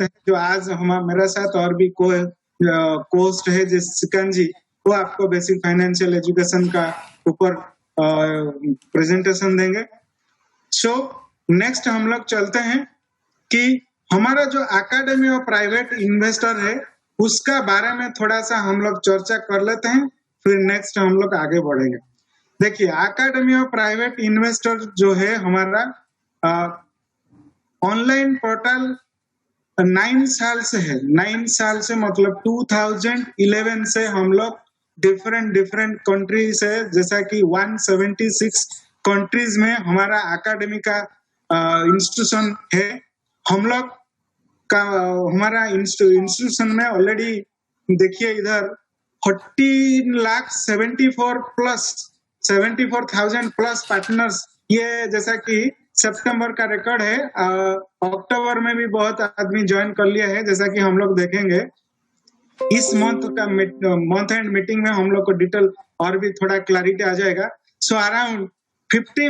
हैं जो आज हम मेरे साथ और भी कोस्ट है जिस सिकन जी, वो आपको बेसिक फाइनेंशियल एजुकेशन का ऊपर प्रेजेंटेशन देंगे। सो नेक्स्ट हम लोग चलते हैं कि हमारा जो एकेडमी ऑफ प्राइवेट इन्वेस्टर है उसका बारे में थोड़ा सा हम लोग चर्चा कर लेते हैं, फिर नेक्स्ट हम लोग आगे बढ़ेंगे। देखिए, एकेडमी ऑफ प्राइवेट इन्वेस्टर जो है हमारा ऑनलाइन पोर्टल 9 साल से है। 9 साल से मतलब 2011 से हम लोग डिफरेंट कंट्रीज है, जैसा कि 176 कंट्रीज में हमारा एकेडमी का इंस्टीट्यूशन है। हम लोग का हमारा इंस्टीट्यूशन में ऑलरेडी देखिए इधर 74,000 प्लस पार्टनर्स, ये जैसा कि सितंबर का रिकॉर्ड है। अक्टूबर में भी बहुत आदमी ज्वाइन कर लिया है, जैसा कि हम लोग देखेंगे इस मंथ एंड मीटिंग में हम लोग को डिटेल और भी थोड़ा क्लैरिटी आ जाएगा। सो अराउंड 15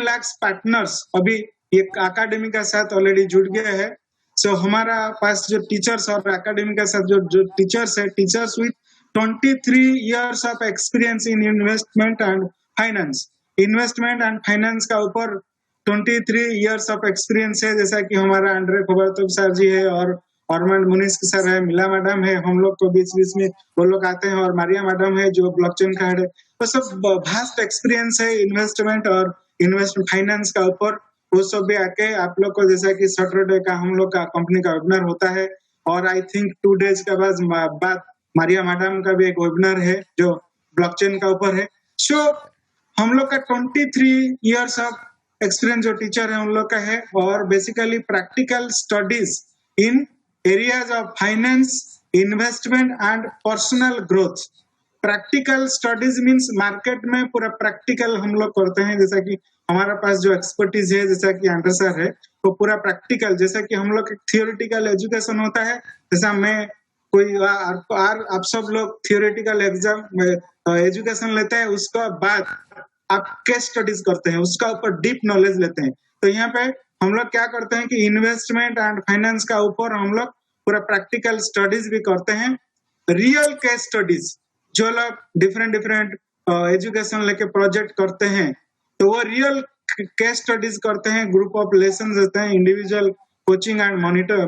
लाख पार्टनर्स अभी ये एकेडमी का साथ ऑलरेडी जुड़ गए हैं। सो हमारा पास जो टीचर्स और एकेडमी के साथ जो टीचर्स है, teachers with 23 years of experience in investment and finance का ऊपर 23 years ऑफ एक्सपीरियंस है, जैसा कि हमारा अंड्रे खबरतुब सर जी है और अरमान मुनीस सर है, मिला मैडम है, हम लोग को बीच बीच में वो लोग आते हैं, और मारिया मैडम है जो ब्लॉकचेन का हेड है। तो सब वास्ट एक्सपीरियंस है इन्वेस्टमेंट और इन्वेस्टमेंट फाइनेंस का ऊपर। वो सब भी आके आप लोग को, जैसा कि सैटरडे का हम लोग का कंपनी का वेबिनार होता है, और आई थिंक 2 days के बाद मारिया मैडम का भी एक वेबिनार है जो ब्लॉकचेन का ऊपर है। सो हम लोग का 23 years ऑफ एक्सपीरियंस जो टीचर है उन लोग का है, और basically practical studies in areas of finance, investment and personal growth. Practical studies means market में पूरा प्रैक्टिकल हम लोग करते हैं, जैसा कि हमारा पास जो एक्सपर्टीज है, जैसा कि आंड्रे सर है, वो पूरा प्रैक्टिकल, जैसा कि हम लोग थियोरेटिकल एजुकेशन होता है, जैसा मैं कोई आप सब लोग थियोरेटिकल एग्जाम एजुकेशन लेते हैं, उसका बाद आप केस स्टडीज करते हैं, उसका ऊपर डीप नॉलेज लेते हैं। तो यहाँ पे हम लोग क्या करते हैं कि इन्वेस्टमेंट एंड फाइनेंस का ऊपर हम लोग पूरा प्रैक्टिकल स्टडीज भी करते हैं। रियल केस स्टडीज जो लोग डिफरेंट एजुकेशन लेके प्रोजेक्ट करते हैं, तो वो रियल केस स्टडीज करते हैं, ग्रुप ऑफ लेसन देते हैं, individual coaching and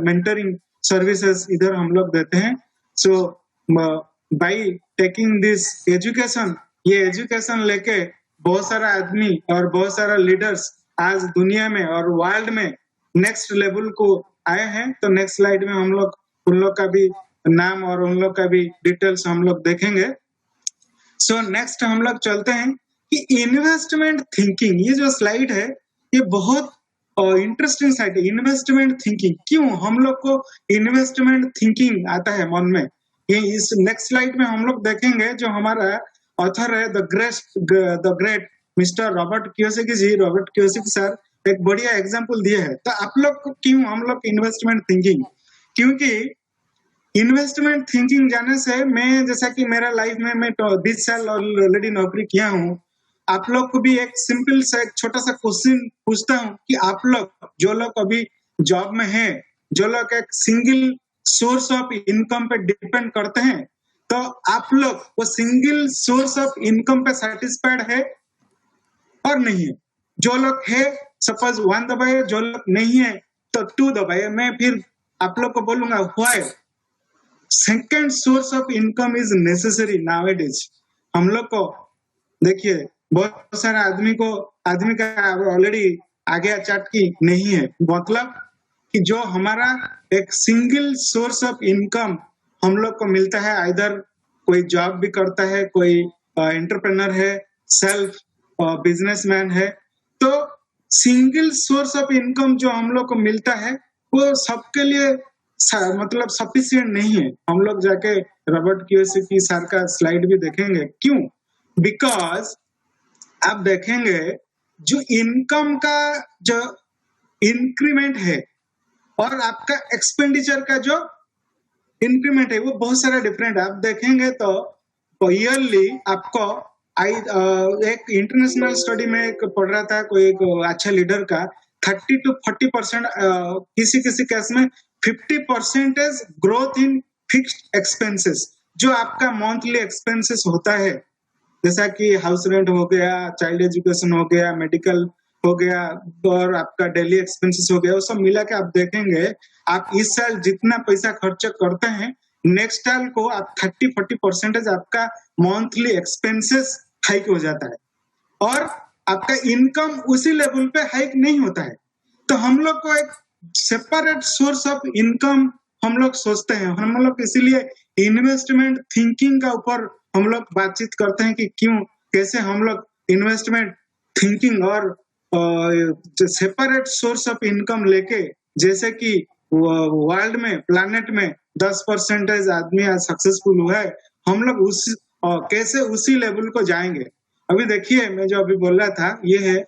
mentoring services इधर हम लोग देते हैं। सो बाय टेकिंग दिस एजुकेशन, ये एजुकेशन लेके बहुत सारा आदमी और बहुत सारा लीडर्स आज दुनिया में और वर्ल्ड में नेक्स्ट लेवल को आए हैं। तो नेक्स्ट स्लाइड में हम लोग उन लोग का भी नाम और उन लोग का भी डिटेल्स हम लोग देखेंगे। सो नेक्स्ट हम लोग चलते हैं कि इन्वेस्टमेंट थिंकिंग, ये जो स्लाइड है ये बहुत इंटरेस्टिंग स्लाइड है। इन्वेस्टमेंट थिंकिंग, क्यों हम लोग को इन्वेस्टमेंट थिंकिंग आता है मन में, ये इस नेक्स्ट स्लाइड में हम लोग देखेंगे। जो हमारा ऑथर है the great mister Robert Kiyosaki ji, Robert Kiyosaki sir एक बढ़िया एग्जांपल दिए हैं। तो आप लोग को क्यों हम लोग इन्वेस्टमेंट थिंकिंग, क्योंकि इन्वेस्टमेंट थिंकिंग जाने से मैं, जैसा कि मेरा लाइफ में मैं 20 साल ऑलरेडी नौकरी किया हूँ, आप लोग को भी एक सिंपल सा एक छोटा सा क्वेश्चन पूछता हूँ कि आप लोग जो लोग अभी जॉब में हैं, जो लोग एक सिंगल सोर्स ऑफ इनकम पे डिपेंड करते हैं, तो आप लोग वो सिंगल सोर्स ऑफ इनकम पे सेटिस्फाइड है और नहीं है? जो लोग है सपोज 1 दबाए, जो लोग नहीं है तो 2 दबाए। मैं फिर आप लोग को बोलूंगा why second source of income is necessary nowadays. हम लोग को देखिए बहुत सारा आदमी का ऑलरेडी आगे चार्ट की नहीं है, मतलब कि जो हमारा एक सिंगल सोर्स ऑफ इनकम हम लोग को मिलता है, आइदर कोई जॉब भी करता है, कोई एंटरप्रेन्योर है, सेल्फ बिजनेसमैन है, तो सिंगल सोर्स ऑफ इनकम जो हम लोग को मिलता है वो सबके लिए मतलब सफिशिएंट नहीं है। हम लोग जाके रॉबर्ट कियोसाकी सर का स्लाइड भी देखेंगे, क्यों? बिकॉज आप देखेंगे जो इनकम का जो इंक्रीमेंट है और आपका एक्सपेंडिचर का जो इंक्रीमेंट है वो बहुत सारा डिफरेंट है। आप देखेंगे तो ईयरली आपको एक इंटरनेशनल स्टडी में एक पढ़ रहा था कोई एक अच्छा लीडर का, 30 to 40%, किसी किसी केस में 50% ग्रोथ इन फिक्स्ड एक्सपेंसेस, जो आपका मंथली एक्सपेंसेस होता है, जैसा कि हाउस रेंट हो गया, चाइल्ड एजुकेशन हो गया, मेडिकल हो गया और आपका डेली एक्सपेंसेस हो गया, वो सब मिला के आप देखेंगे आप इस साल जितना पैसा खर्च करते हैं, नेक्स्ट साल को आप 30-40% आपका मंथली एक्सपेंसेस हाइक हो जाता है और आपका इनकम उसी लेवल पे हाइक नहीं होता है। तो हम लोग को एक सेपरेट सोर्स ऑफ इनकम हम लोग सोचते हैं, हम लोग इसीलिए इन्वेस्टमेंट थिंकिंग का ऊपर हम लोग बातचीत करते हैं कि क्यों कैसे हम लोग इन्वेस्टमेंट थिंकिंग और सेपरेट सोर्स ऑफ इनकम लेके, जैसे कि वर्ल्ड में प्लैनेट में 10% आदमी आज सक्सेसफुल हुआ है, हम लोग उस कैसे उसी लेवल को जाएंगे। अभी देखिए मैं जो अभी बोल रहा था, ये है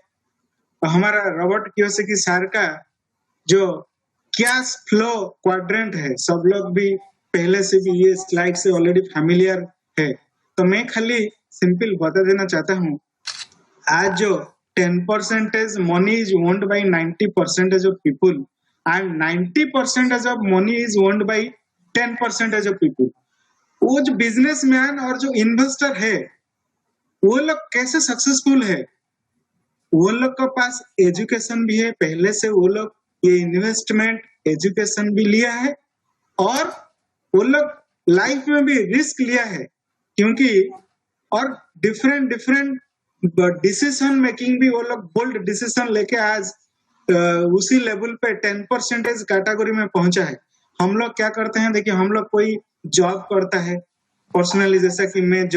हमारा रॉबर्ट कियोसाकी सर का जो कैश फ्लो क्वाड्रेंट है, सब लोग भी पहले से भी ये स्लाइड से ऑलरेडी फैमिलियर है, तो मैं खाली सिंपल बता देना चाहता हूँ। आज जो 10% money is owned by 90% of people and 90% of money is owned by 10% of people, वो जो बिजनेसमैन और जो इन्वेस्टर है वो लोग कैसे सक्सेसफुल है, वो लोग के पास एजुकेशन भी है, पहले से वो लोग ये इन्वेस्टमेंट एजुकेशन भी लिया है और वो लोग लाइफ में भी रिस्क लिया है, क्योंकि और डिफरेंट डिफरेंट डिसीजन मेकिंग भी वो लोग बोल्ड डिसीजन लेके आज उसी लेवल पे 10% कैटेगरी में पहुंचा है। हम लोग क्या करते हैं, देखिए हम लोग कोई जॉब करता है पर्सनली, जैसा कि मैं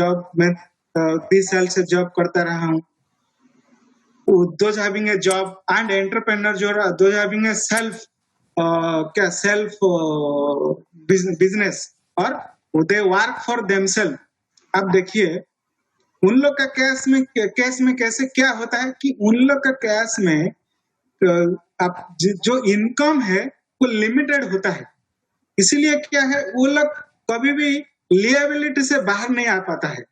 30 साल से जॉब करता रहा हूँ, those having a job and entrepreneur जो those having a self business और they work for themselves। अब देखिए उन लोग का केस में कैसे क्या होता है कि उन लोग का केस में आप जो इनकम है वो लिमिटेड होता है, इसीलिए क्या है वो लोग कभी भी लिएबिलिटी से बाहर नहीं आ पाता है।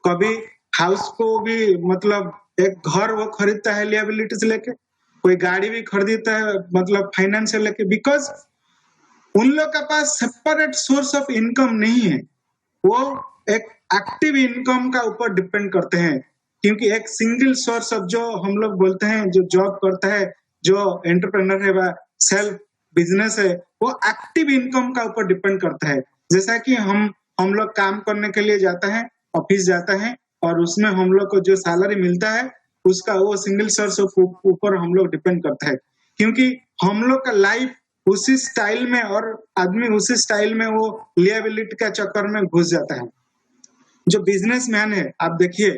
कभी हाउस को भी मतलब एक घर वो खरीदता है लिएबिलिटी से लेके, कोई गाड़ी भी खरीदता है मतलब फाइनेंस से लेके, बिकॉज उन लोग के पास सेपरेट सोर्स ऑफ इनकम नहीं है, वो एक एक्टिव इनकम का ऊपर डिपेंड करते हैं। क्योंकि एक सिंगल सोर्स ऑफ जो हम लोग बोलते हैं जो जॉब करता है, जो एंटरप्रेन्योर है व सेल्फ बिजनेस है, वो एक्टिव इनकम का ऊपर डिपेंड करता है। जैसा कि हम लोग काम करने के लिए जाता है, ऑफिस जाता है और उसमें हम लोग को जो सैलरी मिलता है उसका वो सिंगल सोर्स ऊपर हम लोग डिपेंड करता है, क्योंकि हम लोग का लाइफ उसी स्टाइल में और आदमी उसी स्टाइल में वो लिएबिलिटी का चक्कर में घुस जाता है। जो बिजनेसमैन है, आप देखिए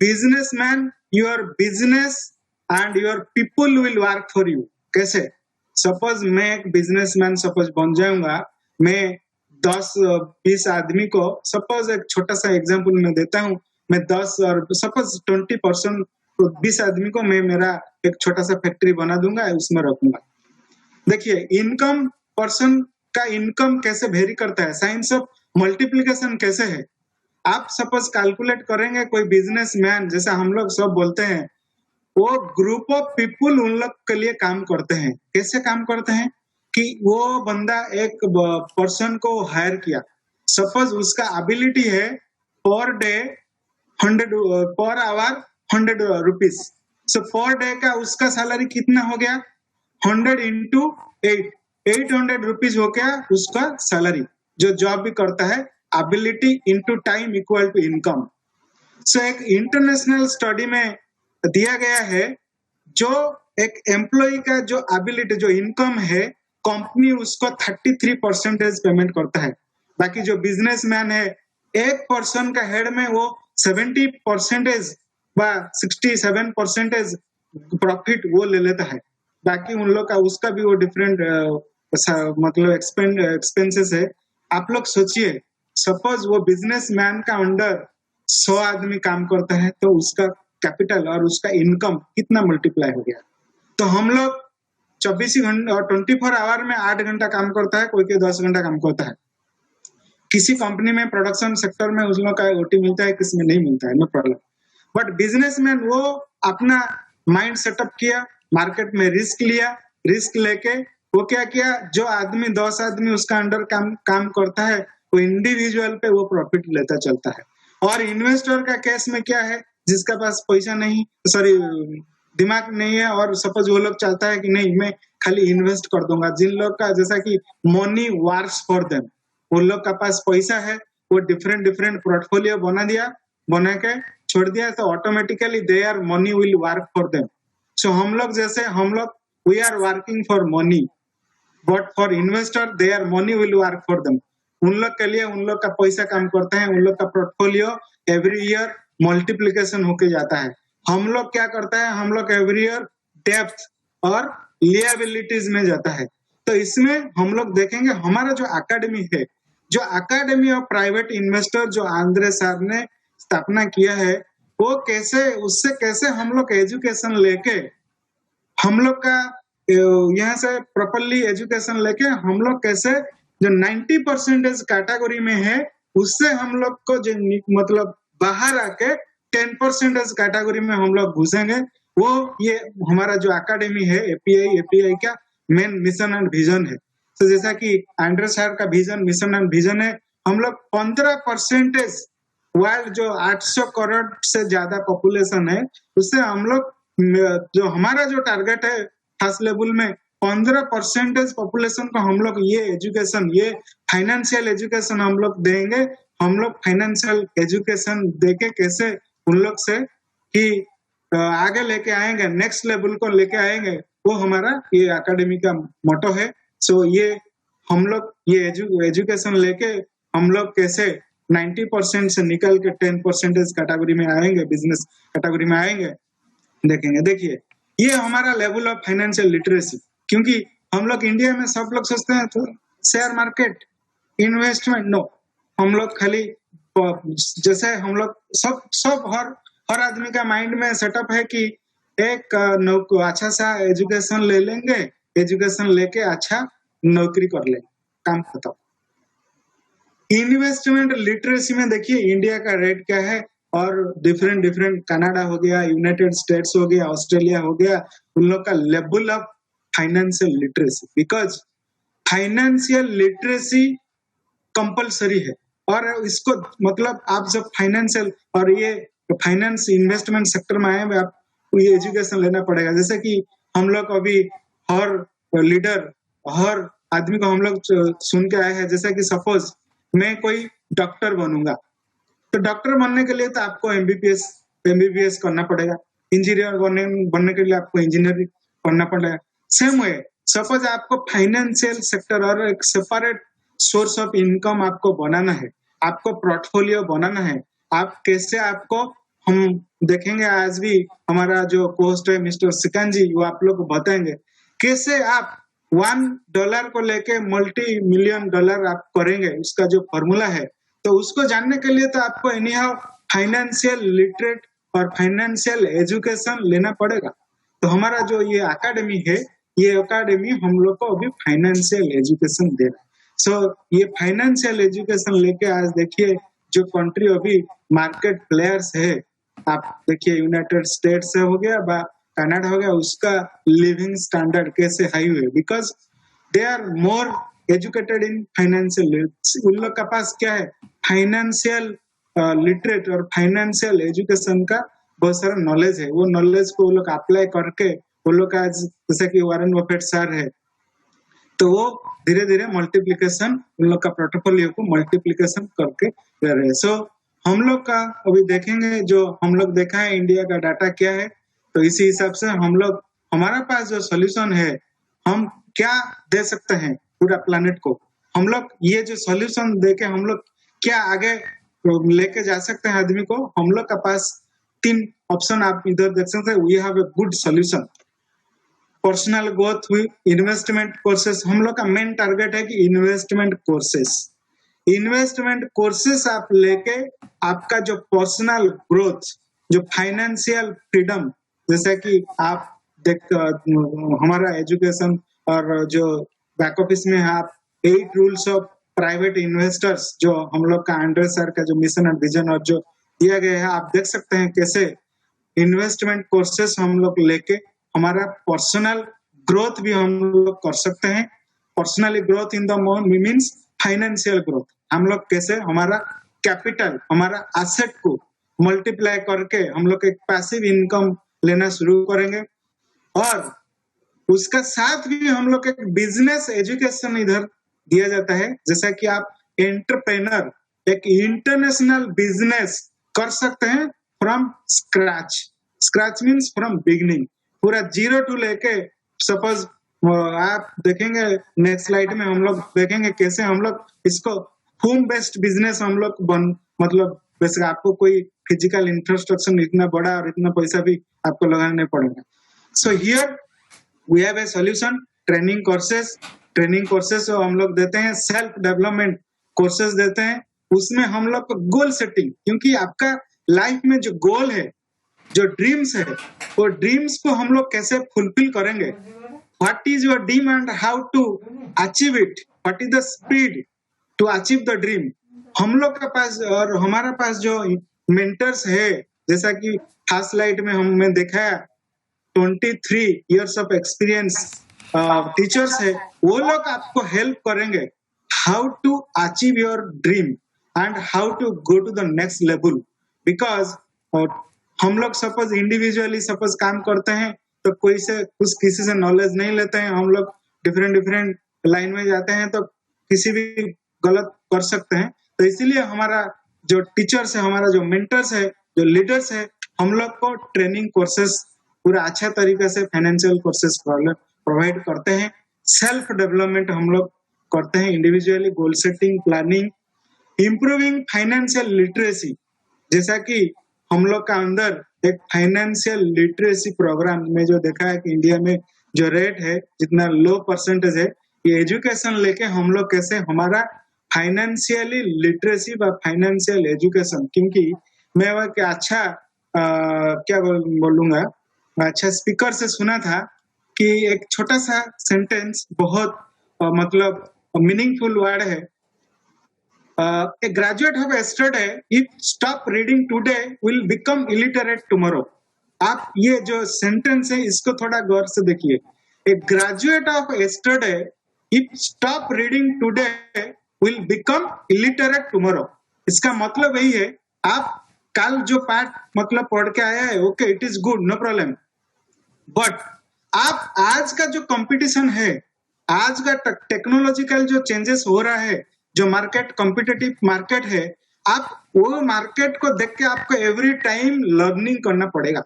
businessman, your business and your people will work for you. कैसे? सपोज मैं एक बिजनेसमैन सपोज बन जाऊंगा, मैं 10-20 आदमी को, सपोज एक छोटा सा एग्जांपल मैं देता हूँ, मैं 10 और सपोज 20% 20 आदमी को मैं मेरा एक छोटा सा फैक्ट्री बना दूंगा, उसमें रखूंगा। देखिए इनकम, पर्सन का इनकम कैसे वेरी करता है, साइंस ऑफ मल्टीप्लिकेशन कैसे है। आप सपोज कैलकुलेट करेंगे, कोई बिजनेसमैन जैसा हम लोग सब बोलते हैं, वो ग्रुप ऑफ पीपुल उन लोग के लिए काम करते हैं। कैसे काम करते हैं कि वो बंदा एक पर्सन को हायर किया, सपोज उसका एबिलिटी है per day 100 per hour 100 rupees, सो पर डे का उसका सैलरी कितना हो गया, 100 इंटू 800 रुपीज हो गया उसका सैलरी। जो जॉब भी करता है, ability into time equal to income. So एक इंटरनेशनल स्टडी में दिया गया है, जो एक एम्प्लॉय का जो एबिलिटी, जो इनकम है, कंपनी उसको 33% पेमेंट करता है। बाकी जो बिजनेसमैन है, एक पर्सन का हेड में वो 70% व 67% प्रॉफिट वो ले लेता है। बाकी उन लोग का उसका भी वो डिफरेंट मतलब एक्सपेंसेस है। आप लोग सोचिए, सपोज वो बिजनेसमैन का अंडर 100 आदमी काम करता है, तो उसका कैपिटल और उसका इनकम कितना मल्टीप्लाई हो गया। तो हम लोग 24 घंटे और 24 आवर में 8 घंटा काम करता है, कोई 10 घंटा काम करता है। किसी कंपनी में प्रोडक्शन सेक्टर में उस लोग का ओटी मिलता है, किसी में नहीं मिलता है, नो प्रॉब्लम। बट बिजनेसमैन वो अपना माइंड सेटअप किया, मार्केट में रिस्क लिया, रिस्क लेके वो क्या किया, जो आदमी 10 आदमी उसका अंडर काम करता है वो इंडिविजुअल पे वो प्रॉफिट लेता चलता है। और इन्वेस्टर का केस में क्या है, जिसका पास पैसा नहीं, सॉरी दिमाग नहीं है, और सपोज वो लोग चाहता है कि नहीं मैं खाली इन्वेस्ट कर दूंगा, जिन लोग का जैसा कि मनी वर्क्स फॉर देम, उन लोग का पास पैसा है, वो डिफरेंट डिफरेंट पोर्टफोलियो बना के छोड़ दिया, तो automatically their money will work for them. So हम लोग we are working for money, but for investor their money will work for them. उन लोग के लिए उन लोग का पैसा काम करता है, उन लोग का पोर्टफोलियो एवरी ईयर मल्टीप्लीकेशन होके जाता है। हम लोग क्या करता है, हम लोग एवरी ईयर डेप्थ और लिएबिलिटीज में जाता है। तो इसमें हम लोग देखेंगे हमारा जो अकेडमी है, जो अकेडमी ऑफ प्राइवेट इन्वेस्टर जो आंद्रे सर ने स्थापना किया है, वो कैसे, उससे कैसे हम लोग एजुकेशन लेके, हम लोग का यहाँ से प्रॉपरली एजुकेशन लेके हम लोग कैसे जो 90% कैटेगरी में है उससे हम लोग को जो मतलब बाहर आके 10% कैटेगरी में हम लोग घुसेंगे। वो ये हमारा जो अकेडमी है एपीआई का मेन मिशन एंड विजन है। तो जैसा कि आंड्रे सर का विजन, मिशन एंड विजन है, हम लोग 15% वर्ल्ड जो 800 करोड़ से ज्यादा पॉपुलेशन है, उससे हम लोग जो हमारा जो टारगेट है फर्स्ट लेवल में 15% पॉपुलेशन को हम लोग ये एजुकेशन, ये फाइनेंशियल एजुकेशन हम लोग देंगे। हम लोग फाइनेंशियल एजुकेशन देके कैसे उन लोग से कि आगे लेके आएंगे, नेक्स्ट लेवल को लेके आएंगे, वो हमारा ये एकेडमी का मोटो है। सो ये हम लोग ये एजुकेशन लेके हम लोग कैसे 90% से निकल के 10% कैटेगरी में आएंगे, बिजनेस कैटेगरी में आएंगे, देखेंगे। देखिए ये हमारा लेवल ऑफ फाइनेंशियल लिटरेसी, क्योंकि हम लोग इंडिया में सब लोग सोचते हैं तो शेयर मार्केट, इन्वेस्टमेंट, नो, हम लोग खाली जैसे हम लोग सब हर आदमी का माइंड में सेटअप है कि एक अच्छा सा एजुकेशन ले लेंगे, एजुकेशन लेके अच्छा नौकरी कर लेंगे, काम खत्म। इन्वेस्टमेंट लिटरेसी में देखिए इंडिया का रेट क्या है, और डिफरेंट कनाडा हो गया, यूनाइटेड स्टेट्स हो गया, ऑस्ट्रेलिया हो गया, उन लोग का level of financial literacy, because financial literacy compulsory है। और इसको मतलब आप जब फाइनेंशियल और ये फाइनेंस इन्वेस्टमेंट सेक्टर में आए, आपको ये एजुकेशन लेना पड़ेगा। जैसे कि हम लोग अभी हर लीडर, हर आदमी को हम लोग सुन के आए हैं, जैसे कि सपोज मैं कोई डॉक्टर बनूंगा, तो डॉक्टर बनने के लिए तो आपको एमबीबीएस करना पड़ेगा, इंजीनियर बनने के लिए आपको इंजीनियरिंग करना पड़ेगा। सेम वे सपोज आपको फाइनेंशियल सेक्टर और एक सेपरेट सोर्स ऑफ इनकम आपको बनाना है, आपको पोर्टफोलियो बनाना है, आप कैसे, आपको हम देखेंगे आज भी हमारा जो पोस्ट है मिस्टर सिकन जी, वो आप लोग को बताएंगे कैसे आप $1 को लेके मल्टी मिलियन डॉलर आप करेंगे, उसका जो फॉर्मूला है। तो उसको जानने के लिए तो आपको एनी हाउ फाइनेंशियल लिटरेट और फाइनेंशियल एजुकेशन लेना पड़ेगा। तो हमारा जो ये अकेडमी है, ये अकेडमी हम लोग को अभी फाइनेंशियल एजुकेशन दे रहा है। सो ये फाइनेंशियल एजुकेशन लेके आज देखिए जो कंट्री अभी मार्केट प्लेयर्स है, आप देखिए यूनाइटेड स्टेट्स हो गया, कनाडा हो गया, उसका लिविंग स्टैंडर्ड कैसे हाई हुए, because they are more educated in financial. उन लोग का पास क्या है, फाइनेंशियल लिटरेट और फाइनेंशियल एजुकेशन का बहुत सारा नॉलेज है। वो नॉलेज को वो लोग अप्लाई करके, वो लोग आज जैसे कि वॉरेन बफेट सर है, तो वो धीरे धीरे मल्टीप्लीकेशन, उन लोग का पोर्टफोलियो को मल्टीप्लीकेशन करके दे रहे हैं। सो हम लोग का अभी देखेंगे, जो हम लोग देखा है इंडिया का डाटा क्या है, तो इसी हिसाब से हम लोग, हमारा पास जो सोल्यूशन है, हम क्या दे सकते हैं पूरा प्लानिट को, हम लोग ये जो सोल्यूशन देके हम लोग क्या आगे लेके जा सकते हैं आदमी को। हम लोग का पास 3 ऑप्शन आप इधर देख सकते हैं। We have a good solution, personal growth हुई, इन्वेस्टमेंट कोर्सेस। हम लोग का मेन टारगेट है कि इन्वेस्टमेंट कोर्सेस आप लेके आपका जो पर्सनल ग्रोथ, जो फाइनेंशियल फ्रीडम, जैसे कि आप देख हमारा एजुकेशन और जो बैक ऑफिस में आप 8 रूल्स ऑफ प्राइवेट इन्वेस्टर्स, जो हम लोग का आंड्रे सर का जो मिशन एंड विजन और जो दिया गया है, आप देख सकते हैं कैसे इन्वेस्टमेंट कोर्सेस हम लोग लेके हमारा पर्सनल ग्रोथ भी हम लोग कर सकते हैं। Personally growth in the means financial growth. हम लोग कैसे हमारा कैपिटल, हमारा एसेट को मल्टीप्लाई करके हम लोग एक पैसिव इनकम लेना शुरू करेंगे। और उसका साथ भी हम लोग एक बिजनेस एजुकेशन इधर दिया जाता है, जैसा कि आप एंटरप्रेनर एक इंटरनेशनल बिजनेस कर सकते हैं from scratch. Scratch means from beginning, पूरा जीरो टू लेके। सपोज आप देखेंगे नेक्स्ट स्लाइड में हम लोग देखेंगे कैसे हम लोग इसको होम बेस्ड बिजनेस हम लोग मतलब वैसे आपको कोई फिजिकल इंफ्रास्ट्रक्चर इतना बड़ा और इतना पैसा भी आपको लगाना नहीं पड़ेगा। So here we have a solution, training courses. Training courses हम लोग देते हैं, सेल्फ डेवलपमेंट कोर्सेस देते हैं। उसमें हम लोग को गोल सेटिंग, क्योंकि आपका लाइफ में जो गोल है, जो ड्रीम्स है, वो ड्रीम्स को हम लोग कैसे फुलफिल करेंगे, what is your dream and how to achieve it, what is the speed to achieve the dream. हम लोग के पास और हमारा पास जो मेंटर्स है, जैसा कि फर्स्ट स्लाइड में हमने देखा 23 इयर्स ऑफ एक्सपीरियंस टीचर्स है, वो लोग आपको हेल्प करेंगे how to achieve your dream and how to go to the next level. Because हम लोग सपोज इंडिविजुअली सपोज काम करते हैं तो कोई से कुछ किसी से नॉलेज नहीं लेते हैं, हम लोग डिफरेंट डिफरेंट लाइन में जाते हैं तो किसी भी गलत कर सकते हैं। तो इसीलिए हमारा जो टीचर्स है, हमारा जो मेंटर्स है, जो लीडर्स है, हम लोग को ट्रेनिंग कोर्सेस पूरा अच्छा तरीके से फाइनेंशियल कोर्सेस प्रोवाइड करते हैं। सेल्फ डेवलपमेंट हम लोग करते हैं individually, goal setting, planning, improving financial literacy. जैसा कि हम लोग का अंदर एक फाइनेंशियल लिटरेसी प्रोग्राम में जो देखा है कि इंडिया में जो रेट है, जितना लो परसेंटेज है, ये एजुकेशन लेके हम लोग कैसे हमारा फाइनेंशियली लिटरेसी व फाइनेंशियल एजुकेशन, क्योंकि मैं वह क्या अच्छा क्या बोलूंगा, अच्छा स्पीकर से सुना था कि एक छोटा सा सेंटेंस बहुत मतलब मीनिंगफुल वर्ड है। A graduate of yesterday, if stop reading today, will become illiterate tomorrow. आप ये जो सेंटेंस है इसको थोड़ा गौर से देखिए। A graduate of yesterday, if stop reading today, will become illiterate tomorrow. इसका मतलब यही है, आप कल जो पाठ मतलब पढ़ के आया है, okay it is good, no problem, but आप आज का जो कंपटीशन है, आज का टेक्नोलॉजिकल जो चेंजेस हो रहा है, जो मार्केट कॉम्पिटिटिव मार्केट है, आप वो मार्केट को देख के आपको एवरी टाइम लर्निंग करना पड़ेगा।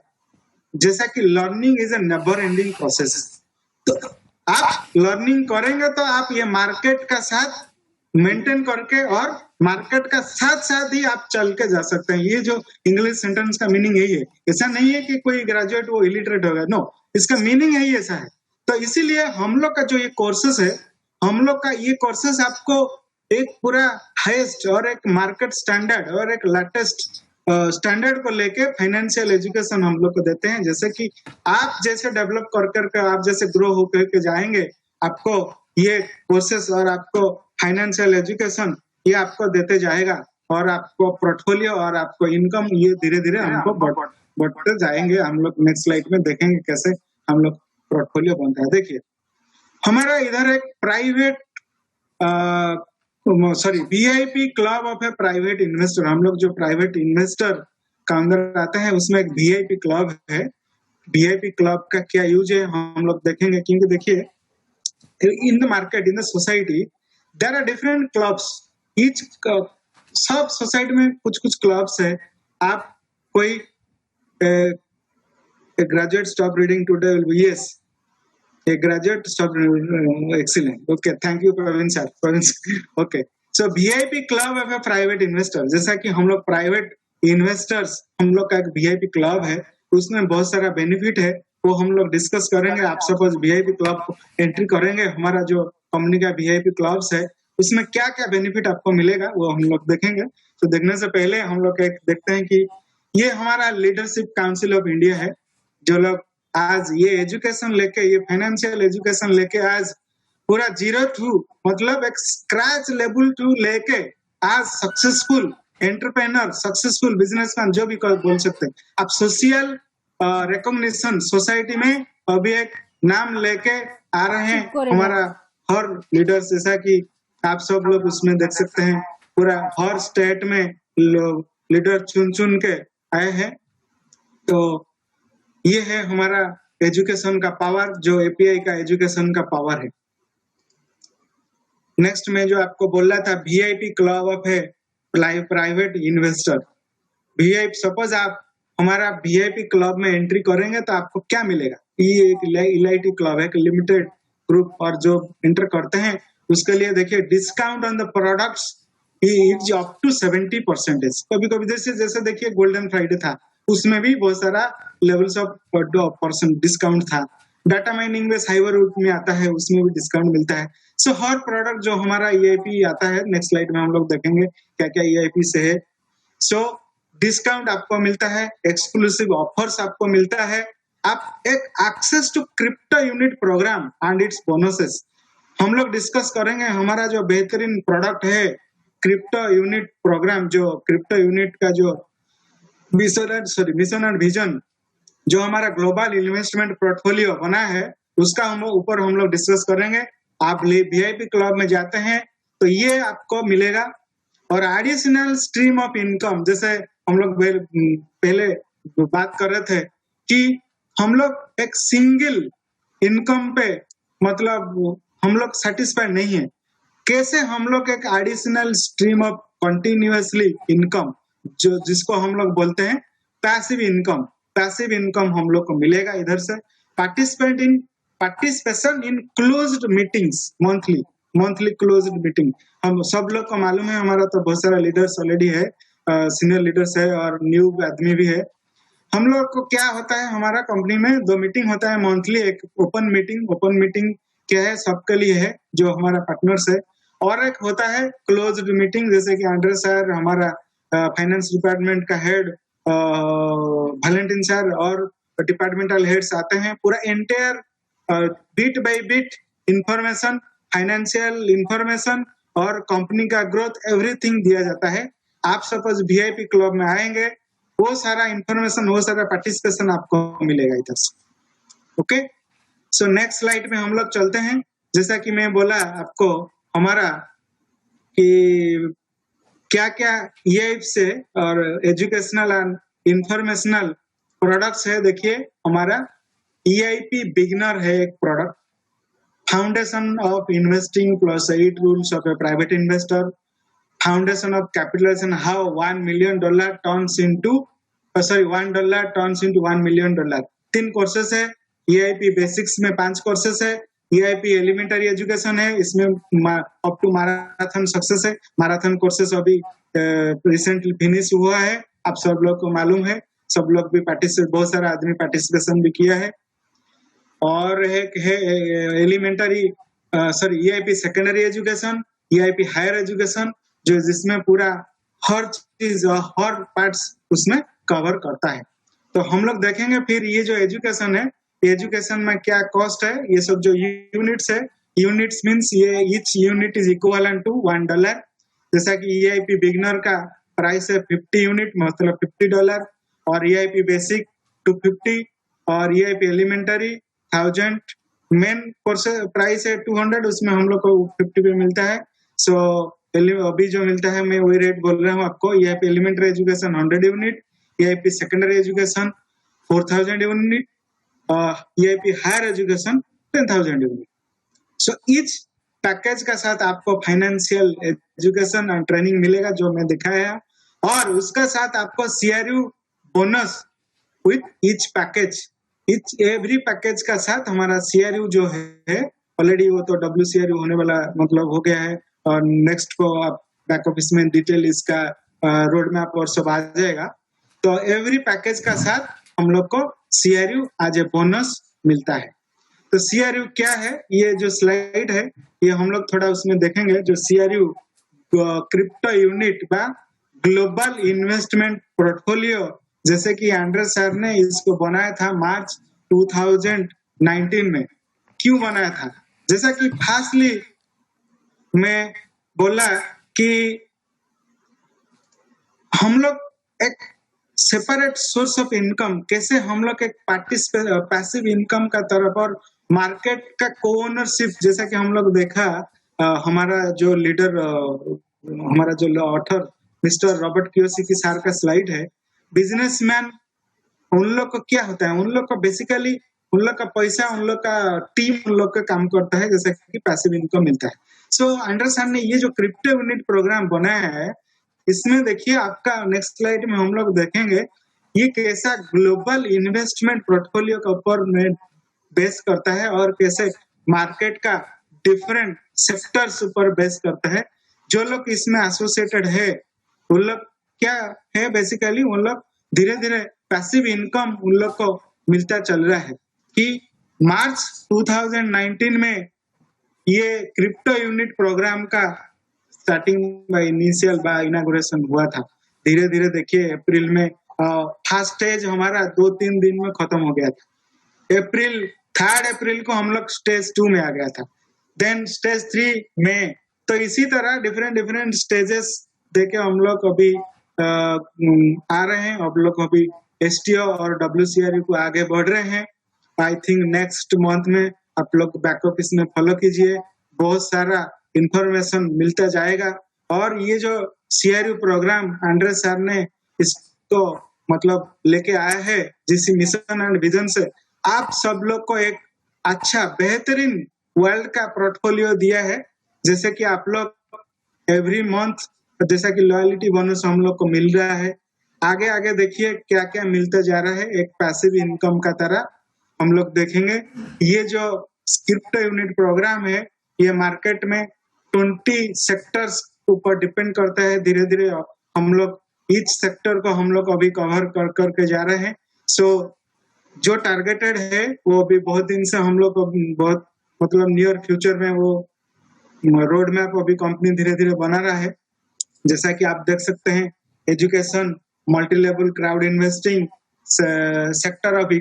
जैसा कि learning is a never ending process. तो आप लर्निंग करेंगे तो आप ये मार्केट का साथ मेंटेन करके और मार्केट का साथ साथ ही आप चल के जा सकते हैं। ये जो इंग्लिश सेंटेंस का मीनिंग यही है। ऐसा नहीं है कि कोई ग्रेजुएट वो इलिटरेट हो गया, नो, इसका मीनिंग यही ऐसा है। तो इसीलिए हम लोग का जो ये कोर्सेस है, हम लोग का ये कोर्सेस आपको एक पूरा हाईएस्ट और एक मार्केट स्टैंडर्ड और एक लेटेस्ट स्टैंडर्ड को लेके फाइनेंशियल एजुकेशन हम लोग को देते हैं। जैसे कि आप जैसे डेवलप कर करके आप जैसे ग्रो होकर के जाएंगे, आपको ये कोर्सेस और आपको फाइनेंशियल एजुकेशन ये आपको देते जाएगा और आपको पोर्टफोलियो और आपको इनकम ये धीरे धीरे हमको बढ़ते जाएंगे। हम लोग नेक्स्ट स्लाइड में देखेंगे कैसे हम लोग पोर्टफोलियो बनता है। देखिए हमारा इधर एक private VIP club of a private investor, हम लोग जो प्राइवेट इन्वेस्टर का अंदर आते हैं उसमें एक वीआईपी क्लब है। वीआईपी क्लब का क्या यूज है हम लोग देखेंगे, क्योंकि देखिए in the market, in the society there are different clubs. Each सब सोसाइटी में कुछ कुछ क्लब्स है। आप कोई graduate stop reading today will be, yes, a graduate stop, excellent, okay, thank you Praveen sir, okay, so VIP club of a private investor, जैसा कि हम लोग प्राइवेट इन्वेस्टर्स, हम लोग का एक VIP क्लब है, उसमें बहुत सारा बेनिफिट है, वो हम लोग डिस्कस करेंगे। आप सपोज VIP क्लब एंट्री करेंगे, हमारा जो कंपनी का VIP क्लब्स है उसमें क्या क्या बेनिफिट आपको मिलेगा वो हम लोग देखेंगे। तो देखने से पहले हम लोग एक देखते हैं कि ये हमारा लीडरशिप काउंसिल ऑफ इंडिया है, जो लोग आज ये एजुकेशन लेके, ये फाइनेंशियल एजुकेशन लेके आज पूरा जीरो टू मतलब एक स्क्रैच लेवल टू लेके आज सक्सेसफुल एंटरप्रेन्योर, सक्सेसफुल बिजनेसमैन जो भी बोल सकते हैं आप, सोशल रिकॉग्निशन सोसाइटी में अभी एक नाम लेके आ रहे हैं चुप करे हमारा हर लीडर, जैसा कि आप सब लोग उसमें देख सकते हैं पूरा हर स्टेट में लोग लीडर चुन चुन के आए हैं। तो ये है हमारा एजुकेशन का पावर, जो एपीआई का एजुकेशन का पावर है। नेक्स्ट में जो आपको बोल रहा था वीआईपी क्लब ऑफ है प्राइवेट इन्वेस्टर। वीआईपी, सपोज आप हमारा वीआईपी क्लब में एंट्री करेंगे तो आपको क्या मिलेगा? ये एक एलआईटी क्लब है, लिमिटेड ग्रुप, और जो एंटर करते हैं उसके लिए देखिए discount on the products is up to 70%। कभी कभी जैसे जैसे देखिए गोल्डन फ्राइडे था, उसमें भी बहुत सारा लेवल्स ऑफ परसेंट डिस्काउंट था। डाटा माइनिंग में साइबर में आता है, उसमें भी डिस्काउंट मिलता है। सो हर प्रोडक्ट जो हमारा ईआईपी आता है, नेक्स्ट स्लाइड में हम लोग देखेंगे क्या क्या ईआईपी से है। सो डिस्काउंट आपको मिलता है, एक्सक्लूसिव ऑफर्स आपको मिलता है, आप एक access to crypto unit program and its bonuses. हम लोग डिस्कस करेंगे हमारा जो बेहतरीन प्रोडक्ट है क्रिप्टो यूनिट प्रोग्राम, जो क्रिप्टो यूनिट का जो मिशन एंड विजन जो हमारा ग्लोबल इन्वेस्टमेंट पोर्टफोलियो बना है, उसका हम ऊपर हम लोग डिस्कस करेंगे। आप वीआईपी क्लब में जाते हैं तो ये आपको मिलेगा। और एडिशनल स्ट्रीम ऑफ इनकम, जैसे हम लोग पहले बात कर रहे थे कि हम लोग एक सिंगल इनकम पे मतलब हम लोग सेटिस्फाइड नहीं है, कैसे हम लोग एक additional stream of continuously income, जो जिसको हम लोग बोलते हैं पैसिव इनकम, पैसिव इनकम हम लोग को मिलेगा इधर से। Participation in closed meetings, monthly closed meeting. हम सब लोग को मालूम है, हमारा तो बहुत सारा लीडर्स ऑलरेडी है, सीनियर लीडर्स है और न्यू आदमी भी है। हम लोग को क्या होता है, हमारा कंपनी में 2 मीटिंग होता है मंथली। एक ओपन मीटिंग क्या है, सबके लिए है जो हमारा पार्टनर्स है, और एक होता है क्लोज्ड मीटिंग, जैसे कि आंड्रे सर, हमारा फाइनेंस डिपार्टमेंट का हेड वैलेंटिन सर और डिपार्टमेंटल हेड्स आते हैं। पूरा entire bit by bit information, financial information और कंपनी का ग्रोथ, एवरीथिंग दिया जाता है। आप सपोज वीआईपी क्लब में आएंगे, वो सारा इंफॉर्मेशन, वो सारा पार्टिसिपेशन आपको मिलेगा इधर से। ओके, सो नेक्स्ट स्लाइड में हम लोग चलते हैं। जैसा कि मैं बोला आपको हमारा कि क्या क्या ये से और एजुकेशनल एंड इंफॉर्मेशनल प्रोडक्ट्स है। देखिए हमारा ईआईपी बिगिनर है एक product, foundation of investing plus 8 rules of a private investor, foundation of capitalization, how $1 million turns into $1 turns into $1 million। 3 courses है। ईआईपी बेसिक्स में 5 कोर्सेस है। ईआईपी एलिमेंटरी एजुकेशन है, इसमें अप टू मैराथन सक्सेस है। Marathon courses अभी recently finish हुआ है, आप सब लोग को मालूम है, सब लोग भी बहुत सारा आदमी पार्टिसिपेशन भी किया है। और एक है elementary EIP secondary education, EIP higher education, जो जिसमें पूरा हर चीज हर पार्ट्स उसमें कवर करता है। तो हम लोग देखेंगे फिर ये जो एजुकेशन है, एजुकेशन में क्या कॉस्ट है, ये सब जो यूनिट्स है, यूनिट्स मींस ये each unit is equivalent to $1। जैसा कि ईआईपी बिगिनर का प्राइस है 50 यूनिट, मतलब $50, और ईआईपी बेसिक 250, और EIP elementary 1000। Main course price है 200, उसमें हम लोग को 50 पे मिलता है। सो अभी जो मिलता है मैं वही रेट बोल रहा हूँ आपको। EIP elementary education 100 unit, EIP secondary education 4000 unit, EIP higher education 10,000 unit. So each package का साथ आपको फाइनेंशियल एजुकेशन एंड ट्रेनिंग मिलेगा, जो मैं दिखाया है, और उसका साथ आपको CRU bonus with each package. Every package का साथ हमारा सीआरयू जो है ऑलरेडी, वो तो डब्ल्यूसीआरयू होने वाला मतलब हो गया है, और नेक्स्ट को आप बैक ऑफिस में डिटेल इसका रोड मैप और सब आ जाएगा। तो एवरी पैकेज का साथ हम लोग को सीआरयू आज ए बोनस मिलता है। तो सीआरयू क्या है, ये जो स्लाइड है ये हम लोग थोड़ा उसमें देखेंगे। जो सीआरयू क्रिप्टो यूनिट बा ग्लोबल इन्वेस्टमेंट पोर्टफोलियो, जैसे कि आंड्रे सर ने इसको बनाया था मार्च 2019 में। क्यों बनाया था, जैसा कि फास्टली मैं बोला कि हम लोग एक सेपरेट सोर्स ऑफ इनकम, कैसे हम लोग एक पैसिव इनकम का तरफ और मार्केट का कोओनरशिप, जैसा कि हम लोग देखा हमारा जो लीडर हमारा जो author mister Robert Kiyosaki sir का स्लाइड है, बिजनेसमैन उन लोग को क्या होता है, उन लोग को बेसिकली उन लोग का पैसा, उन लोग का टीम उन लोग का काम करता है, जैसा कि पैसिव इनकम मिलता है। सो एंडरसन ने ये जो क्रिप्टो यूनिट प्रोग्राम बनाया है, इसमें देखिए आपका नेक्स्ट स्लाइड में हम लोग देखेंगे ये कैसा ग्लोबल इन्वेस्टमेंट पोर्टफोलियो के ऊपर में बेस करता है और कैसे मार्केट का डिफरेंट सेक्टर्स ऊपर बेस करता है। जो लोग इसमें एसोसिएटेड है उन लोग क्या है, बेसिकली उन लोग धीरे धीरे पैसिव इनकम उन लोग को मिलता चल रहा है कि मार्च 2019 में ये क्रिप्टो यूनिट प्रोग्राम का स्टार्टिंग इनिशियल इनागुरेशन हुआ था। धीरे धीरे देखिए अप्रैल में फर्स्ट स्टेज हमारा 2-3 दिन में खत्म हो गया था। 3 अप्रैल को हम लोग स्टेज 2 में आ गया था, देन स्टेज 3 में। तो इसी तरह डिफरेंट स्टेजेस देके हम लोग अभी आ रहे हैं। अब लोग अभी एसटीओ और डब्ल्यूसीआरयू को आगे बढ़ रहे हैं। आई थिंक नेक्स्ट मंथ में आप लोग बैक ऑफिस में फॉलो कीजिए, बहुत सारा इंफॉर्मेशन मिलता जाएगा। और ये जो सीआरयू प्रोग्राम एंड्रे सर ने इसको मतलब लेके आया है जिस मिशन एंड विजन से, आप सब लोग को एक अच्छा बेहतरीन वर्ल्ड का पोर्टफोलियो दिया है। जैसे कि आप लोग एवरी मंथ जैसा कि लॉयलिटी बोनस हम लोग को मिल रहा है, आगे आगे देखिए क्या क्या मिलता जा रहा है एक पैसिव इनकम का तरह हम लोग देखेंगे। ये जो क्रिप्टो यूनिट प्रोग्राम है ये मार्केट में 20 सेक्टर्स ऊपर डिपेंड करता है। धीरे धीरे हम लोग ईच सेक्टर को हम लोग अभी कवर कर करके जा रहे हैं। सो जो टारगेटेड है वो अभी बहुत दिन से हम लोग बहुत मतलब नियर फ्यूचर में वो रोड मैप अभी कंपनी धीरे धीरे बना रहा है। जैसा कि आप देख सकते हैं education, multi level crowd investing, sector of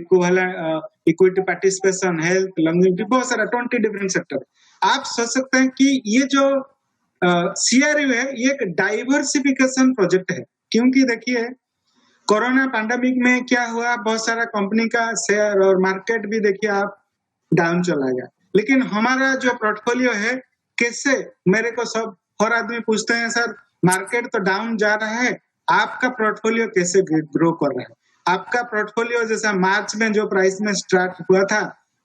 equity participation, health, longevity, बहुत सारा 20 डिफरेंट सेक्टर। आप सोच सकते हैं कि ये जो सीआरयू है ये एक डाइवर्सिफिकेशन प्रोजेक्ट है, क्योंकि देखिए कोरोना पैंडेमिक में क्या हुआ, बहुत सारा कंपनी का शेयर और मार्केट भी देखिए आप डाउन चला गया। लेकिन हमारा जो पोर्टफोलियो है कैसे, मेरे को सब हर आदमी पूछते हैं सर मार्केट तो डाउन जा रहा है, आपका पोर्टफोलियो कैसे ग्रो कर रहा है? आपका पोर्टफोलियो जैसा मार्च में जो प्राइस में स्टार्ट हुआ था,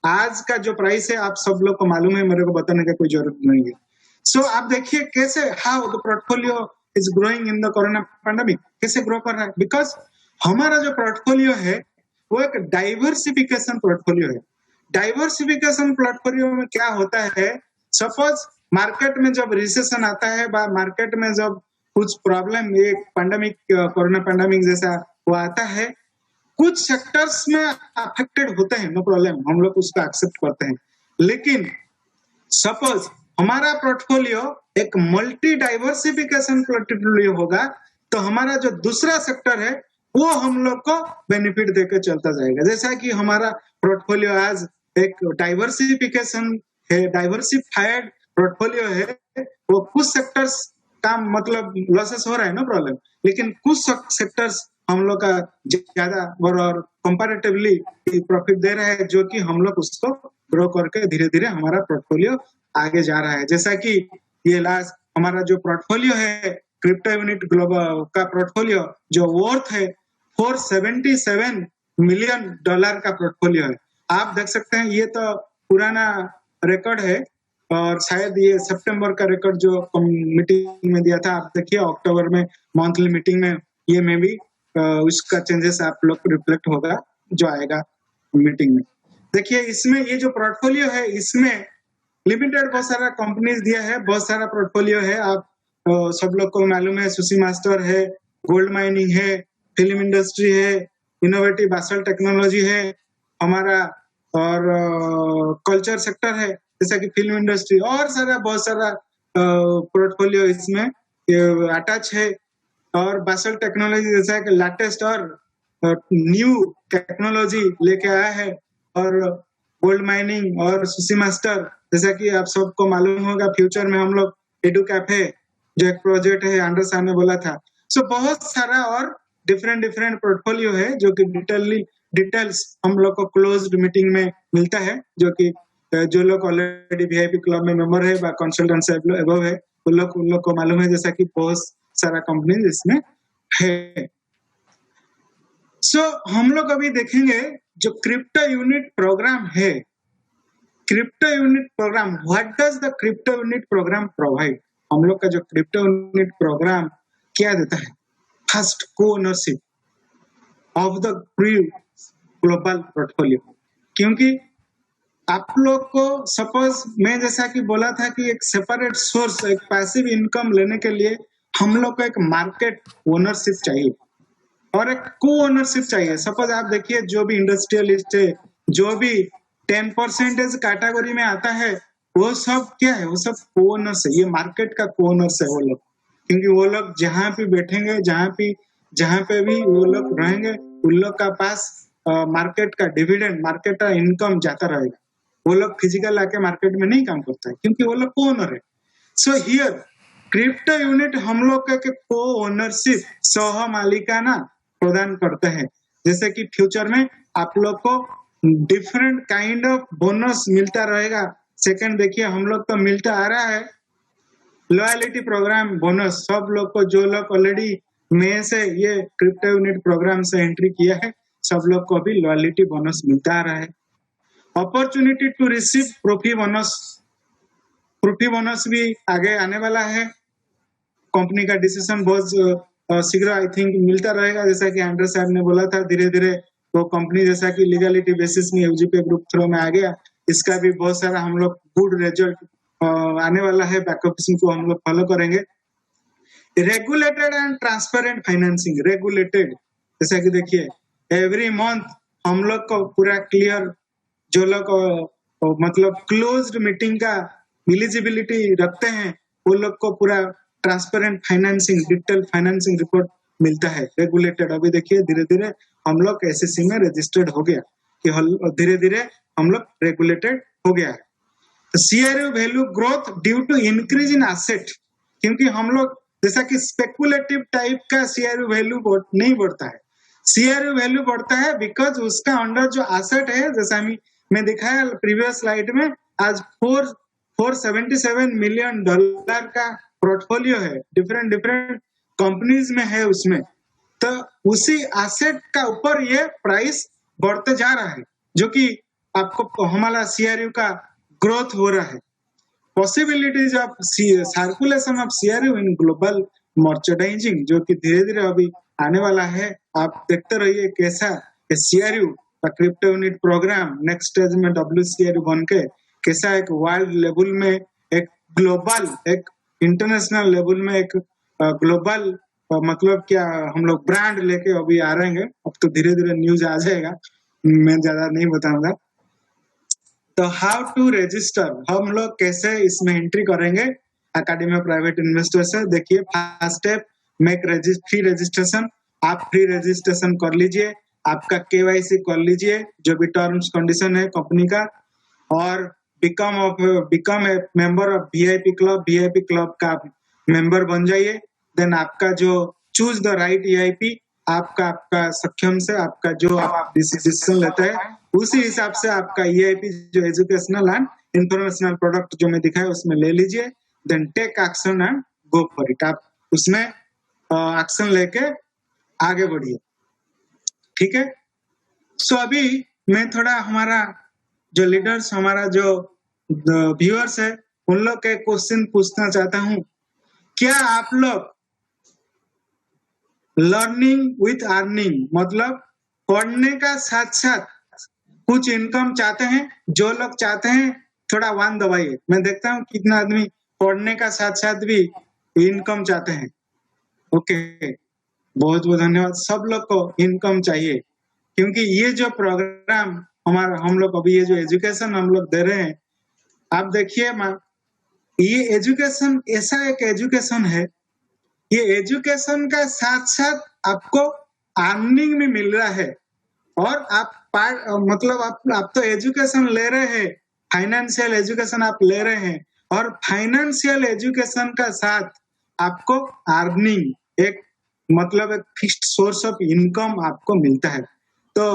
आज का जो प्राइस है आप सब लोग को मालूम है, मेरे को बताने की कोई जरूरत नहीं है। सो आप देखिए कैसे how the portfolio is growing in the corona pandemic, कैसे ग्रो कर रहा है। बिकॉज हमारा जो पोर्टफोलियो है वो एक डाइवर्सिफिकेशन पोर्टफोलियो है। डाइवर्सिफिकेशन पोर्टफोलियो में क्या होता है, सपोज मार्केट में जब रिसेशन आता है, मार्केट में जब कुछ प्रॉब्लम, ये पैंडेमिक कोरोना पैंडेमिक जैसा वो आता है, कुछ सेक्टर्स में अफेक्टेड होते हैं, नो प्रॉब्लम, हम लोग उसको एक्सेप्ट करते हैं। लेकिन सपोज हमारा पोर्टफोलियो एक मल्टी डाइवर्सिफिकेशन पोर्टफोलियो होगा तो हमारा जो दूसरा सेक्टर है वो हम लोग को बेनिफिट देकर चलता जाएगा। जैसा कि हमारा पोर्टफोलियो आज एक डाइवर्सिफिकेशन है, डाइवर्सिफाइड पोर्टफोलियो है, वो कुछ सेक्टर्स का मतलब लॉसेस हो रहा है, नो प्रॉब्लम, लेकिन कुछ सेक्टर्स हम लोग का ज्यादा और कंपैरेटिवली प्रॉफिट दे रहा है, जो कि हम लोग उसको ग्रो करके धीरे धीरे हमारा पोर्टफोलियो आगे जा रहा है। जैसा कि ये लास्ट हमारा जो पोर्टफोलियो है क्रिप्टो यूनिट ग्लोबल का पोर्टफोलियो जो वर्थ है $477 मिलियन का पोर्टफोलियो है। आप देख सकते हैं ये तो पुराना रिकॉर्ड है और शायद ये सितंबर का रिकॉर्ड जो मीटिंग में दिया था, आप देखिए अक्टूबर में मंथली मीटिंग में ये में भी उसका चेंजेस आप लोग को रिफ्लेक्ट होगा जो आएगा मीटिंग में। देखिए इसमें ये जो पोर्टफोलियो है इसमें लिमिटेड बहुत सारा कंपनीज दिया है, बहुत सारा पोर्टफोलियो है। आप सब लोग को मालूम है सुशी मास्टर है, गोल्ड माइनिंग है, फिल्म इंडस्ट्री है, इनोवेटिव बासल टेक्नोलॉजी है हमारा, और कल्चर सेक्टर है जैसा कि फिल्म इंडस्ट्री, और सारा बहुत सारा पोर्टफोलियो इसमें अटैच है। और बासल टेक्नोलॉजी जैसा कि लेटेस्ट और न्यू टेक्नोलॉजी लेके आया है, और गोल्ड माइनिंग और सुशी मास्टर जैसा कि आप सबको मालूम होगा फ्यूचर में हम लोग एडू कैफे जो एक प्रोजेक्ट है अंडर सर ने बोला था। सो बहुत सारा और डिफरेंट डिफरेंट पोर्टफोलियो है जो कि डिटेल्स हम लोग को क्लोज्ड मीटिंग में मिलता है, जो कि जो लोग ऑलरेडी वीआईपी क्लब में मेंबर है या कंसल्टेंट एबव है उन लोग को मालूम है, जैसा कि बहुत सारा कंपनी इसमें है। सो हम लोग अभी देखेंगे जो क्रिप्टो यूनिट प्रोग्राम है, crypto unit program, what does the crypto unit program provide. हम लोग का जो क्रिप्टो यूनिट प्रोग्राम क्या देता है, फर्स्ट को ownership of the pre global portfolio. क्योंकि आप लोग को सपोज मैं जैसा कि बोला था कि एक सेपरेट सोर्स, एक पैसिव इनकम लेने के लिए हम लोग को एक मार्केट ओनरशिप चाहिए और एक को ओनरशिप चाहिए। सपोज आप देखिए जो भी इंडस्ट्रियलिस्ट है, जो भी 10% कैटेगरी में आता है, वो सब क्या है, वो सब को ओनर्स है, ये मार्केट का को ओनर्स है वो लोग। क्योंकि वो लोग जहां पे बैठेंगे, जहां पे भी वो लोग रहेंगे, उन लोग का पास मार्केट का डिविडेंड, मार्केट का इनकम जाता रहेगा। वो लोग फिजिकल आके मार्केट में नहीं काम करता है क्योंकि वो लोग को ओनर है। सो हियर क्रिप्टो यूनिट हम लोग के को ओनरशिप, सह मालिकाना प्रदान करते हैं। जैसे कि फ्यूचर में आप लोग को डिफरेंट काइंड ऑफ बोनस मिलता रहेगा। सेकंड देखिए हम लोग तो मिलता आ रहा है लॉयलिटी प्रोग्राम बोनस, सब लोग को जो लोग ऑलरेडी में से ये क्रिप्टो यूनिट प्रोग्राम से एंट्री किया है, सब लोग को भी लॉयलिटी बोनस मिलता आ रहा है। अपॉर्चुनिटी टू रिसीव प्रूफी बोनस, प्रूफी बोनस भी आगे आने वाला है। कंपनी का डिसीजन बहुत शीघ्र आई थिंक मिलता रहेगा। जैसा कि एंड्रे साहब ने बोला था, धीरे धीरे वो कंपनी जैसा कि लीगलिटी बेसिस में यूजीपी ग्रुप थ्रू में आ गया, इसका भी बहुत सारा हम लोग गुड रिजल्ट आने वाला है। बैकअप को हम लोग फॉलो करेंगे। Regulated and transparent financing, regulated जैसा कि देखिए एवरी मंथ हम लोग को पूरा क्लियर, जो लोग मतलब क्लोज्ड मीटिंग का एलिजिबिलिटी रखते हैं वो लोग को पूरा transparent financing, detail financing report मिलता है। रेगुलेटेड अभी देखिए धीरे धीरे हम लोग एसएससी में रजिस्टर्ड हो गया, कि धीरे धीरे हम लोग रेगुलेटेड हो गया है। CRU value growth due to increase in asset, क्योंकि हम लोग जैसा कि स्पेकुलेटिव टाइप का सीआरयू वैल्यू नहीं बढ़ता है। सीआरयू वैल्यू बढ़ता है बिकॉज उसका अंडर जो एसेट है, जैसा मैं दिखाया प्रीवियस स्लाइड में, आज $477 मिलियन का पोर्टफोलियो है, डिफरेंट डिफरेंट कंपनीज में है उसमें। तो उसी एसेट का ऊपर ये प्राइस बढ़ते जा रहा है, जो कि आपको हमारा सीआरयू का ग्रोथ हो रहा है। Possibilities of circulation of CRU in global merchandising, जो कि धीरे धीरे अभी आने वाला है। आप देखते रहिए कैसा सीआरयू का crypto unit program next stage में WCRU बन के कैसा एक वर्ल्ड लेवल में, एक ग्लोबल, एक इंटरनेशनल लेवल में एक ग्लोबल मतलब क्या हम लोग ब्रांड लेके अभी आ रहे हैं। अब तो धीरे धीरे न्यूज आ जाएगा, मैं ज्यादा नहीं बताऊंगा। तो हाउ टू रजिस्टर, हम लोग कैसे इसमें एंट्री करेंगे अकेडमी ऑफ प्राइवेट इन्वेस्टर से। देखिए first step, make free registration. आप फ्री रजिस्ट्रेशन कर लीजिए, आपका KYC कर लीजिए, जो भी टर्म्स कंडीशन है कंपनी का, और become a member of VIP club, VIP club का मेंबर बन जाइए। देन आपका जो चूज द राइट EIP, आपका सक्षम से आपका जो आप डिसीजन लेते हैं उसी हिसाब से आपका EIP जो एजुकेशनल एंड इंफॉर्मेशनल प्रोडक्ट जो मैं दिखाया उसमें ले लीजिए। Then take action and go for it, आप उसमें एक्शन लेके आगे बढ़िए, ठीक है। सो अभी मैं थोड़ा हमारा जो लीडर्स, हमारा जो व्यूअर्स है, उन लोग के क्वेश्चन पूछना चाहता हूं। क्या आप लोग लर्निंग विथ अर्निंग, मतलब पढ़ने का साथ साथ कुछ इनकम चाहते हैं? जो लोग चाहते हैं थोड़ा 1 दबाइए, मैं देखता हूँ कितना आदमी पढ़ने का साथ साथ भी इनकम चाहते हैं। ओके, बहुत बहुत धन्यवाद। सब लोग को इनकम चाहिए, क्योंकि ये जो प्रोग्राम हम लोग अभी ये जो एजुकेशन हम लोग दे रहे हैं, आप देखिए ये एजुकेशन ऐसा एक एजुकेशन है, ये एजुकेशन का साथ साथ आपको अर्निंग भी मिल रहा है। और आप मतलब आप तो एजुकेशन ले रहे हैं, फाइनेंशियल एजुकेशन आप ले रहे हैं, और फाइनेंशियल एजुकेशन का साथ आपको अर्निंग, एक मतलब एक फिक्स्ड सोर्स ऑफ इनकम आपको मिलता है। तो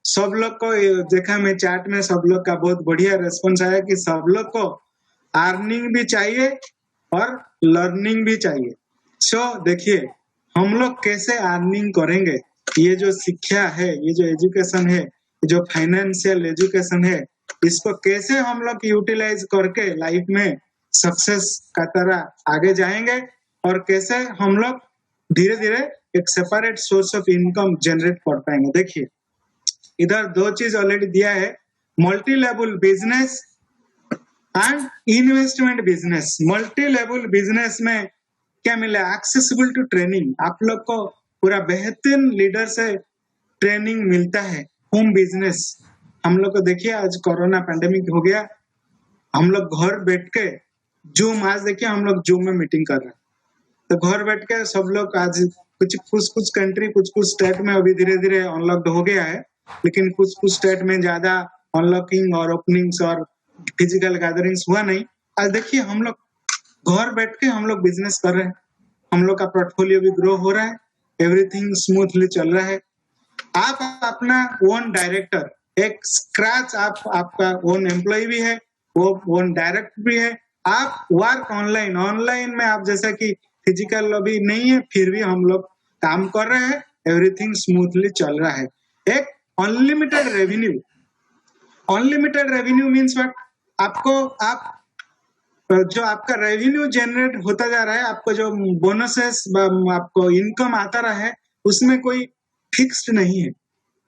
सब लोग को देखा मैं चैट में सब लोग का बहुत बढ़िया रेस्पॉन्स आया कि सब लोग को अर्निंग भी चाहिए और लर्निंग भी चाहिए। सो देखिए हम लोग कैसे अर्निंग करेंगे, ये जो शिक्षा है, ये जो एजुकेशन है, जो फाइनेंशियल एजुकेशन है, इसको कैसे हम लोग यूटिलाइज करके लाइफ में सक्सेस का तरह आगे जाएंगे और कैसे हम लोग धीरे धीरे एक separate source of income generate कर पाएंगे। देखिए इधर दो चीज ऑलरेडी दिया है, multi level business and investment business. Multi level business में क्या मिला, एक्सेसिबल टू ट्रेनिंग, आप लोग को पूरा बेहतरीन लीडर से ट्रेनिंग मिलता है। होम बिजनेस हम लोग को देखिए आज कोरोना पैंडेमिक हो गया, हम लोग घर बैठ के जूम, आज देखिए हम लोग जूम में मीटिंग कर रहे हैं, तो घर बैठ के सब लोग आज कुछ कंट्री कुछ स्टेट में अभी धीरे धीरे अनलॉक्ड हो गया है, लेकिन कुछ स्टेट में ज्यादा अनलॉकिंग और ओपनिंग्स और फिजिकल गैदरिंग्स हुआ नहीं। आज देखिए हम लोग घर बैठ के हम लोग बिजनेस कर रहे हैं, हम लोग का पोर्टफोलियो भी ग्रो हो रहा है, एवरीथिंग स्मूथली चल रहा है। आप अपना ओन डायरेक्टर, एक स्क्रैच आपका ओन एम्प्लॉय भी है, वो ओन डायरेक्टर भी है, आप वर्क ऑनलाइन में आप जैसा कि फिजिकल अभी नहीं है फिर भी हम लोग काम कर रहे हैं, एवरीथिंग स्मूथली चल रहा है। एक unlimited revenue, unlimited revenue means what, आपको आप जो आपका रेवेन्यू जनरेट होता जा रहा है, आपको जो बोनसेस आपको इनकम आता रहा है, उसमें कोई फिक्स्ड नहीं है।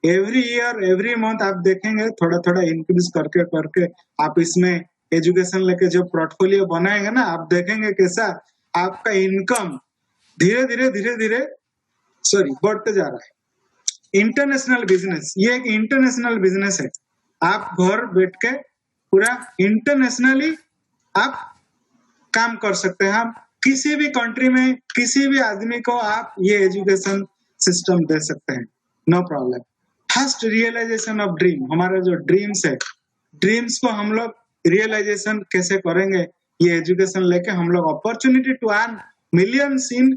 एवरी ईयर एवरी मंथ आप देखेंगे थोड़ा थोड़ा इंक्रीज करके करके आप इसमें एजुकेशन लेके जो पोर्टफोलियो बनाएंगे ना, आप देखेंगे कैसा आपका इनकम धीरे धीरे बढ़ते जा रहा है। इंटरनेशनल बिजनेस, ये एक इंटरनेशनल बिजनेस है, आप घर बैठ के पूरा इंटरनेशनली आप काम कर सकते हैं। आप किसी भी कंट्री में किसी भी आदमी को आप ये एजुकेशन सिस्टम दे सकते हैं, no problem. First realization of dream, हमारा जो ड्रीम्स है, ड्रीम्स को हम लोग रियलाइजेशन कैसे करेंगे, ये एजुकेशन लेके हम लोग opportunity to earn millions in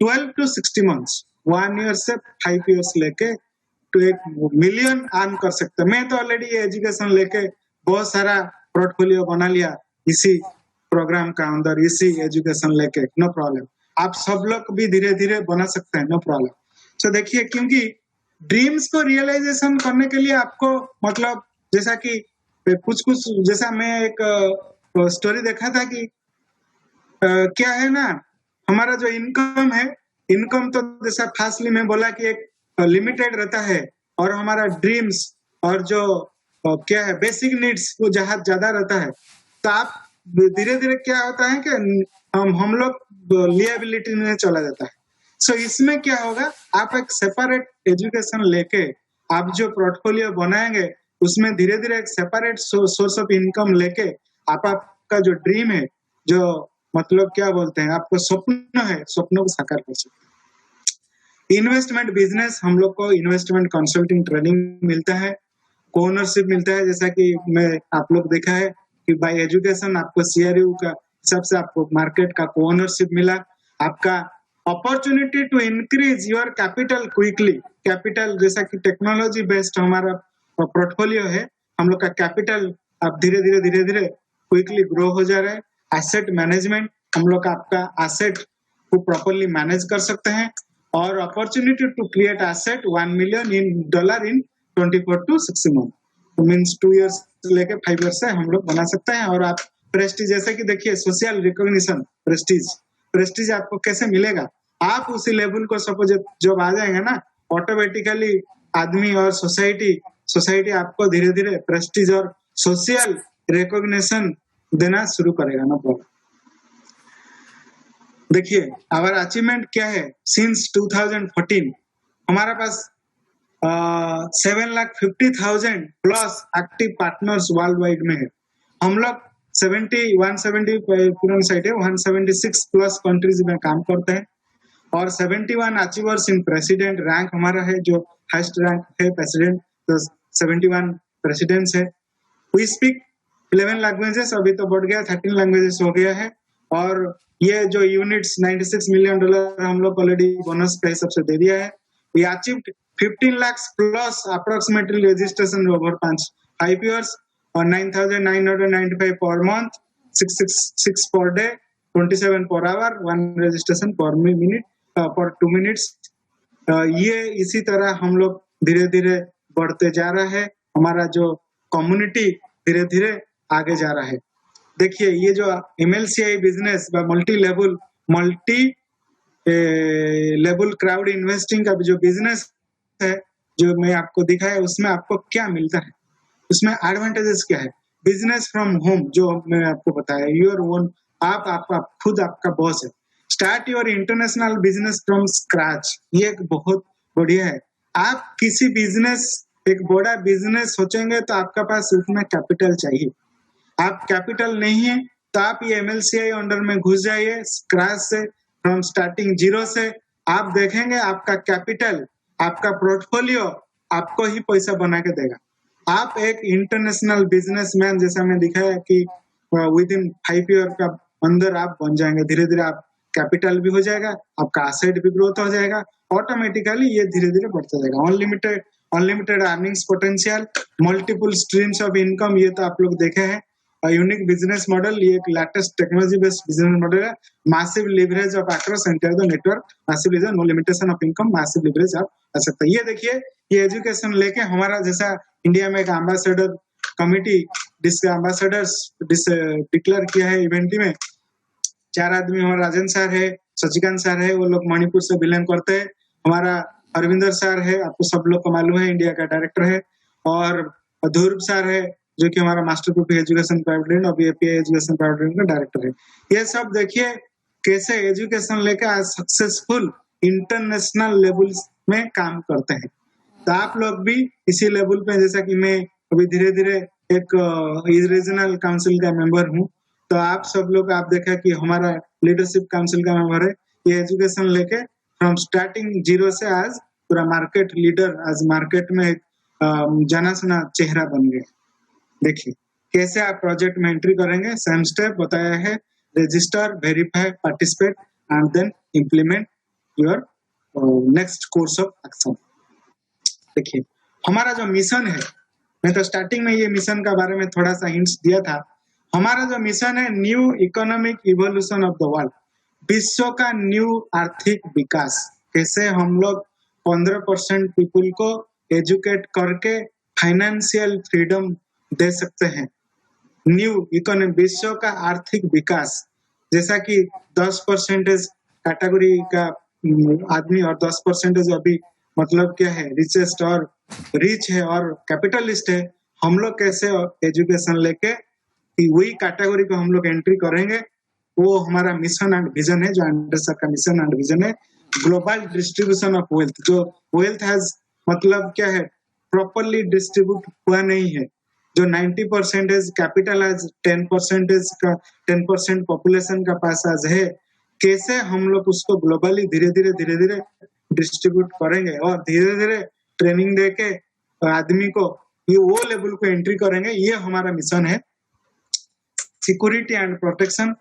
12 to 60 months, 1 year से 5 years लेके तो 1 मिलियन अर्न कर सकते हैं। मैं तो ऑलरेडी ये एजुकेशन लेके बहुत सारा पोर्टफोलियो बना लिया इसी प्रोग्राम का अंदर, इसी एजुकेशन लेके, नो प्रॉब्लम। आप सब लोग भी धीरे धीरे बना सकते हैं, नो प्रॉब्लम। तो देखिए क्योंकि ड्रीम्स को रियलाइजेशन करने के लिए आपको मतलब जैसा कि कुछ जैसा मैं एक स्टोरी देखा था कि क्या है ना, हमारा जो इनकम है, इनकम तो जैसा फास्टली मैं बोला कि एक लिमिटेड रहता है, और हमारा ड्रीम्स और जो क्या है बेसिक नीड्स वो जहाँ ज्यादा रहता है। तो आप धीरे धीरे क्या होता है कि हम लोग लिएबिलिटी में चला जाता है। सो इसमें क्या होगा, आप एक सेपरेट एजुकेशन लेके आप जो पोर्टफोलियो बनाएंगे उसमें धीरे धीरे एक सेपरेट सोर्स ऑफ इनकम लेके आप आपका जो ड्रीम है, जो मतलब क्या बोलते हैं आपको स्वप्न है, स्वप्नों को साकार कर सकते हैं। इन्वेस्टमेंट बिजनेस, हम लोग को इन्वेस्टमेंट कंसल्टिंग ट्रेनिंग मिलता है, कोनरशिप मिलता है, जैसा कि मैं आप लोग देखा है कि बाय एजुकेशन आपको सीआरयू का हिसाब से आपको मार्केट का कोनरशिप मिला, आपका opportunity to increase your capital quickly, capital जैसा कि टेक्नोलॉजी बेस्ड हमारा पोर्टफोलियो है, हम लोग का कैपिटल अब धीरे धीरे क्विकली ग्रो हो जा रहा है। एसेट मैनेजमेंट, हम लोग आपका एसेट को प्रॉपर्ली मैनेज कर सकते हैं, और opportunity to create asset $1 million इन 24 to 60 months, तो मीन्स 2 years लेके 5 years से हम लोग बना सकते हैं। और आप प्रेस्टीज, जैसे कि देखिए सोशल रिकॉग्निशन, प्रेस्टीज आपको कैसे मिलेगा, आप उसी लेवल को सपोज जब आ जाएंगे ना, ऑटोमेटिकली आदमी और सोसाइटी आपको धीरे धीरे प्रेस्टीज और सोशल रिकॉग्निशन देना शुरू करेगा ना। प्रॉब्लम देखिए आवर अचीवमेंट क्या है, सिंस 2014 हमारा पास 7,50,000 plus active partners world wide में है। हम लोग 176 प्लस कंट्रीज में काम करते हैं, और 71 अचीवर्स इन प्रेसिडेंट रैंक हमारा है, जो हाईएस्ट रैंक है प्रेसिडेंट, तो 71 प्रेसिडेंट्स है। वी स्पीक 11 लैंग्वेजेस, अभी तो बढ़ गया 13 लैंग्वेजेस हो गया है, और ये जो यूनिट्स $96 मिलियन हम लोग ऑलरेडी बोनस के हिसाब से दे दिया है। We achieved 15 lakhs plus approximately registration over 5 years or 9,995 per month, 666 per day, 27 per hour, 1 registration per minute, per 2 minutes। ये इसी तरह हम लोग धीरे धीरे बढ़ते जा रहा है। हमारा जो कम्युनिटी धीरे धीरे आगे जा रहा है। देखिए ये जो MLCI business multi level crowd investing का जो बिजनेस है जो मैं आपको दिखाया, उसमें आपको क्या मिलता है, उसमें एडवांटेजेस क्या है। बिजनेस फ्रॉम होम जो मैंने आपको बताया, योर ओन, आप खुद आपका बॉस है। Start your international business from scratch, ये एक बहुत बढ़िया है। आप किसी बिजनेस, एक बड़ा बिजनेस सोचेंगे तो आपका पास उतना कैपिटल चाहिए। आप कैपिटल नहीं है तो आप ये MLCI अंडर में घुस जाइए स्क्रैच से, फ्रॉम स्टार्टिंग जीरो से। आप देखेंगे आपका कैपिटल, आपका पोर्टफोलियो आपको ही पैसा बना के देगा। आप एक इंटरनेशनल बिजनेसमैन जैसा मैं दिखाया कि विद इन 5 ईयर का अंदर आप बन जाएंगे। धीरे धीरे आप कैपिटल भी हो जाएगा, आपका एसेट भी ग्रोथ हो जाएगा, ऑटोमेटिकली ये धीरे धीरे बढ़ता जाएगा। Unlimited earnings potential, multiple streams of income, ये तो आप लोग देखे हैं। यूनिक बिजनेस मॉडल, ये एक latest technology based business model है। Massive leverage of across entire the network, massive leverage, no limitation of income, massive leverage आप आ सकते हैं। ये देखिए, ये एजुकेशन लेके हमारा जैसा इंडिया में एक एम्बेसडर कमिटी एम्बेसडर्स डिक्लेयर किया है इवेंट में। 4 आदमी, हमारा राजन सर है, सचिकांत सर है, वो लोग मणिपुर से बिलोंग करते हैं। हमारा अरविंदर सर है, आपको सब लोग को मालूम है, इंडिया का डायरेक्टर है। और ध्रुव सर है जो कि हमारा master group education private limited और API एजुकेशन प्राइवेट लिमिटेड का डायरेक्टर है। ये सब देखिए कैसे एजुकेशन लेकर आज सक्सेसफुल इंटरनेशनल लेवल में काम करते हैं। तो आप लोग भी इसी लेवल पे, जैसा कि मैं अभी धीरे धीरे एक रीजनल काउंसिल का मेंबर हूँ, तो आप सब लोग, आप देखा कि हमारा लीडरशिप काउंसिल का मेंबर है। ये एजुकेशन लेके फ्रॉम स्टार्टिंग जीरो से आज पूरा मार्केट लीडर, आज मार्केट में जाना सुना चेहरा बन गया। देखिए कैसे आप प्रोजेक्ट में एंट्री करेंगे, सेम स्टेप बताया है। Register, verify, participate and then implement your next course of action. देखिए हमारा जो मिशन है, मैं तो स्टार्टिंग में ये मिशन का बारे में थोड़ा सा हिंट्स दिया था। हमारा जो मिशन है, new economic evolution of the world, विश्व का न्यू आर्थिक विकास। कैसे हम लोग 15% पीपुल को एजुकेट करके फाइनेंशियल फ्रीडम दे सकते हैं। न्यू इकोनॉमी, विश्व का आर्थिक विकास, जैसा कि 10% कैटेगरी का आदमी और 10% अभी मतलब क्या है, रिचेस्ट और रिच है और कैपिटलिस्ट है। हम लोग कैसे एजुकेशन लेके वही कैटेगरी को हम लोग एंट्री करेंगे, वो हमारा मिशन एंड विजन है। जो अंडर सर का मिशन एंड विजन है, ग्लोबल डिस्ट्रीब्यूशन ऑफ वेल्थ। जो वेल्थ हैज मतलब क्या है, प्रॉपरली डिस्ट्रीब्यूट हुआ नहीं है। जो 90% कैपिटल आज 10% पॉपुलेशन का पास आज है, कैसे हम लोग उसको ग्लोबली धीरे धीरे डिस्ट्रीब्यूट करेंगे और धीरे धीरे ट्रेनिंग देके आदमी को ये वो लेवल को एंट्री करेंगे। ये हमारा मिशन है। सिक्योरिटी एंड प्रोटेक्शन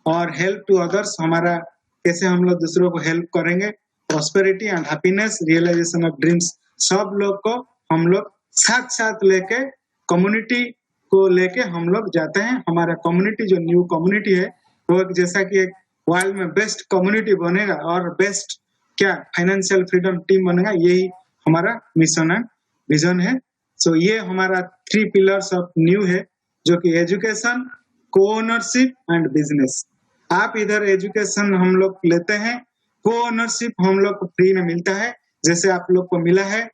और हेल्प टू अदर्स, हमारा कैसे हम लोग दूसरों को हेल्प करेंगे। Prosperity and happiness, realization of dreams, सब लोग को हम लोग साथ साथ लेके कम्युनिटी को लेके हम लोग जाते हैं। हमारा कम्युनिटी जो न्यू कम्युनिटी है वो जैसा कि एक वर्ल्ड में बेस्ट कम्युनिटी बनेगा और बेस्ट क्या फाइनेंशियल फ्रीडम टीम बनेगा, यही हमारा मिशन एंड विजन है। सो ये हमारा 3 पिलर्स ऑफ न्यू है, जो कि एजुकेशन, को-ओनरशिप एंड बिजनेस। आप इधर एजुकेशन हम लोग लेते हैं, को-ओनरशिप हम लोग को फ्री में मिलता है, जैसे आप लोग को मिला है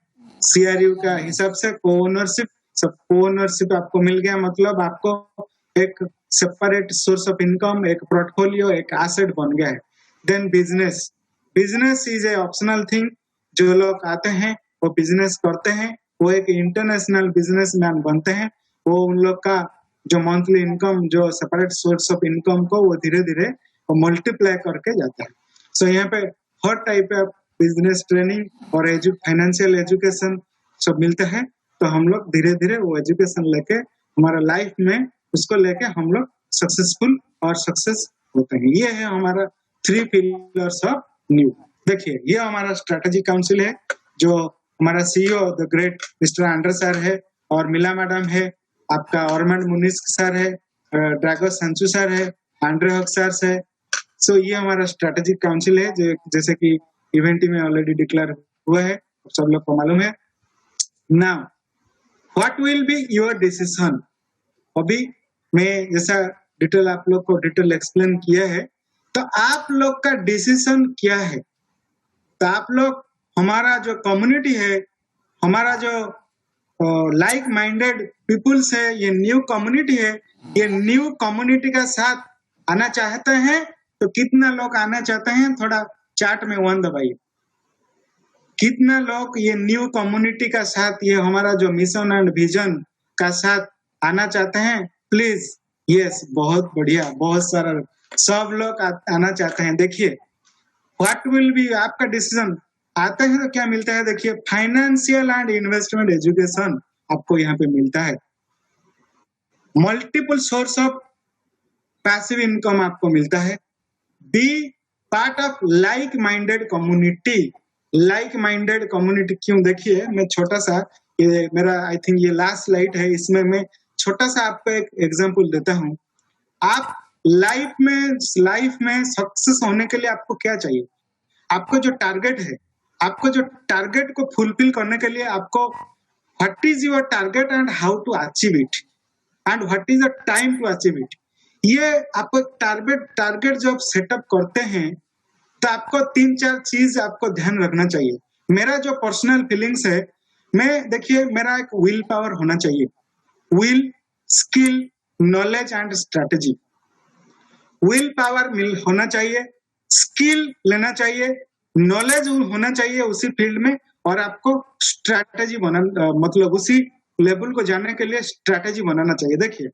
CRU का हिसाब से को-ओनरशिप। सब को-ओनरशिप आपको मिल गया, मतलब आपको एक सेपरेट सोर्स ऑफ इनकम, एक पोर्टफोलियो, एक एसेट बन गया है। Then business, business is a optional thing. जो लोग आते हैं वो बिजनेस करते हैं, वो एक इंटरनेशनल बिजनेसमैन बनते हैं। वो उन लोग का जो मंथली इनकम, जो सेपरेट सोर्स ऑफ इनकम को वो धीरे धीरे मल्टीप्लाई करके जाता है। सो यहाँ पे हर टाइप ऑफ बिजनेस ट्रेनिंग और फाइनेंशियल एजुकेशन सब मिलता है। तो हम लोग धीरे धीरे वो एजुकेशन लेके हमारा लाइफ में उसको लेके हम लोग सक्सेसफुल और सक्सेस होते हैं। ये है हमारा 3 पिलर्स ऑफ न्यू। देखिए ये हमारा स्ट्रेटेजी काउंसिल है, जो हमारा CEO the great mister Andre sir है, और मिला मैडम है, आपका ऑर्मंड मुनिस सर है, ड्रैगो संचू सर है, एंड्रे हक सर है। सो ये हमारा स्ट्रेटेजिक काउंसिल है, जैसे कि इवेंट में ऑलरेडी डिक्लेयर हुआ है, सब लोग को मालूम है। Now what will be your decision? अभी मैं जैसा डिटेल आप लोग को डिटेल एक्सप्लेन किया है, तो आप लोग का डिसीजन क्या है? तो आप लोग, हमारा जो कम्युनिटी है, हमारा जो लाइक माइंडेड पीपुल्स है, ये न्यू कम्युनिटी है, ये न्यू कम्युनिटी का साथ आना चाहते हैं, तो कितना लोग आना चाहते हैं? थोड़ा चार्ट में 1 दबाइए। कितना लोग ये न्यू कम्युनिटी का साथ, ये हमारा जो मिशन एंड विजन का साथ आना चाहते हैं? प्लीज यस, बहुत बढ़िया, बहुत सारा सब लोग आना चाहते हैं। देखिए व्हाट विल बी आपका डिसीजन। आते हैं तो क्या मिलता है? देखिए फाइनेंशियल एंड इन्वेस्टमेंट एजुकेशन आपको यहाँ पे मिलता है। Multiple source of passive income आपको मिलता है। Be part of like minded community. Like minded community क्यों? देखिए मैं छोटा सा, ये मेरा आई थिंक ये लास्ट स्लाइड है, इसमें मैं छोटा सा आपको एक एग्जांपल देता हूँ। आप लाइफ में सक्सेस होने के लिए आपको क्या चाहिए? आपको जो टारगेट है, आपको जो टारगेट को फुलफिल करने के लिए आपको what is your target and how to achieve it and what is the time to achieve it. ये आपको टारगेट जब सेटअप करते हैं, तो आपको 3-4 चीज आपको ध्यान रखना चाहिए। मेरा जो पर्सनल फीलिंग्स है, मैं देखिए मेरा एक विल पावर होना चाहिए। Will, skill, knowledge and strategy. Will power होना चाहिए, स्किल लेना चाहिए, नॉलेज होना चाहिए उसी फील्ड में, और आपको स्ट्रेटेजी मतलब उसी लेवल को जाने के लिए स्ट्रेटेजी बनाना चाहिए। देखिए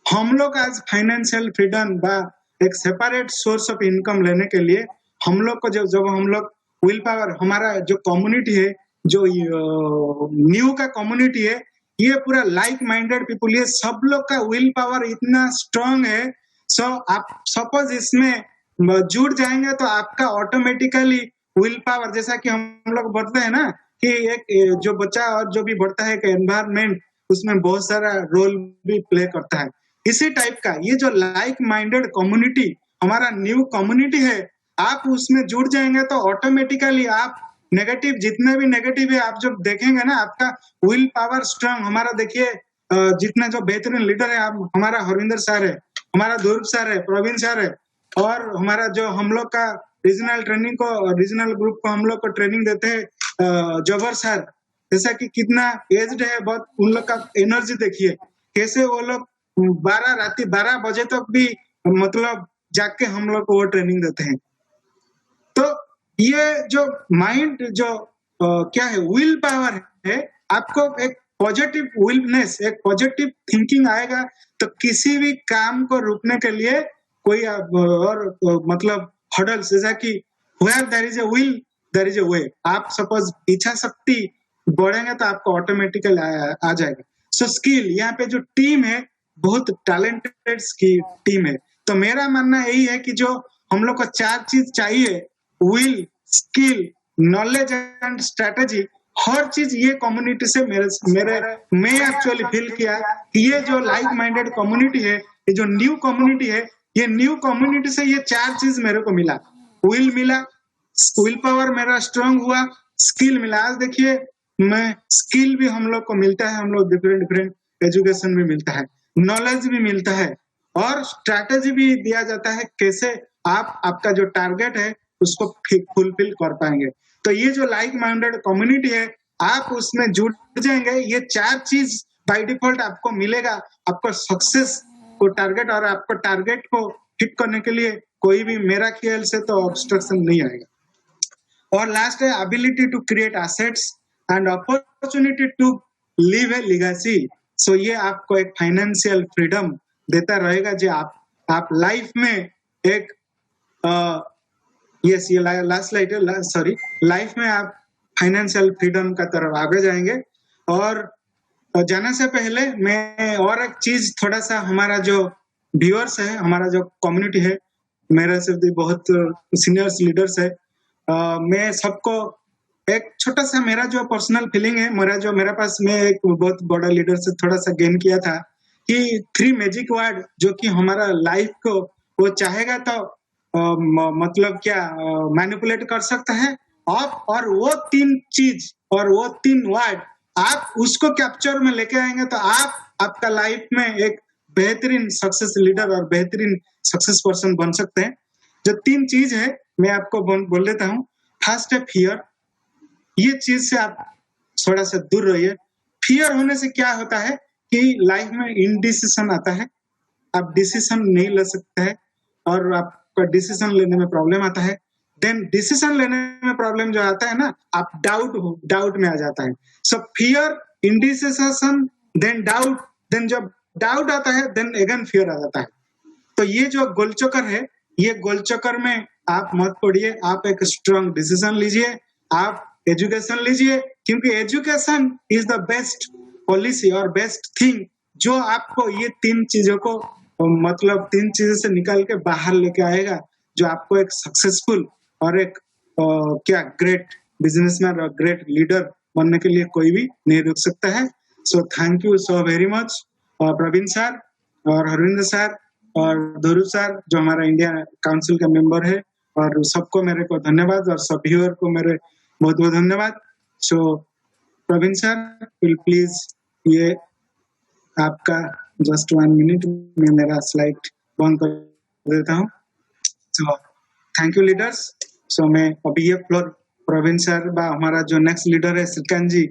हम लोग आज फाइनेंशियल फ्रीडम बा एक सेपरेट सोर्स ऑफ इनकम लेने के लिए हम लोग को जब हम लोग विल पावर, हमारा जो कम्युनिटी है, जो न्यू का कम्युनिटी है, ये पूरा लाइक माइंडेड पीपुल, ये सब लोग का विल पावर इतना स्ट्रांग है। सो आप सपोज इसमें जुड़ जाएंगे तो आपका ऑटोमेटिकली विल पावर, जैसा कि हम लोग बढ़ते हैं ना कि एक जो बच्चा और जो भी बढ़ता है कि एनवायरमेंट उसमें बहुत सारा रोल भी प्ले करता है। इसी टाइप का ये जो लाइक माइंडेड कम्युनिटी हमारा न्यू कम्युनिटी है, आप उसमें जुड़ जाएंगे तो ऑटोमेटिकली आप नेगेटिव, जितने भी नेगेटिव है आप जब देखेंगे ना, आपका विल पावर स्ट्रांग। हमारा देखिए जितना जो बेहतरीन लीडर है, आप हमारा हरविंदर सर है, हमारा ध्रुव सर है, प्रवीण सर है, और हमारा जो हम लोग का रीजनल ग्रुप को हम लोग को ट्रेनिंग देते हैं जबर सर, जैसा कि कितना एज्ड है, बहुत उन लोग का एनर्जी देखिए कैसे वो लोग 12 बजे तक भी मतलब जाग के हम लोग को वो ट्रेनिंग देते हैं। तो ये जो माइंड जो क्या है, विल पावर है, आपको एक पॉजिटिव विलनेस, एक पॉजिटिव थिंकिंग आएगा तो किसी भी काम को रोकने के लिए कोई और मतलब हर्डल्स, जैसा कि where there is a will there is a way. आप सपोज इच्छा शक्ति बढ़ेंगे तो आपको ऑटोमेटिकली आ जाएगा। सो स्किल, यहाँ पे जो टीम है बहुत टैलेंटेड टीम है। तो मेरा मानना यही है कि जो हम लोग को 4 चीज चाहिए, will, skill, knowledge and strategy, हर चीज ये कम्युनिटी से मैं एक्चुअली फील किया कि ये जो लाइक माइंडेड कम्युनिटी है, ये जो न्यू कम्युनिटी है, ये न्यू कम्युनिटी से ये 4 चीज मेरे को मिला। विल मिला, विल पावर मेरा स्ट्रांग हुआ, स्किल मिला। आज देखिए मैं स्किल भी हम लोग को मिलता है, हम लोग डिफरेंट एजुकेशन में मिलता है, नॉलेज भी मिलता है, और स्ट्रैटेजी भी दिया जाता है कैसे आप आपका जो टारगेट है उसको फुलफिल कर पाएंगे। तो ये जो लाइक माइंडेड कम्युनिटी है, आप उसमें जुड़ जाएंगे, ये 4 चीज बाय डिफॉल्ट आपको मिलेगा। आपको सक्सेस को टारगेट और आपको टारगेट को हिट करने के लिए कोई भी मेरा ख्याल से तो ऑब्स्ट्रक्शन नहीं आएगा। और लास्ट है ability to create assets and opportunity to leave a legacy. So ये आपको एक फाइनेंशियल फ्रीडम देता रहेगा, जो आप लाइफ में एक यस ये लास्ट स्लाइड है, सॉरी, लाइफ में आप फाइनेंशियल फ्रीडम का तरफ आगे जाएंगे। और जाने से पहले मैं और एक चीज थोड़ा सा, हमारा जो व्यूअर्स है, हमारा जो कम्युनिटी है, मेरा से भी बहुत सीनियर्स लीडर्स है। मैं सबको एक छोटा सा मेरा जो पर्सनल फीलिंग है, मेरा पास मैं एक बहुत बड़ा लीडर से थोड़ा सा गेन किया था कि 3 मैजिक वर्ड जो कि हमारा लाइफ को वो चाहेगा तो मतलब क्या मैनिपुलेट कर सकता है आप, और वो 3 चीज और वो 3 वर्ड आप उसको कैप्चर में लेके आएंगे तो आप आपका लाइफ में एक बेहतरीन सक्सेस लीडर और बेहतरीन सक्सेस पर्सन बन सकते हैं। जो 3 चीज है मैं आपको बोल देता हूँ। फर्स्ट है फियर। ये चीज से आप थोड़ा सा दूर रहिए। फियर होने से क्या होता है कि लाइफ में इनडिसीजन आता है, आप डिसीजन नहीं ले सकते हैं और आपका डिसीजन लेने में प्रॉब्लम आता है। देन डिसीजन लेने में प्रॉब्लम जो आता है ना, आप डाउट में आ जाता है। So fear, indecision, then doubt, then जब डाउट आता है देन अगेन फियर आ जाता है। तो ये जो गोलचक्कर है, ये गोलचक्कर में आप मत पड़िए, आप एक स्ट्रांग डिसीजन लीजिए, आप एजुकेशन लीजिए, क्योंकि education is the best policy और बेस्ट थिंग जो आपको ये 3 चीजों को मतलब 3 चीजों से निकाल के बाहर लेके आएगा, जो आपको एक सक्सेसफुल और एक क्या ग्रेट बिजनेसमैन और ग्रेट लीडर बनने के लिए कोई भी नहीं रुक सकता है। So thank you so very much Praveen sir और हरविंदर सर और ध्रुव सर जो हमारा इंडिया काउंसिल का मेंबर है, और सबको मेरे को धन्यवाद और सब व्यूअर को मेरे बहुत बहुत धन्यवाद। सो प्रवीण सर विल प्लीज ये आपका जस्ट 1 मिनट में मेरा स्लाइड बंद कर देता हूँ। So thank you leaders. So मैं अभी ये फ्लोर प्रवीण सर बा हमारा जो नेक्स्ट लीडर है श्रीकांत जी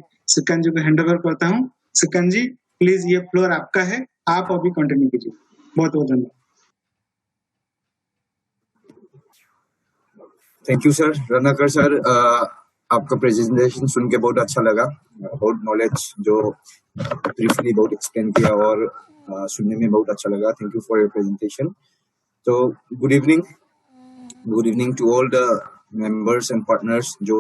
को हैंड ओवर करता हूँ। श्रीकांत जी प्लीज ये फ्लोर आपका है, आप अभी कंटिन्यू कीजिए। बहुत बहुत धन्यवाद। Thank you sir. Ratnakar sir, आपका प्रेजेंटेशन सुन के बहुत अच्छा लगा, बहुत नॉलेज जो ब्रीफली बहुत एक्सप्लेन किया और सुनने में बहुत अच्छा लगा। Thank you for your presentation. तो good evening to all the members and partners जो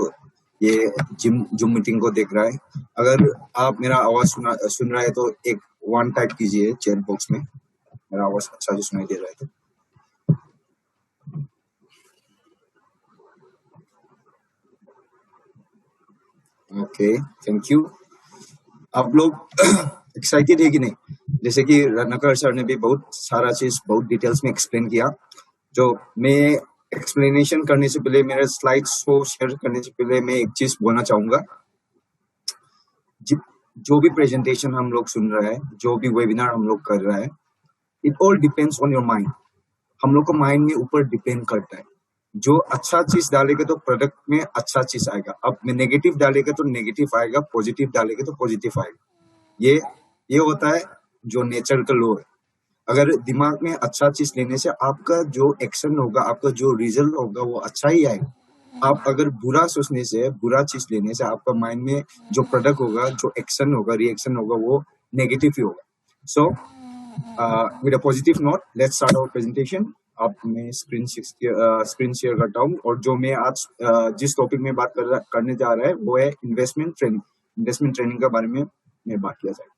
ये जूम मीटिंग को देख रहा है। अगर आप मेरा आवाज सुन रहा है तो एक 1 टाइप कीजिए चैट बॉक्स में, मेरा आवाज अच्छा जो सुनाई दे रहा है तो। Okay, thank you. आप लोग एक्साइटेड है कि नहीं? जैसे कि रत्नाकर सर ने भी बहुत सारा चीज बहुत डिटेल्स में एक्सप्लेन किया। जो मैं एक्सप्लेनेशन करने से पहले, मेरे स्लाइड्स को शेयर करने से पहले मैं एक चीज बोलना चाहूंगा। जो भी प्रेजेंटेशन हम लोग सुन रहे हैं, जो भी वेबिनार हम लोग कर रहे हैं, it all depends on your mind. हम लोग को माइंड के ऊपर डिपेंड करता है। जो अच्छा चीज डालेगा तो प्रोडक्ट में अच्छा चीज आएगा। अब में नेगेटिव डालेगा तो नेगेटिव आएगा, पॉजिटिव डालेगा तो पॉजिटिव आएगा। ये होता है जो नेचर का लॉ है। अगर दिमाग में अच्छा चीज लेने से आपका जो एक्शन होगा, आपका जो रिजल्ट होगा वो अच्छा ही आएगा। आप अगर बुरा सोचने से, बुरा चीज लेने से आपका माइंड में जो प्रोडक्ट होगा, जो एक्शन होगा, रिएक्शन होगा, वो नेगेटिव ही होगा। So with a positive note, let's start our presentation. अब मैं स्क्रीन शेयर करता हूँ, और जो मैं आज जिस टॉपिक में बात करने जा रहा है वो है इन्वेस्टमेंट ट्रेनिंग के बारे में मैं बात किया जाएगा।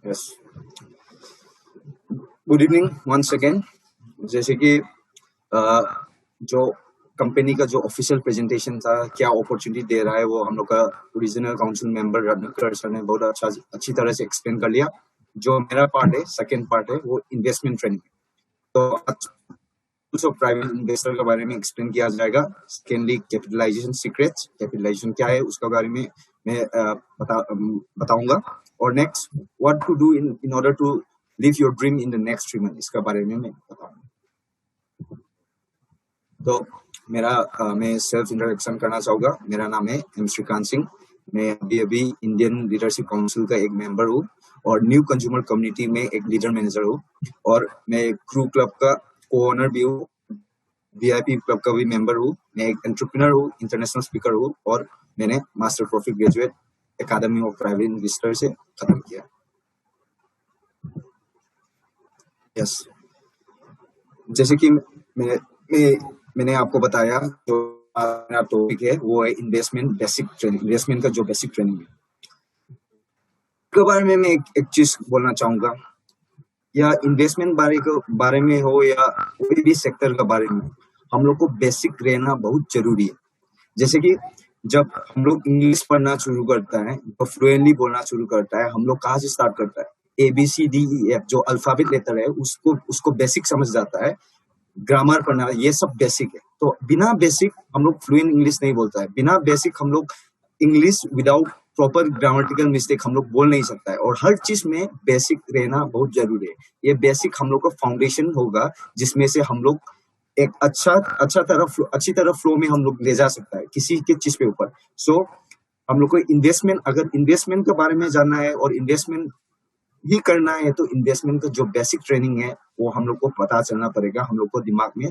Yes, good evening once again. जैसे कि जो कंपनी का जो ऑफिशियल प्रेजेंटेशन था, क्या अपॉर्चुनिटी दे रहा है, वो हम लोग का original council member Ratnakar sir ने बहुत अच्छी तरह से एक्सप्लेन कर लिया। जो मेरा पार्ट है, सेकंड पार्ट है, वो इन्वेस्टमेंट ट्रेनिंग। तो प्राइवेट इन्वेस्टर के बारे में एक्सप्लेन किया जाएगा। सेकेंडली कैपिटलाइजेशन सीक्रेट्स, कैपिटलाइजेशन क्या है उसके बारे में मैं बताऊंगा। और next what to do in order to live your dream in the next 3 month, इसका बारे में मैं बताऊंगा। तो मैं सेल्फ इंट्रोडक्शन करना चाहूंगा। मेरा नाम है एम श्रीकांत सिंह। मैं अभी इंडियन लीडरशिप काउंसिल का एक मेंबर हूँ और न्यू कंज्यूमर कम्युनिटी में एक लीडर मैनेजर हूँ और मैं क्रू क्लब का को-ओनर भी हूँ, VIP क्लब का भी मेंबर हूँ। मैं एक एंटरप्रेन्योर हूँ, इंटरनेशनल स्पीकर हूँ और मैंने master profit graduate academy of private investor से खत्म किया। यस, जैसे कि मैंने आपको बताया जो मेरा टॉपिक है वो है इन्वेस्टमेंट बेसिक ट्रेनिंग, इन्वेस्टमेंट का जो बेसिक ट्रेनिंग है के बारे में मैं एक चीज बोलना चाहूंगा। या इन्वेस्टमेंट बारे में हो या कोई भी सेक्टर के बारे में, हम लोग को बेसिक रहना बहुत जरूरी है। जैसे कि जब हम लोग इंग्लिश पढ़ना शुरू करता है, तो फ्लुएंटली बोलना शुरू करता है, हम लोग कहाँ से स्टार्ट करता है? ABCDEF जो अल्फाबेट लेटर है उसको बेसिक समझ जाता है। ग्रामर पढ़ना, ये सब बेसिक है। तो बिना बेसिक हम लोग फ्लुएंट इंग्लिश नहीं बोलता है। बिना बेसिक हम लोग English without proper grammatical mistake हम लोग बोल नहीं सकता है। और हर चीज में बेसिक रहना बहुत जरूरी है। ये बेसिक हम लोग का फाउंडेशन होगा जिसमें से हम लोग एक अच्छी तरह फ्लो में हम लोग ले जा सकता है किसी के चीज पे ऊपर। सो हम लोग को अगर इन्वेस्टमेंट के बारे में जानना है और इन्वेस्टमेंट ही करना है तो इन्वेस्टमेंट का जो बेसिक ट्रेनिंग है वो हम लोग को पता चलना पड़ेगा, हम लोग को दिमाग में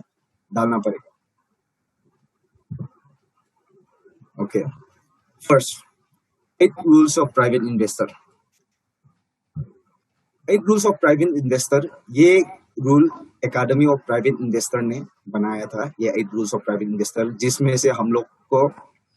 डालना पड़ेगा। Okay, first 8 rules of private investor. 8 rules of private investor, ये rule academy of private investor ने बनाया था। ये 8 रूल्स ऑफ प्राइवेट इन्वेस्टर जिसमें से हम लोग को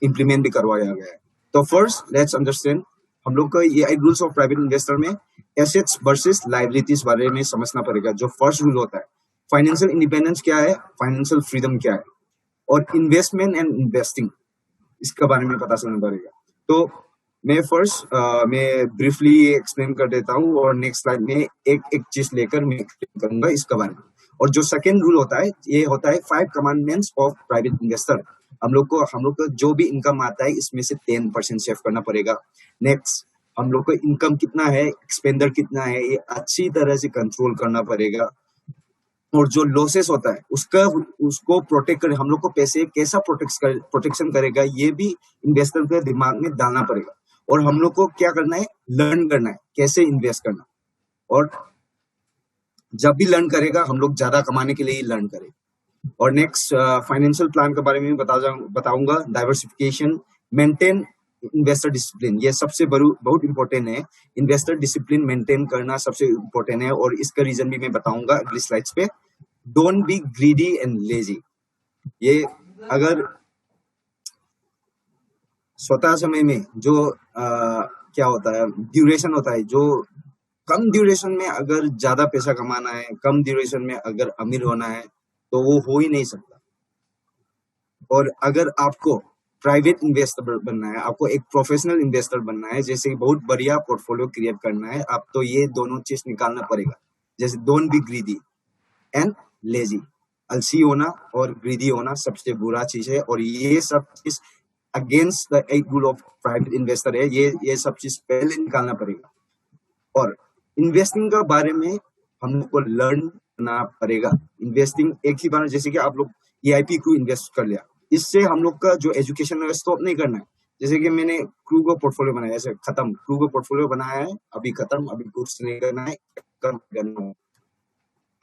इम्प्लीमेंट भी करवाया गया है। तो फर्स्ट लेट्स अंडरस्टैंड, हम लोग को ये 8 रूल्स ऑफ प्राइवेट इन्वेस्टर में एसेट्स वर्सेस लायबिलिटीज बारे में समझना पड़ेगा। जो फर्स्ट रूल होता है, फाइनेंशियल इंडिपेंडेंस क्या है, फाइनेंशियल फ्रीडम क्या है, और इन्वेस्टमेंट एंड इन्वेस्टिंग, इसके बारे में पता चलना पड़ेगा। तो मैं ब्रीफली एक्सप्लेन कर देता हूँ और नेक्स्ट स्लाइड में एक चीज लेकर मैं एक्सप्लेन करूंगा इसके बारे में। और जो सेकेंड रूल होता है, ये होता है 5 कमांडमेंट्स ऑफ प्राइवेट इन्वेस्टर। हम लोग को जो भी इनकम आता है इसमें से 10% सेव करना पड़ेगा। नेक्स्ट, हम लोग को इनकम कितना है, एक्सपेंडर कितना है, ये अच्छी तरह से कंट्रोल करना पड़ेगा। और जो लॉसेस होता है उसको प्रोटेक्ट कर, हम लोग को पैसे कैसा प्रोटेक्शन करेगा ये भी इन्वेस्टर के दिमाग में डालना पड़ेगा। और हम लोग को क्या करना है, लर्न करना है कैसे इन्वेस्ट करना। और जब भी लर्न करेगा हम लोग ज्यादा कमाने के लिए ही लर्न करें। और नेक्स्ट, फाइनेंशियल प्लान के बारे में बताऊंगा। डाइवर्सिफिकेशन, मेंटेन इन्वेस्टर डिसिप्लिन, ये सबसे बहुत इंपॉर्टेंट है। इन्वेस्टर डिसिप्लिन मेंटेन करना सबसे इंपॉर्टेंट है और इसका रीजन भी मैं बताऊंगा अगली स्लाइड्स पे। Don't be greedy and lazy, ये अगर स्वतः समय में जो क्या होता है, ड्यूरेशन होता है, जो कम ड्यूरेशन में अगर ज्यादा पैसा कमाना है, कम ड्यूरेशन में अगर अमीर होना है तो वो हो ही नहीं सकता। और अगर आपको प्राइवेट इन्वेस्टर बनना है, आपको एक प्रोफेशनल इन्वेस्टर बनना है, जैसे बहुत बढ़िया पोर्टफोलियो क्रिएट करना है, आप तो ये दोनों चीज निकालना पड़ेगा। जैसे don't be greedy and lazy, आलसी होना और ग्रीडी होना सबसे बुरा चीज है। और ये सब चीज against the 8 rule of private investor है। ये सब चीज पहले निकालना पड़ेगा। और इन्वेस्टिंग के बारे में हम लोग को लर्न करना पड़ेगा। इन्वेस्टिंग एक ही बार, जैसे कि आप लोग EIP को इन्वेस्ट कर लिया, इससे हम लोग का जो एजुकेशन है स्टॉप नहीं करना है। जैसे कि मैंने क्रू को पोर्टफोलियो बनाया, ऐसे खत्म, क्रू को पोर्टफोलियो बनाया है, अभी खत्म, अभी कुछ नहीं करना है, कम करना है।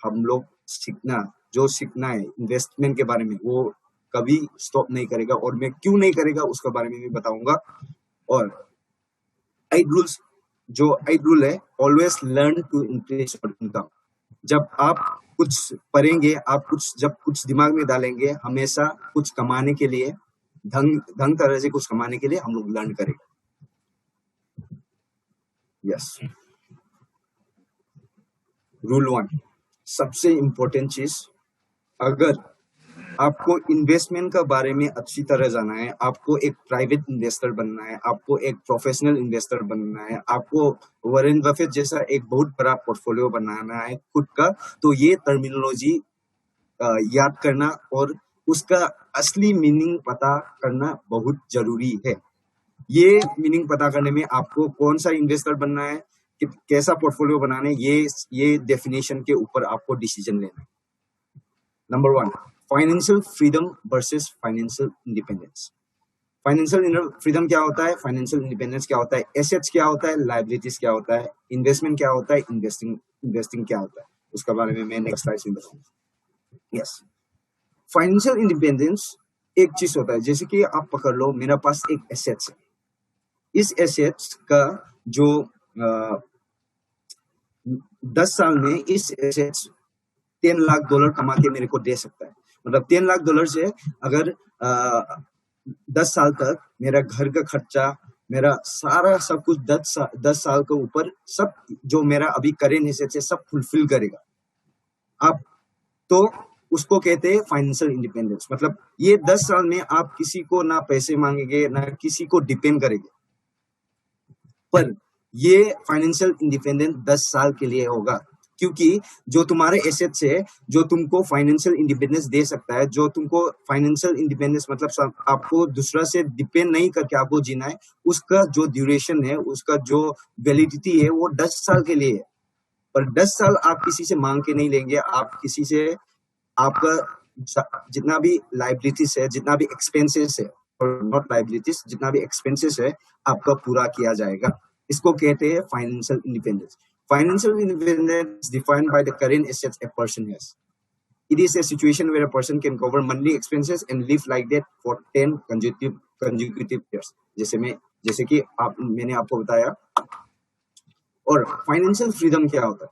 हम लोग सीखना है इन्वेस्टमेंट के बारे में, वो कभी स्टॉप नहीं करेगा। और मैं क्यों नहीं करेगा उसके बारे में भी बताऊंगा। और 8 रूल है, always learn to increase your income. जब आप कुछ पढ़ेंगे, जब कुछ दिमाग में डालेंगे, हमेशा कुछ कमाने के लिए, ढंग तरह से कुछ कमाने के लिए हम लोग लर्न करेंगे। यस, रूल 1, सबसे इंपॉर्टेंट चीज, अगर आपको इन्वेस्टमेंट का बारे में अच्छी तरह जाना है, आपको एक प्राइवेट इन्वेस्टर बनना है, आपको एक प्रोफेशनल इन्वेस्टर बनना है, आपको वॉरेन बफेट जैसा एक बहुत बड़ा पोर्टफोलियो बनाना है खुद का, तो ये टर्मिनोलॉजी याद करना और उसका असली मीनिंग पता करना बहुत जरूरी है। ये मीनिंग पता करने में आपको कौन सा इन्वेस्टर बनना है, कैसा पोर्टफोलियो बनाना है, ये डेफिनेशन के ऊपर आपको डिसीजन लेना है। Number 1, financial freedom versus financial independence. Financial freedom क्या होता है, फाइनेंशियल इंडिपेंडेंस क्या होता है, एसेट्स क्या होता है, लाइबिलिटीज क्या होता है, इन्वेस्टमेंट क्या होता है, इन्वेस्टिंग क्या होता है, उसके बारे में मैं नेक्स्ट स्लाइड में बताऊंगा। यस, फाइनेंशियल इंडिपेंडेंस एक चीज होता है, जैसे कि आप पकड़ लो मेरा पास एक एसेट्स है, इस एसेट्स का जो 10 साल में इस एसेट्स $10 लाख कमा के मेरे को दे सकता है। मतलब $10 लाख से अगर 10 साल तक मेरा घर का खर्चा, मेरा सारा सब कुछ 10 साल के ऊपर सब जो मेरा अभी करेंट एसेट्स है सब फुलफिल करेगा आप, तो उसको कहते हैं फाइनेंशियल इंडिपेंडेंस। मतलब ये 10 साल में आप किसी को ना पैसे मांगेंगे ना किसी को डिपेंड करेंगे, पर ये फाइनेंशियल इंडिपेंडेंस 10 साल के लिए होगा, क्योंकि जो तुम्हारे एसेट्स है जो तुमको फाइनेंशियल इंडिपेंडेंस दे सकता है, जो तुमको फाइनेंशियल इंडिपेंडेंस मतलब आपको दूसरा से डिपेंड नहीं करके आपको जीना है, उसका जो ड्यूरेशन है, उसका जो वैलिडिटी है वो 10 साल के लिए है। पर 10 साल आप किसी से मांग के नहीं लेंगे, आप किसी से आपका जितना भी लाइबिलिटीज है, जितना भी एक्सपेंसेस है, और नॉट लाइबिलिटीज, जितना भी एक्सपेंसेस है आपका पूरा किया जाएगा। इसको कहते हैं financial independence. Financial independence is defined by the current assets a person has. It is a situation where a person can cover monthly expenses and live like that for 10 consecutive years. जैसे कि मैंने आपको बताया। और financial freedom क्या होता है?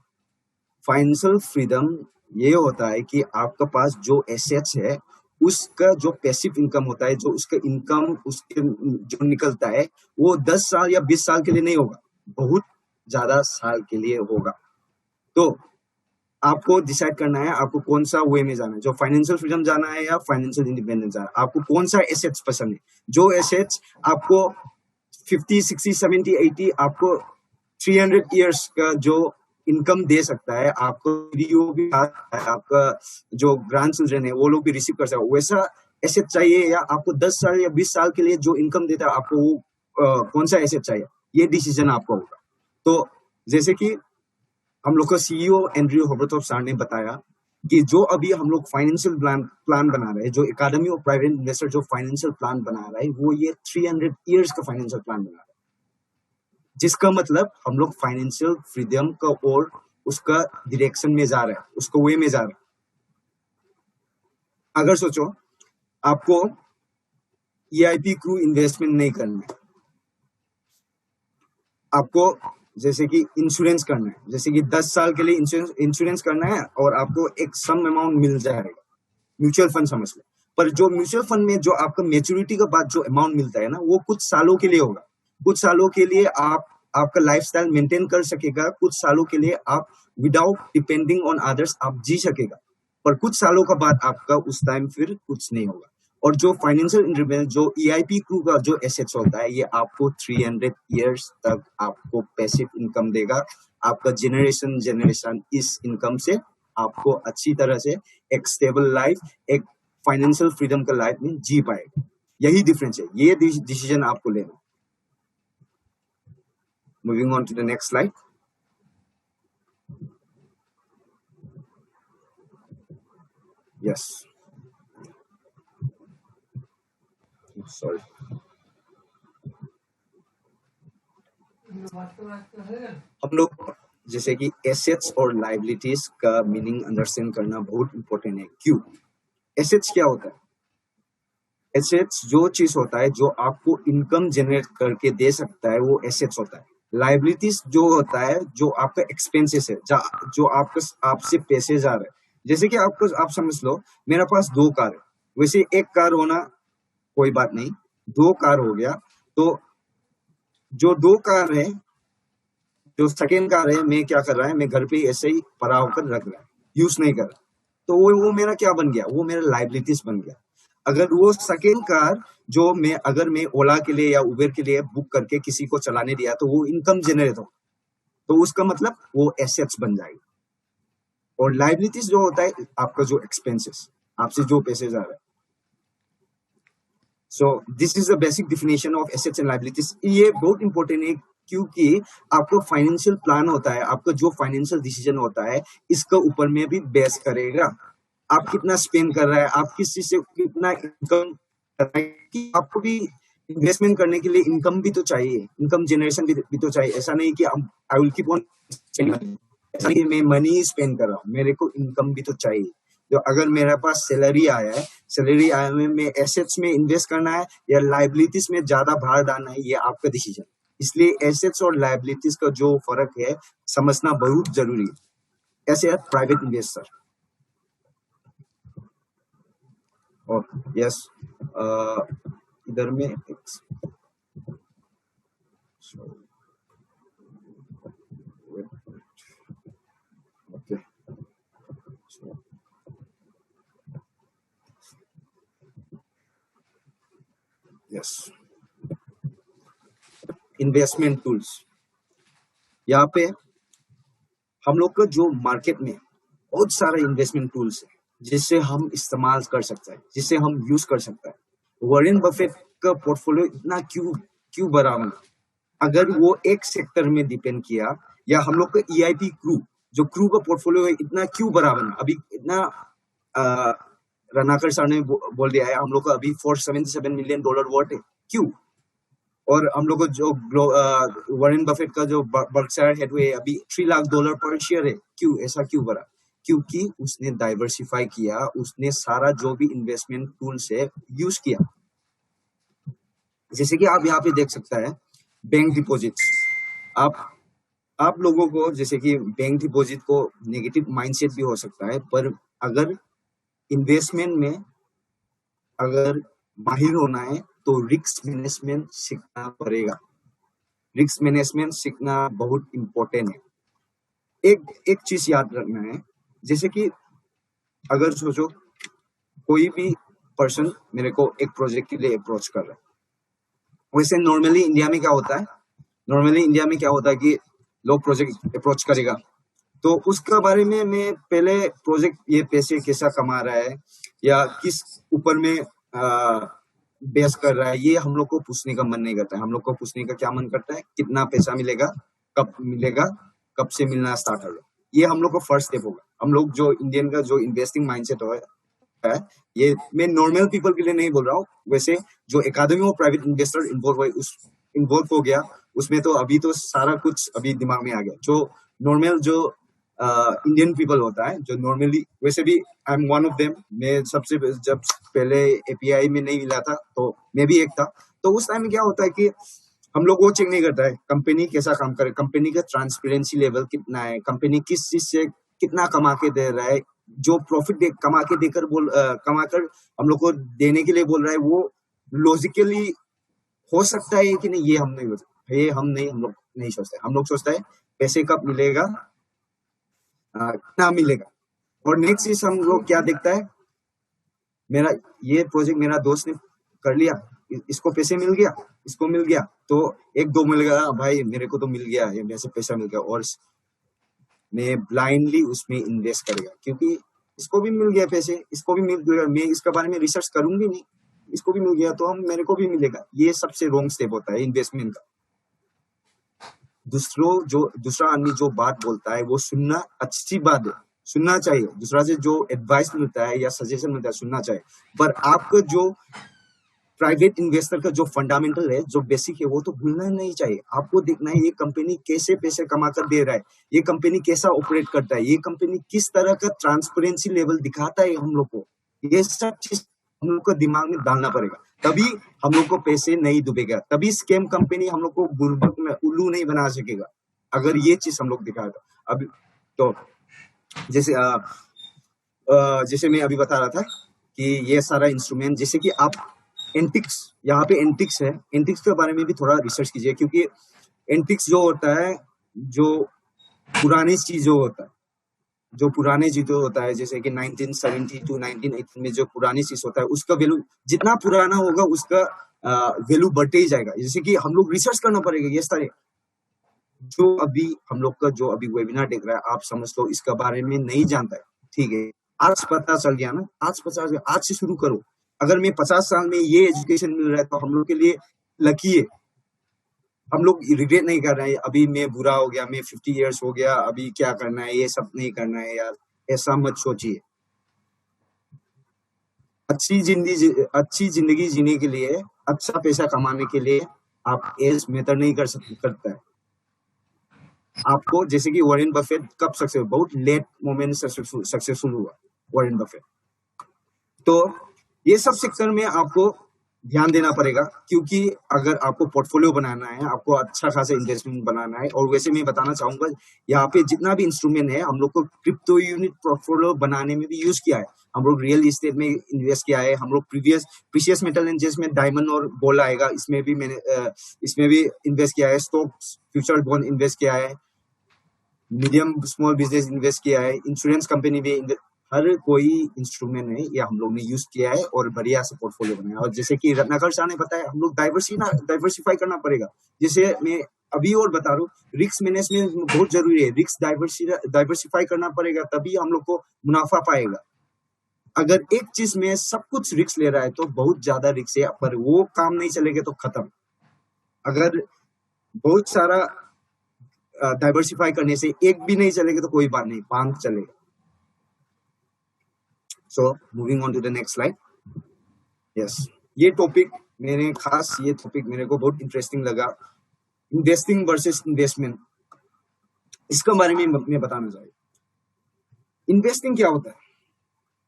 Financial freedom ये होता है कि आपके पास जो एसेट्स है उसका जो पैसिव इनकम होता है, जो उसका इनकम उसके जो निकलता है वो 10 साल या 20 साल के लिए नहीं होगा, बहुत ज्यादा साल के लिए होगा। तो आपको डिसाइड करना है आपको कौन सा वे में जाना है, जो फाइनेंशियल फ्रीडम जाना है या फाइनेंशियल इंडिपेंडेंस जाना है। आपको कौन सा एसेट्स पसंद है, जो एसेट्स आपको 50, 60, 70, 80 आपको 300 इयर्स का जो इनकम दे सकता है, आपको भी आपका जो ग्रैंड चिल्ड्रन है वो लोग भी रिसीव कर सकते हैं, वैसा एसेट चाहिए, या आपको 10 साल या 20 साल के लिए जो इनकम देता है आपको वो कौन सा एसेट चाहिए, ये डिसीजन आपका होगा। तो जैसे कि हम लोग का सीईओ एंड्रयू होवर्थ सर ने बताया कि जो अभी हम लोग फाइनेंशियल प्लान बना रहे हैं, जो एकेडमी ऑफ प्राइवेट इन्वेस्टर जो फाइनेंशियल प्लान बना रहा है, वो ये 300 इयर्स का फाइनेंशियल प्लान बना रहा है, जिसका मतलब हम लोग फाइनेंशियल फ्रीडम का और उसका डायरेक्शन में जा रहा है, उसको वे में जा रहा है। अगर सोचो आपको EIP क्रू इन्वेस्टमेंट नहीं करना है, आपको जैसे कि इंश्योरेंस करना है, जैसे कि 10 साल के लिए इंश्योरेंस करना है और आपको एक सम अमाउंट मिल जाएगा, म्यूचुअल फंड समझ लो। पर जो म्यूचुअल फंड में जो आपका मैच्योरिटी के बाद जो अमाउंट मिलता है ना, वो कुछ सालों के लिए होगा, कुछ सालों के लिए आपका लाइफस्टाइल मेंटेन कर सकेगा, कुछ सालों के लिए आप विदाउट डिपेंडिंग ऑन अदर्स आप जी सकेगा, पर कुछ सालों के बाद आपका उस टाइम फिर कुछ नहीं होगा। और जो फाइनेंशियल इंडिपेंडेंस जो EIP क्रू का जो एसेट्स होता है, ये आपको 300 इयर्स तक आपको पैसिव इनकम देगा, आपका जनरेशन इस इनकम से आपको अच्छी तरह से एक स्टेबल लाइफ, एक फाइनेंशियल फ्रीडम का लाइफ में जी पाएगा। यही डिफरेंस है, ये डिसीजन आपको लेना। Moving on to the next slide. Yes, sorry, हम लोग जैसे कि एसेट्स और लाइबिलिटीज का मीनिंग अंडरस्टैंड करना बहुत इंपॉर्टेंट है। क्यों? एसेट्स क्या होता है? एसेट्स जो चीज होता है जो आपको इनकम जनरेट करके दे सकता है, वो एसेट्स होता है। लाइबिलिटीज जो होता है जो आपका एक्सपेंसेस है, जो आपसे पैसे जा रहे हैं। जैसे कि आप समझ लो मेरा पास 2 कार है, वैसे एक कार होना कोई बात नहीं, 2 कार हो गया, तो जो 2 कार है, जो सेकेंड कार है, मैं क्या कर रहा है, मैं घर पे ऐसे ही पड़ा होकर रख रहा है, यूज नहीं कर रहा, तो वो मेरा क्या बन गया, वो मेरा लाइबिलिटीज बन गया। अगर वो सेकेंड कार जो अगर मैं ओला के लिए या उबेर के लिए बुक करके किसी को चलाने दिया, तो वो इनकम जनरेट हो, तो उसका मतलब वो एसेट्स बन जाएगी। और लाइबिलिटीज जो होता है आपका जो एक्सपेंसेस, आपसे जो पैसे जा रहे हैं। So this is the basic definition of assets and liabilities. ये बहुत इंपॉर्टेंट है क्योंकि आपको फाइनेंशियल प्लान होता है, आपका जो फाइनेंशियल डिसीजन होता है इसका ऊपर में भी बेस करेगा। आप कितना स्पेंड कर रहा है, आप किस चीज से कितना इनकम कर रहा है, कि आपको भी इन्वेस्टमेंट करने के लिए इनकम भी तो चाहिए, इनकम जनरेशन भी तो चाहिए। ऐसा नहीं कि I will keep on spending, ऐसा नहीं मैं मनी स्पेंड कर रहा हूँ, मेरे को इनकम भी तो चाहिए। तो अगर मेरे पास सैलरी आया है, सैलरी आया में एसेट्स में इन्वेस्ट करना है या लाइबिलिटीज में ज्यादा भार डालना है, ये आपका डिसीजन। इसलिए एसेट्स और लाइबिलिटीज का जो फर्क है समझना बहुत जरूरी है। ऐसे प्राइवेट इन्वेस्टर और यस इधर में ओके यस इन्वेस्टमेंट टूल्स। यहाँ पे हम लोग का जो मार्केट में बहुत सारा इन्वेस्टमेंट टूल्स है जिससे हम इस्तेमाल कर सकते हैं, जिससे हम यूज कर सकते हैं। वॉरेन बफेट का पोर्टफोलियो इतना क्यों बड़ा बना? अगर वो एक सेक्टर में डिपेंड किया, या हम लोग का EIP क्रू, जो क्रू का पोर्टफोलियो है इतना क्यों बड़ा बना? अभी इतना रनाकर सर ने बोल दिया है हम लोग का अभी $477 मिलियन वर्थ है, क्यों? और हम लोग को जो वॉरेन बफेट का जो बर्कशायर हैथवे अभी $3 लाख पर शेयर है, क्यों? ऐसा क्यों बढ़ा? क्योंकि उसने डाइवर्सिफाई किया, उसने सारा जो भी इन्वेस्टमेंट टूल्स है यूज किया। जैसे कि आप यहाँ पे देख सकता है बैंक डिपॉजिट्स। आप लोगों को जैसे कि बैंक डिपॉजिट को नेगेटिव माइंडसेट भी हो सकता है, पर अगर इन्वेस्टमेंट में अगर माहिर होना है तो रिस्क मैनेजमेंट सीखना पड़ेगा। रिस्क मैनेजमेंट सीखना बहुत इंपॉर्टेंट है। एक चीज याद रखना है, जैसे कि अगर सोचो कोई भी पर्सन मेरे को एक प्रोजेक्ट के लिए अप्रोच कर रहा है, वैसे नॉर्मली इंडिया में क्या होता है कि लोग प्रोजेक्ट अप्रोच करेगा तो उसका बारे में मैं पहले प्रोजेक्ट ये पैसे कैसा कमा रहा है या किस ऊपर में बेस कर रहा है, ये हम लोग को पूछने का मन नहीं करता है। हम लोग को पूछने का क्या मन करता है, कितना पैसा मिलेगा, कब से मिलना स्टार्ट होगा। ये हम लोग को फर्स्ट स्टेप होगा। हम लोग जो इंडियन का जो इन्वेस्टिंग माइंडसेट है, ये मैं नॉर्मल पीपल के लिए नहीं बोल रहा हूँ, वैसे जो academy of private investor involve हो गया उसमें तो अभी तो सारा कुछ अभी दिमाग में आ गया। जो नॉर्मल जो इंडियन पीपल होता है, जो नॉर्मली, वैसे भी I am one of them. मैं सबसे जब पहले API में नहीं मिला था तो मैं भी एक था। तो उस टाइम में क्या होता है कि हम लोग वो चेक नहीं करता है कंपनी कैसा काम करे, कंपनी का ट्रांसपेरेंसी लेवल कितना है, कंपनी किस चीज से कितना कमा के दे रहा है, जो प्रॉफिट कमाकर हम लोग को देने के लिए बोल रहा है, वो लॉजिकली हो सकता है कि नहीं, ये हम लोग नहीं सोचते। हम लोग सोचता है पैसे कब मिलेगा, कितना मिलेगा। और नेक्स्ट चीज हम लोग क्या देखता है, मेरा ये प्रोजेक्ट मेरा दोस्त ने कर लिया, इसको पैसे मिल गया, इसको मिल गया, तो एक दो मिल गया, भाई मेरे को तो मिल गया, ये मेरे से पैसा मिल गया, और मैं ब्लाइंडली उसमें इन्वेस्ट करेगा क्योंकि इसको भी मिल गया पैसे, इसको भी मिल गया, मैं इसके बारे में रिसर्च करूंगी नहीं, इसको भी मिल गया तो मेरे को भी मिलेगा। ये सबसे रॉन्ग स्टेप होता है इन्वेस्टमेंट का। दूसरा आदमी जो बात बोलता है वो सुनना अच्छी बात है, सुनना चाहिए। दूसरा से जो एडवाइस मिलता है या सजेशन मिलता है सुनना चाहिए, पर आपका जो प्राइवेट इन्वेस्टर का जो फंडामेंटल है, जो बेसिक है, वो तो भूलना नहीं चाहिए। आपको देखना है ये कंपनी कैसे पैसे कमा कर दे रहा है, ये कंपनी कैसा ऑपरेट करता है, ये कंपनी किस तरह का ट्रांसपेरेंसी लेवल दिखाता है हम लोग को। ये सब चीज हम लोग को दिमाग में डालना पड़ेगा, तभी हम लोग को पैसे नहीं डूबेगा, तभी स्कैम कंपनी हम लोग को बुर्बक में उल्लू नहीं बना सकेगा अगर ये चीज हम लोग दिखाएगा। अभी तो जैसे मैं अभी बता रहा था कि ये सारा इंस्ट्रूमेंट, जैसे कि आप एंटिक्स, यहाँ पे एंटिक्स है, एंटिक्स के बारे में भी थोड़ा रिसर्च कीजिए, क्योंकि एंटिक्स जो होता है, जो पुरानी चीज जो होता है, जो पुराने चीजों होता है, जैसे कि 1970 to 1980 में जो पुरानी चीज होता है, उसका वैल्यू जितना पुराना होगा उसका वैल्यू बढ़ते ही जाएगा। जैसे कि हम लोग रिसर्च करना पड़ेगा। ये सारे जो अभी हम लोग का जो अभी वेबिनार देख रहा है, आप समझ लो इसके बारे में नहीं जानता है, ठीक है, आज पता चल गया ना, आज से शुरू करो। अगर मैं 50 साल में ये एजुकेशन मिल रहा है तो हम लोग के लिए लकी है। हम लोग रिग्रेट नहीं कर रहे हैं अभी मैं बुरा हो गया, मैं 50 इयर्स हो गया, अभी क्या करना है, ये सब नहीं करना है यार, ऐसा मत सोचिए। अच्छी जिंदगी जीने के लिए, अच्छा पैसा कमाने के लिए आप एज मैटर नहीं करता है। आपको जैसे कि वॉरेन बफेट कब सक्सेसफुल, बहुत लेट मोमेंट सक्सेसफुल हुआ वॉरेन बफेट। तो ये सब सेक्टर में आपको ध्यान देना पड़ेगा, क्योंकि अगर आपको पोर्टफोलियो बनाना है, आपको अच्छा खासा इन्वेस्टमेंट बनाना है। और वैसे मैं बताना चाहूंगा, यहाँ पे जितना भी इंस्ट्रूमेंट है हम लोग को क्रिप्टो यूनिट पोर्टफोलियो बनाने में भी यूज किया है। हम लोग रियल एस्टेट में इन्वेस्ट किया है, हम लोग प्रीशियस मेटल एंड जेम्स में डायमंड और गोल्ड आएगा, इसमें भी मैंने इसमें भी इन्वेस्ट किया है। स्टॉक्स, फ्यूचर बॉन्ड इन्वेस्ट किया है, मीडियम स्मॉल बिजनेस इन्वेस्ट किया है, इंश्योरेंस कंपनी भी हर कोई इंस्ट्रूमेंट है ये हम लोग ने यूज किया है और बढ़िया से पोर्टफोलियो बनाया। और जैसे कि रत्नाकर शाह ने बताया, हम लोग डाइवर्सिफाई करना पड़ेगा। जैसे मैं अभी और बता रहा हूँ, रिस्क मैनेजमेंट बहुत जरूरी है, रिस्क डाइवर्सिफाई करना पड़ेगा, तभी हम लोग को मुनाफा पाएगा। अगर एक चीज में सब कुछ रिस्क ले रहा है तो बहुत ज्यादा रिस्क है, पर वो काम नहीं चलेगा तो खत्म। अगर बहुत सारा डाइवर्सिफाई करने से एक भी नहीं चलेगा तो कोई बात नहीं, 5 चलेगा। So moving on to the next slide. Yes, ये टॉपिक मेरे को बहुत इंटरेस्टिंग लगा, इन्वेस्टिंग वर्सेस इन्वेस्टमेंट। इसके बारे में मैं बताना चाहिए। इन्वेस्टिंग क्या होता है?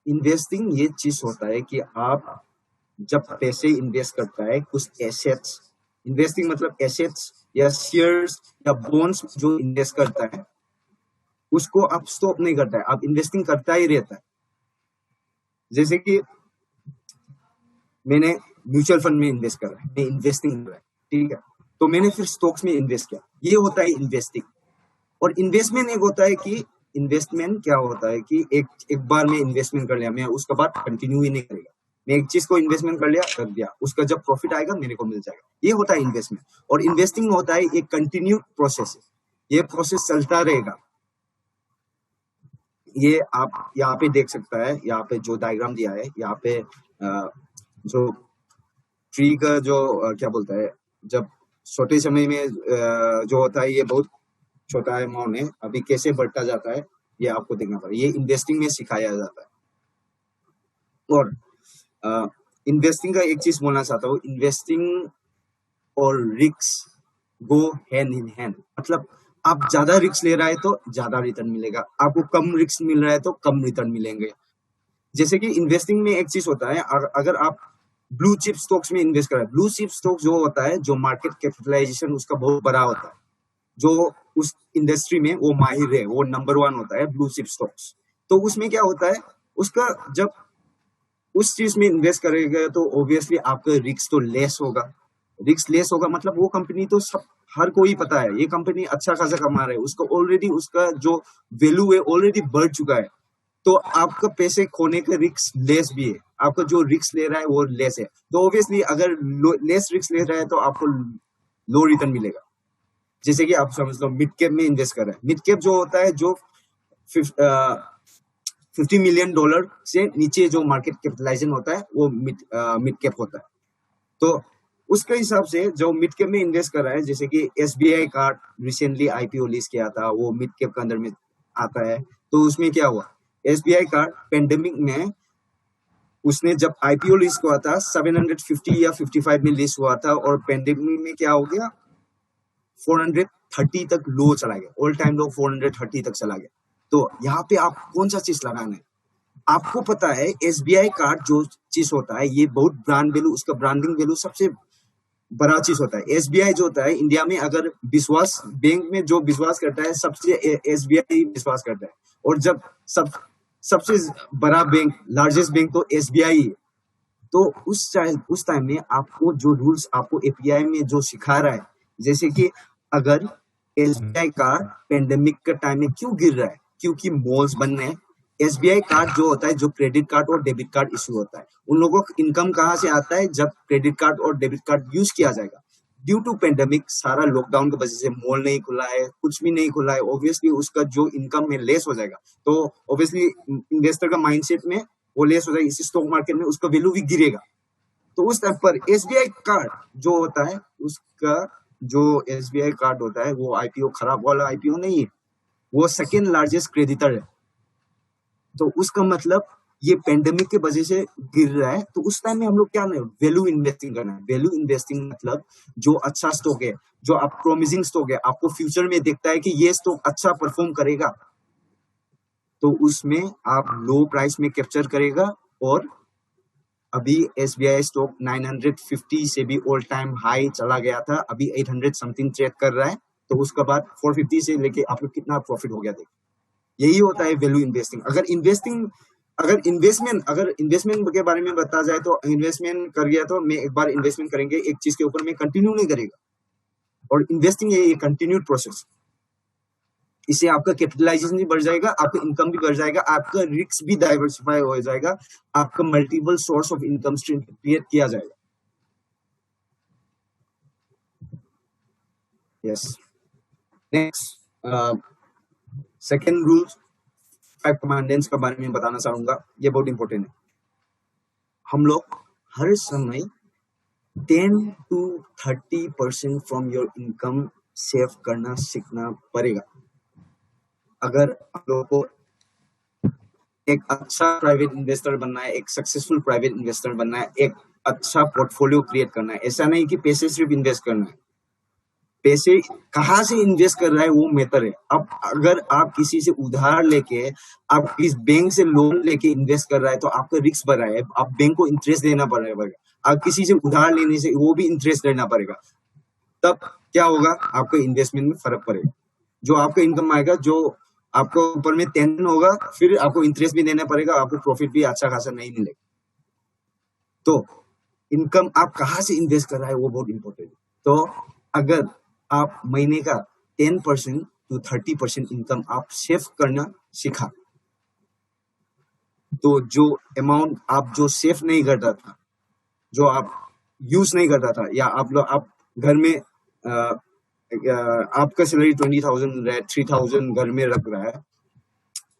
इन्वेस्टिंग ये चीज होता है कि आप जब पैसे इन्वेस्ट करता है कुछ एसेट्स, इन्वेस्टिंग मतलब एसेट्स या शेयर्स या बॉन्ड्स जो इन्वेस्ट करता है उसको आप स्टॉप नहीं करता है, आप इन्वेस्टिंग करता ही रहता है। जैसे कि मैंने म्यूचुअल फंड में इन्वेस्ट करा है, मैं इन्वेस्टिंग कर रहा है, ठीक है, तो मैंने फिर स्टॉक्स में इन्वेस्ट किया, ये होता है इन्वेस्टिंग। और इन्वेस्टमेंट एक होता है कि इन्वेस्टमेंट क्या होता है कि एक बार में इन्वेस्टमेंट कर लिया, मैं उसके बाद कंटिन्यू ही नहीं करेगा, मैं एक चीज को इन्वेस्टमेंट कर लिया, रख दिया, उसका जब प्रॉफिट आएगा मेरे को मिल जाएगा, ये होता है इन्वेस्टमेंट। और इन्वेस्टिंग होता है एक कंटिन्यू प्रोसेस है, ये प्रोसेस चलता रहेगा। ये आप यहाँ पे देख सकता है, यहाँ पे जो डायग्राम दिया है, यहाँ पे जो ट्री का जो क्या बोलता है, जब छोटे समय में जो होता है ये बहुत छोटा अमाउंट है, अभी कैसे बढ़ता जाता है ये आपको देखना पड़ेगा, ये इन्वेस्टिंग में सिखाया जाता है। और इन्वेस्टिंग का एक चीज बोलना चाहता हूँ, इन्वेस्टिंग और risk go hand in hand. मतलब आप ज्यादा रिस्क ले रहा है तो ज्यादा रिटर्न मिलेगा, आपको कम रिस्क मिल रहा है तो कम रिटर्न मिलेंगे। जैसे कि इन्वेस्टिंग में एक चीज होता है, अगर आप ब्लू चिप स्टॉक्स में इन्वेस्ट कर रहे हैं, ब्लू चिप स्टॉक्स जो होता है, जो मार्केट कैपिटलाइजेशन उसका बहुत बड़ा होता है, जो उस इंडस्ट्री में वो माहिर है, वो नंबर 1 होता है ब्लू चिप स्टॉक्स। तो उसमें क्या होता है, उसका जब उस चीज में इन्वेस्ट करेगा तो ऑब्वियसली आपका रिस्क तो लेस होगा। रिस्क लेस होगा मतलब वो कंपनी तो सब हर कोई पता है, ये कंपनी अच्छा खासा कमा रहा है, उसका ऑलरेडी उसका जो वैल्यू है ऑलरेडी बढ़ चुका है, तो आपका पैसे खोने का रिस्क लेस भी है, आपका जो रिस्क ले रहा है वो लेस है। तो ऑब्वियसली अगर लेस रिस्क ले रहा है तो आपको लो रिटर्न मिलेगा। जैसे कि आप समझ लो मिड कैप में इन्वेस्ट कर रहे हैं, मिड कैप जो होता है जो $50 मिलियन से नीचे जो मार्केट कैपिटलाइजेशन होता है वो मिड कैप होता है। तो उसके हिसाब से जो मिड कैप में इन्वेस्ट कर रहा है, जैसे कि SBI card recently IPO list किया था, वो मिड कैप के अंदर में आता है। तो उसमें क्या हुआ, SBI कार्ड पेंडेमिक में उसने जब IPO लिस्ट हुआ था 750 या 55 में लिस्ट हुआ था, और पेंडेमिक में क्या हो गया 430 तक लो चला गया, ऑल टाइम लो 430 तक चला गया। तो यहाँ पे आप कौन सा चीज लगाना है, आपको पता है SBI कार्ड जो चीज होता है ये बहुत ब्रांड वैल्यू, उसका ब्रांडिंग वैल्यू सबसे बड़ा चीज होता है। SBI जो होता है इंडिया में, अगर विश्वास बैंक में जो विश्वास करता है सबसे SBI विश्वास करता है, और जब सबसे बड़ा बैंक, लार्जेस्ट बैंक तो SBI है। तो उस टाइम में आपको जो रूल्स आपको API में जो सिखा रहा है, जैसे कि अगर SBI कार्ड पेंडेमिक का टाइम में क्यों गिर रहा है, क्योंकि मॉल्स बंद है। SBI कार्ड जो होता है, जो क्रेडिट कार्ड और डेबिट कार्ड इश्यू होता है, उन लोगों को इनकम कहाँ से आता है, जब क्रेडिट कार्ड और डेबिट कार्ड यूज किया जाएगा। ड्यू टू पेंडेमिक सारा लॉकडाउन की वजह से मॉल नहीं खुला है, कुछ भी नहीं खुला है, ऑब्वियसली उसका जो इनकम में लेस हो जाएगा। तो ऑब्वियसली इन्वेस्टर का माइंडसेट में वो लेस हो जाएगी, इसी स्टॉक मार्केट में उसका वैल्यू भी गिरेगा। तो उस टाइम पर एसबीआई कार्ड जो होता है, उसका जो एसबीआई कार्ड होता है वो आईपीओ खराब वाला आईपीओ नहीं है, वो सेकेंड लार्जेस्ट क्रेडिटर है। तो उसका मतलब ये पेंडेमिक के वजह से गिर रहा है, तो उस टाइम में हम लोग क्या नहीं, वैल्यू इन्वेस्टिंग करना है। वैल्यू इन्वेस्टिंग मतलब जो अच्छा स्टॉक है, जो आप प्रोमिसिंग स्टॉक है, आपको फ्यूचर में देखता है कि ये स्टॉक अच्छा परफॉर्म करेगा, तो उसमें आप लो प्राइस में कैप्चर करेगा। और अभी एसबीआई स्टॉक 950 से भी ऑल टाइम हाई चला गया था, अभी 800 समथिंग ट्रेड कर रहा है, तो उसके बाद 450 से लेके आपको कितना प्रॉफिट हो गया देखिए। यही होता है वैल्यू इन्वेस्टिंग। अगर इन्वेस्टमेंट के बारे में बता जाए तो इन्वेस्टमेंट कर गया तो मैं एक बार इन्वेस्टमेंट करेंगे एक चीज के ऊपर में कंटिन्यू नहीं करेगा, और इन्वेस्टिंग ये कंटिन्यूड प्रोसेस। इससे आपका कैपिटलाइजेशन भी बढ़ जाएगा, आपका इनकम भी बढ़ जाएगा, आपका रिस्क भी डाइवर्सिफाई हो जाएगा, आपका multiple source of income stream create किया जाएगा। Yes, next second rule 5 commandants के बारे में बताना चाहूंगा, ये बहुत इंपॉर्टेंट है। हम लोग हर समय 10 to 30% from your income save करना सीखना पड़ेगा। अगर आप लोगों को एक अच्छा प्राइवेट इन्वेस्टर बनना है, एक सक्सेसफुल प्राइवेट इन्वेस्टर बनना है, एक अच्छा पोर्टफोलियो क्रिएट करना है, ऐसा नहीं कि पैसे सिर्फ इन्वेस्ट करना है, पैसे कहाँ से इन्वेस्ट कर रहा है वो मैटर है। अब अगर आप किसी से उधार लेके, आप इस बैंक से लोन लेके इन्वेस्ट कर रहा है तो आपका रिस्क बढ़ रहा है, आप बैंक को इंटरेस्ट देना पड़ेगा। आप किसी से उधार लेने से वो भी इंटरेस्ट देना पड़ेगा, तब क्या होगा, आपका इन्वेस्टमेंट में फर्क पड़ेगा। जो आपका इनकम आएगा, जो आपको ऊपर में टेंशन होगा, फिर आपको इंटरेस्ट भी देना पड़ेगा, आपको प्रॉफिट भी अच्छा खासा नहीं मिलेगा। तो इनकम आप कहाँ से इन्वेस्ट कर रहा है वो बहुत इंपॉर्टेंट है। तो अगर आप महीने का 10% to 30% इनकम आप सेव करना सीखा, तो जो अमाउंट आप जो सेव नहीं करता था, जो आप यूज नहीं करता था, या आप घर में आपका सैलरी 20,000 है, 3,000 घर में रख रहा है,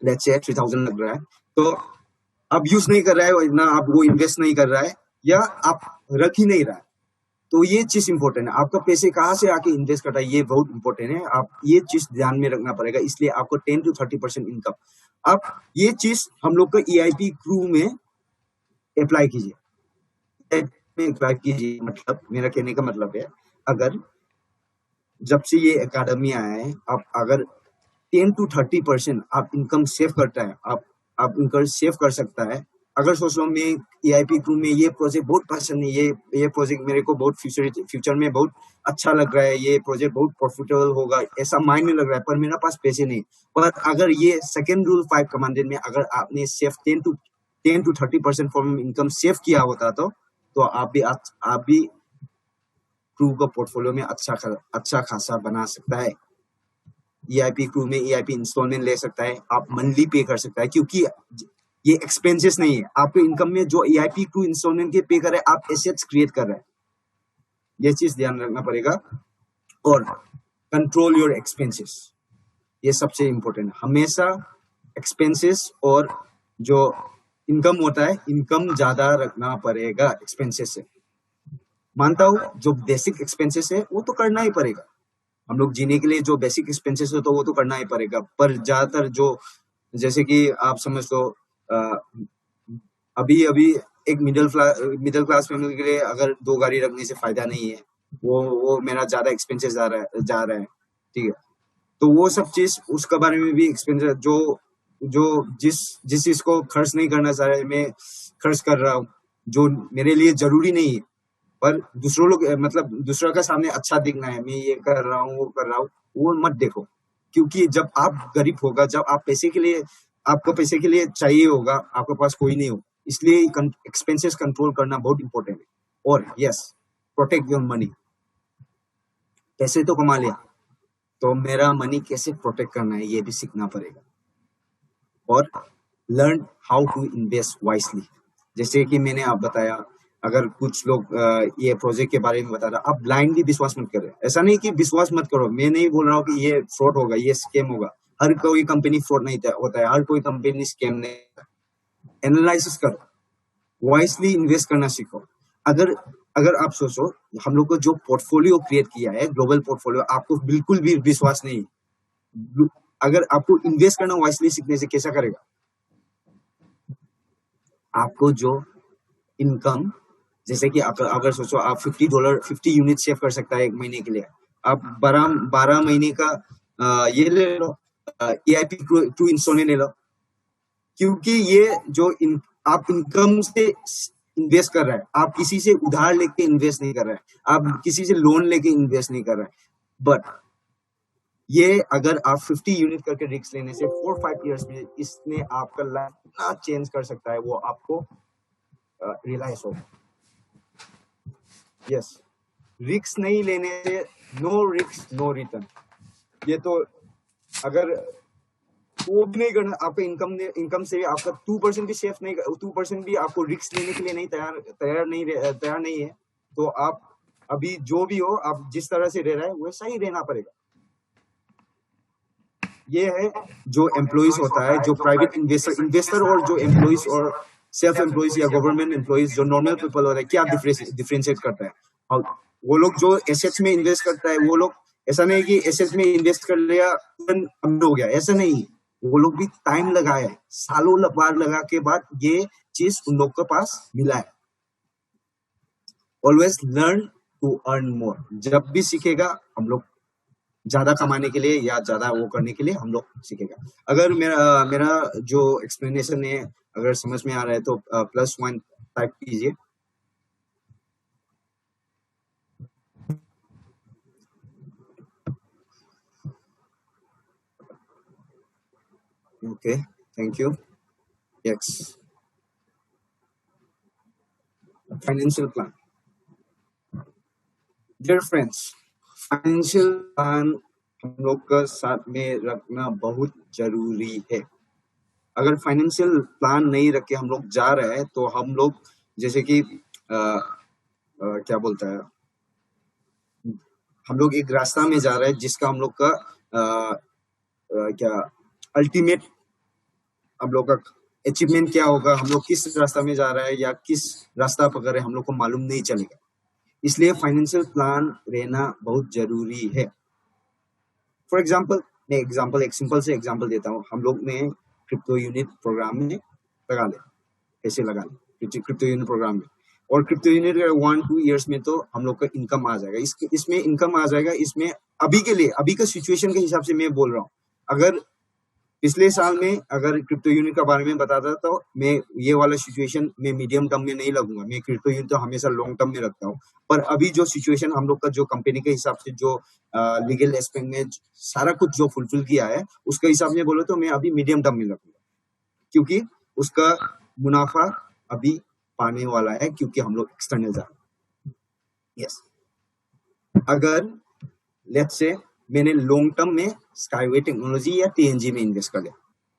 लेट्स से 3,000 लग रहा है, तो आप यूज नहीं कर रहा है ना, आप वो इन्वेस्ट नहीं कर रहा है, या आप रख ही नहीं रहा है, तो ये चीज इंपॉर्टेंट है। आपका पैसे कहाँ से आके इन्वेस्ट करता है ये बहुत इंपॉर्टेंट है, आप ये चीज ध्यान में रखना पड़ेगा। इसलिए आपको 10 to 30% इनकम, आप ये चीज हम लोग का EIP क्रू में अप्लाई कीजिए, अप्लाई कीजिए। मतलब मेरा कहने का मतलब है, अगर जब से ये एकेडमी आया है, आप अगर 10 to 30% आप इनकम सेव करता है, आप इनकम सेव कर सकता है। अगर सोच लो मैं EIP क्रू में ये प्रोजेक्ट बहुत पसंद है, ये प्रोजेक्ट मेरे को बहुत फ्यूचर में बहुत अच्छा लग रहा है, ये प्रोजेक्ट बहुत प्रॉफिटेबल होगा, ऐसा माइंड में लग रहा है, पर मेरा पास पैसे नहीं। पर अगर ये सेकेंड रूल 5 कमांडेंट में अगर आपने save 10 to 30% form income save किया होता तो आप भी क्रू का पोर्टफोलियो में अच्छा खासा बना सकता है। EIP क्रू में EIP इंस्टॉलमेंट ले सकता है, आप मंथली पे कर सकता है, क्योंकि ये एक्सपेंसेस नहीं है। आपके इनकम में जो EIP क्रू इंस्टॉलमेंट के पे कर रहे हैं, आप एसेट्स क्रिएट कर रहे हैं, ये चीज ध्यान रखना पड़ेगा। और कंट्रोल योर एक्सपेंसेस, ये सबसे इंपॉर्टेंट है। हमेशा एक्सपेंसेस और जो इनकम होता है, इनकम ज्यादा रखना पड़ेगा एक्सपेंसेस से। मानता हूँ जो बेसिक एक्सपेंसेस है वो तो करना ही पड़ेगा, हम लोग जीने के लिए जो बेसिक एक्सपेंसेस है तो वो तो करना ही पड़ेगा। पर ज्यादातर जो, जैसे कि आप समझ लो, अभी एक मिडिल क्लास फैमिली के लिए अगर 2 गाड़ी रखने से फायदा नहीं है, वो मेरा ज्यादा एक्सपेंसेस जा रहा है, ठीक है। तो वो सब चीज, उसके बारे में भी एक्सपेंसेस, जो जिस चीज को खर्च नहीं करना चाह रहे मैं खर्च कर रहा हूँ, जो मेरे लिए जरूरी नहीं है, पर दूसरों लोग, मतलब दूसरों का सामने अच्छा दिखना है, मैं ये कर रहा हूँ वो कर रहा हूँ, वो मत देखो। क्योंकि जब आप गरीब होगा, जब आप आपको पैसे के लिए चाहिए होगा, आपके पास कोई नहीं हो, इसलिए एक्सपेंसेस कंट्रोल करना बहुत इंपॉर्टेंट है। और यस, प्रोटेक्ट योर मनी। पैसे तो कमा लिया, तो मेरा मनी कैसे प्रोटेक्ट करना है ये भी सीखना पड़ेगा। और learn how to invest wisely. जैसे कि मैंने आप बताया, अगर कुछ लोग ये प्रोजेक्ट के बारे में बता रहा, आप ब्लाइंडली विश्वास मत करें। ऐसा नहीं कि विश्वास मत करो, मैं नहीं बोल रहा हूँ कि ये फ्रॉड होगा, ये स्कैम होगा। हर कोई कंपनी फ्रॉड नहीं होता है, हर कोई कंपनी स्कैम नहीं। एनालिसिस करो, वाइसली इन्वेस्ट करना सीखो। अगर आप सोचो हम लोग को जो पोर्टफोलियो क्रिएट किया है, ग्लोबल पोर्टफोलियो, आपको बिल्कुल भी विश्वास नहीं, अगर आपको इन्वेस्ट करना वाइसली सीखने से कैसा करेगा, आपको जो इनकम, जैसे कि आप अगर सोचो आप $50 यूनिट सेव कर सकता है एक महीने के लिए, आप 12 महीने का ये ले लो, EIP 2 इंस्टॉलमेंट ले लो, क्योंकि ये जो आप इनकम से इन्वेस्ट कर रहे हैं, आप किसी से उधार लेके इन्वेस्ट नहीं कर रहे हैं, आप किसी से लोन लेके इन्वेस्ट नहीं कर रहे हैं, बट ये अगर आप 50 यूनिट करके रिस्क लेने से 4-5 इयर्स में इसने आपका लाइफ इतना चेंज कर सकता है, वो आपको रियलाइज होगा। यस, रिस्क नहीं लेने से नो रिस्क नो रिटर्न। ये तो अगर वो भी नहीं करना, आपका इनकम से आपका 2% भी सेफ नहीं, 2% भी आपको रिस्क लेने के लिए नहीं तैयार नहीं है, तो आप अभी जो भी हो, आप जिस तरह से रह रहा है वैसा ही रहना पड़ेगा। ये है जो एम्प्लॉइज होता है, जो प्राइवेट इन्वेस्टर और जो एम्प्लॉइज और सेल्फ एम्प्लॉइज या गवर्नमेंट एम्प्लॉइज, जो नॉर्मल पीपल होता है, क्या डिफरेंशिएट करता है। और वो लोग जो एसेट्स में इन्वेस्ट करता है, वो लोग ऐसा नहीं कि एसेट्स में इन्वेस्ट कर लिया अमीर हो गया, ऐसा नहीं। वो लोग भी टाइम लगाया है, सालों बार लगा के बाद ये चीज उन लोग के पास मिला है। Always learn to earn more. जब भी सीखेगा हम लोग ज्यादा कमाने के लिए या ज्यादा वो करने के लिए हम लोग सीखेगा। अगर मेरा जो एक्सप्लेनेशन है अगर समझ में आ रहा है तो +1 टाइप कीजिए। Okay, thank you. Yes, financial plan. Dear friends, financial plan हम लोग का साथ में रखना बहुत जरूरी है। अगर फाइनेंशियल प्लान नहीं रख के हम लोग जा रहे हैं तो हम लोग जैसे कि क्या बोलता है, हम लोग एक रास्ता में जा रहे हैं जिसका हम लोग का क्या अल्टीमेट हम लोग का अचीवमेंट क्या होगा, हम लोग किस रास्ता में जा रहे हैं या किस रास्ता पकड़ रहे हैं हम लोग को मालूम नहीं चलेगा। इसलिए फाइनेंशियल प्लान रहना बहुत जरूरी है। फॉर एग्जाम्पल, मैं एक सिंपल से एग्जाम्पल देता हूँ। हम लोग ने क्रिप्टो यूनिट प्रोग्राम में लगा ले, पैसे लगा ले क्रिप्टो यूनिट प्रोग्राम में, और क्रिप्टो यूनिट 1-2 इयर्स में तो हम लोग का इनकम आ जाएगा। इसमें इनकम आ जाएगा। इसमें अभी के लिए, अभी का सिचुएशन के हिसाब से मैं बोल रहा हूँ, अगर पिछले साल में अगर क्रिप्टो यूनिट के बारे में बताता तो मैं ये वाला सिचुएशन में मीडियम टर्म में नहीं लगूंगा। मैं क्रिप्टो यूनिट तो हमेशा लॉन्ग टर्म में रखता हूँ। पर अभी जो सिचुएशन हम लोग का, जो कंपनी के हिसाब से जो लीगल एस्पेक्ट में सारा कुछ जो फुलफिल किया है उसके हिसाब से बोलो तो मैं अभी मीडियम टर्म में रखूंगा, क्योंकि उसका मुनाफा अभी पाने वाला है, क्योंकि हम लोग एक्सटर्नल जा रहे हैं। यस, अगर लेट्स से मैंने लॉन्ग टर्म में स्काईवे टेक्नोलॉजी या TNG में इन्वेस्ट कर लिया,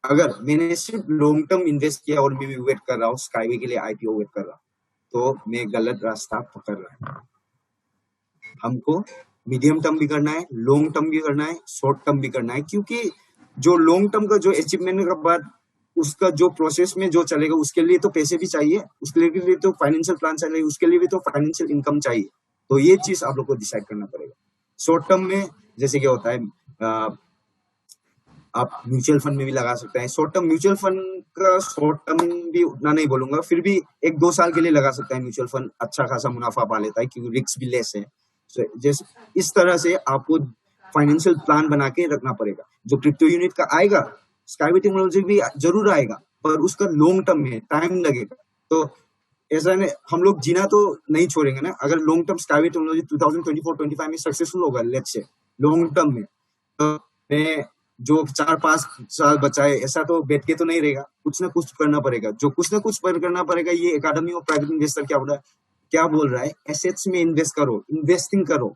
अगर मैंने सिर्फ लॉन्ग टर्म इन्वेस्ट किया और मैं भी वेट कर रहा हूँ स्काईवे के लिए, IPO वेट कर रहा हूँ, तो मैं गलत रास्ता पकड़ रहा हूँ। हमको मीडियम टर्म भी करना है, लॉन्ग टर्म भी करना है, शॉर्ट टर्म भी करना है, क्योंकि जो लॉन्ग टर्म का जो अचीवमेंट के बाद उसका जो प्रोसेस में जो चलेगा उसके लिए तो पैसे भी चाहिए, उसके लिए तो फाइनेंशियल प्लान चाहिए, उसके लिए भी तो फाइनेंशियल इनकम चाहिए। तो ये चीज आप लोग को डिसाइड करना पड़ेगा। शॉर्ट टर्म में जैसे क्या होता है, आप म्यूचुअल फंड में भी लगा सकते हैं। शॉर्ट टर्म म्यूचुअल फंड का शॉर्ट टर्म भी उतना नहीं बोलूंगा, फिर भी 1-2 साल के लिए लगा सकते हैं। म्यूचुअल फंड अच्छा खासा मुनाफा पा लेता है क्योंकि रिस्क भी लेस है। जैसे इस तरह से आपको फाइनेंशियल प्लान बना के रखना पड़ेगा। जो क्रिप्टो यूनिट का आएगा, स्काईवे टेक्नोलॉजी भी जरूर आएगा, पर उसका लॉन्ग टर्म में टाइम लगेगा। तो ऐसा नहीं, हम लोग जीना तो नहीं छोड़ेंगे ना। अगर लॉन्ग टर्म स्काईवे टेक्नोलॉजी 2024-25 में सक्सेसफुल होगा, लेट्स से लॉन्ग टर्म में, तो मैं जो 4-5 साल बचाए ऐसा तो बैठ के तो नहीं रहेगा, कुछ ना कुछ करना पड़ेगा। जो कुछ ना कुछ करना पड़ेगा। ये एकेडमी ऑफ प्राइवेट इन्वेस्टर क्या बोल रहा है, एसेट्स में इन्वेस्ट करो, इन्वेस्टिंग करो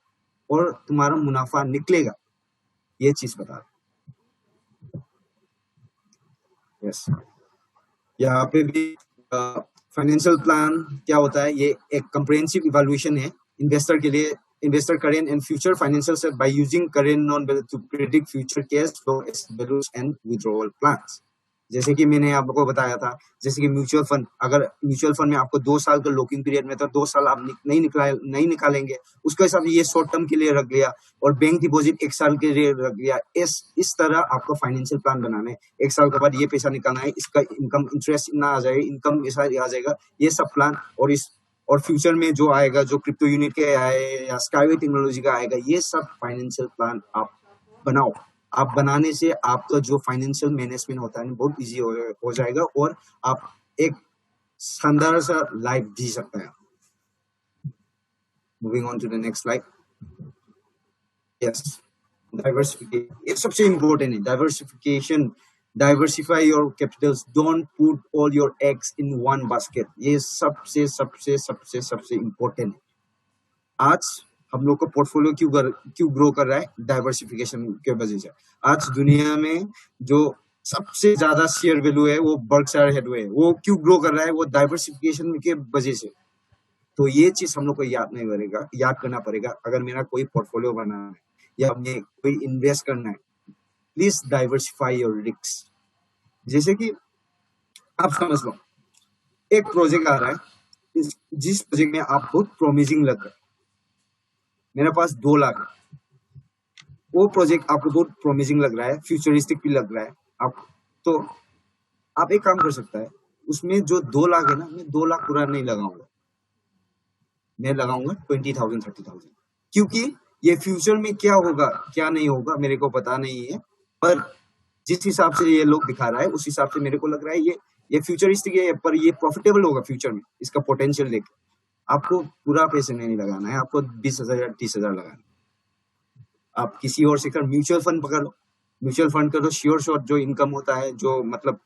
और तुम्हारा मुनाफा निकलेगा, ये चीज बता रहा। यस, यहाँ पे भी फाइनेंशियल प्लान क्या होता है, ये एक कंप्रिहेंसिव इवैल्यूएशन है इन्वेस्टर के लिए। Investor current and future financial set by using current non-value to predict future cash flow, values and withdrawal plans. जैसे कि मैंने आपको बताया था, जैसे कि म्यूचुअल फंड, अगर म्यूचुअल फंड में आपको 2 साल का लॉकिंग पीरियड में, तो 2 साल आप नहीं निकालेंगे, उसके हिसाब से ये शॉर्ट टर्म के लिए रख लिया, और बैंक डिपॉजिट 1 साल के लिए रख लिया। इस तरह आपको फाइनेंशियल प्लान बनाना है। 1 साल के बाद ये पैसा निकालना है, इसका इनकम इंटरेस्ट इतना आ जाएगा, इनकम ऐसा आ जाएगा, ये सब प्लान। और फ्यूचर में जो आएगा, जो क्रिप्टो यूनिट के आए या स्काईवे टेक्नोलॉजी का आएगा, ये सब फाइनेंशियल प्लान आप बनाओ। आप बनाने से आपका जो फाइनेंशियल मैनेजमेंट होता है बहुत इजी हो जाएगा, और आप एक शानदार सा लाइफ जी सकते हैं। Moving on to the next slide. Yes, diversification, ये सबसे इम्पोर्टेंट है। Diversification, diversify your capitals, don't put all your eggs in one basket. ये सबसे सबसे सबसे सबसे इम्पोर्टेंट है। आज हम लोग का पोर्टफोलियो क्यों ग्रो कर रहा है? डाइवर्सिफिकेशन के वजह से। आज दुनिया में जो सबसे ज्यादा शेयर वैल्यू है वो बर्कशायर हैथवे है। वो क्यों ग्रो कर रहा है? वो डाइवर्सिफिकेशन के वजह से। तो ये चीज हम लोग को याद करना पड़ेगा। अगर मेरा कोई पोर्टफोलियो बनाना है या हमें कोई इन्वेस्ट करना है, प्लीज डाइवर्सिफाई योर रिस्क। जैसे कि आप समझ लो, एक प्रोजेक्ट आ रहा है, जिस प्रोजेक्ट में आप बहुत प्रॉमिसिंग लग रहा है, मेरे पास 2 लाख है, वो प्रोजेक्ट आपको बहुत प्रॉमिसिंग लग रहा है, फ्यूचरिस्टिक भी लग रहा है, तो आप एक काम कर सकता है, उसमें जो 2 लाख है ना, मैं 2 लाख पूरा नहीं लगाऊंगा, मैं लगाऊंगा 20,000 30,000, क्योंकि ये फ्यूचर में क्या होगा क्या नहीं होगा मेरे को पता नहीं है, पर जिस हिसाब से ये लोग दिखा रहा है उस हिसाब से मेरे को लग रहा है ये फ्यूचरिस्टिक है, पर ये प्रॉफिटेबल होगा फ्यूचर में, इसका पोटेंशियल देख। आपको पूरा पैसे नहीं लगाना है, आपको 20,000 या 30,000 लगाना है। आप किसी और सेक्टर, म्यूचुअल फंड पकड़ लो, म्यूचुअल फंड का तो श्योर शॉट जो इनकम होता है, जो मतलब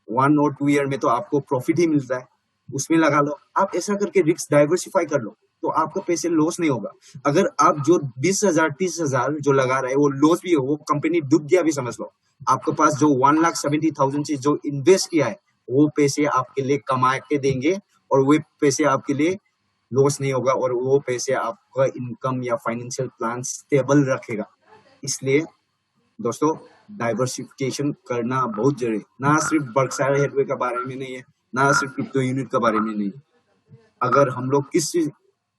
1 और 2 ईयर में तो आपको प्रॉफिट ही मिलता है, उसमें लगा लो। आप ऐसा करके रिस्क डाइवर्सिफाई कर लो, तो आपका पैसे लॉस नहीं होगा। अगर आप जो 20,000 30,000 जो लगा रहे हैं वो लॉस भी हो, वो कंपनी डूब गया भी समझ लो, आपके पास जो 1,70,000 से जो इन्वेस्ट किया है वो पैसे आपके लिए कमा के देंगे, और वो पैसे आपके लिए लॉस नहीं होगा, और वो पैसे आपका इनकम या फाइनेंशियल प्लान स्टेबल रखेगा। इसलिए दोस्तों, डाइवर्सिफिकेशन करना बहुत जरूरी है। ना सिर्फ बर्कशायर हैथवे के बारे में नहीं है, ना सिर्फ क्रिप्टो यूनिट के बारे में नहीं है। अगर हम लोग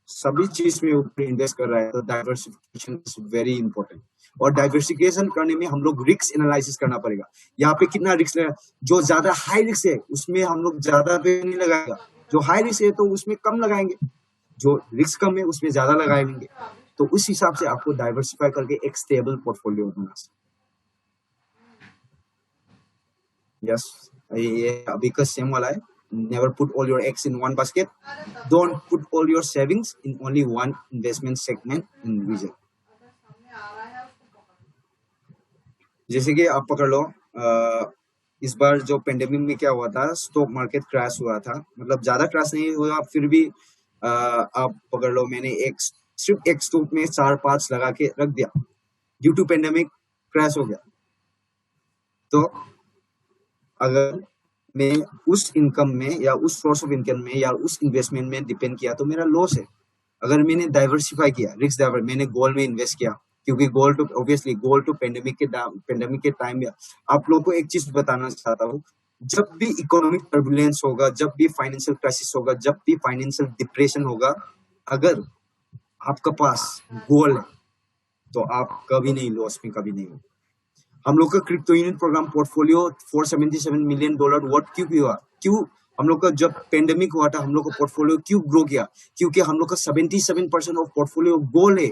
सभी चीज में ऊपर इन्वेस्ट कर रहा है तो डाइवर्सिफिकेशन इज वेरी इंपॉर्टेंट। और डाइवर्सिफिकेशन करने में हम लोग रिस्क एनालिसिस करना पड़ेगा। यहाँ पे कितना रिस्क है, जो ज्यादा हाई रिस्क है उसमें हम लोग ज्यादा पे नहीं लगाएगा, जो हाई रिस्क है तो उसमें कम लगाएंगे, जो रिस्क कम है उसमें ज्यादा लगाएंगे। तो उस हिसाब से आपको डाइवर्सिफाई करके एक स्टेबल पोर्टफोलियो बना सकते। यस, ये अभी का सेम वाला है। Never put all your eggs in one basket. Don't put all your savings in only one investment segment in region. जैसे कि आप पकड़ लो, इस बार जो पेंडेमिक में क्या हुआ था, स्टॉक मार्केट क्रैश हुआ था, मतलब ज्यादा क्रैश नहीं हुआ, फिर भी आप पकड़ लो, मैंने सिर्फ एक स्टॉक में 4-5 लगा के रख दिया, ड्यू टू पेंडेमिक क्रैश हो गया। तो अगर मैं उस इनकम में या उस सोर्स ऑफ इनकम में या उस इन्वेस्टमेंट में डिपेंड किया तो मेरा लॉस है। अगर मैंने डाइवर्सिफाई किया, रिस्क डाइवर्स, मैंने गोल्ड में इन्वेस्ट किया, क्योंकि गोल्ड टू पेंडेमिक के टाइम में, आप लोगों को एक चीज बताना चाहता हूँ, जब भी इकोनॉमिक टर्बुलेंस होगा, जब भी फाइनेंशियल क्राइसिस होगा, जब भी फाइनेंशियल डिप्रेशन होगा, अगर आपके पास गोल्ड है तो आप कभी नहीं लॉस में कभी नहीं हो। हम लोग का crypto unit program portfolio $477 million worth क्यों हम लोग का जब पेंडेमिक हुआ था हम लोग का पोर्टफोलियो क्यों ग्रो किया? क्योंकि हम लोग का 77% ऑफ पोर्टफोलियो गोल्ड है,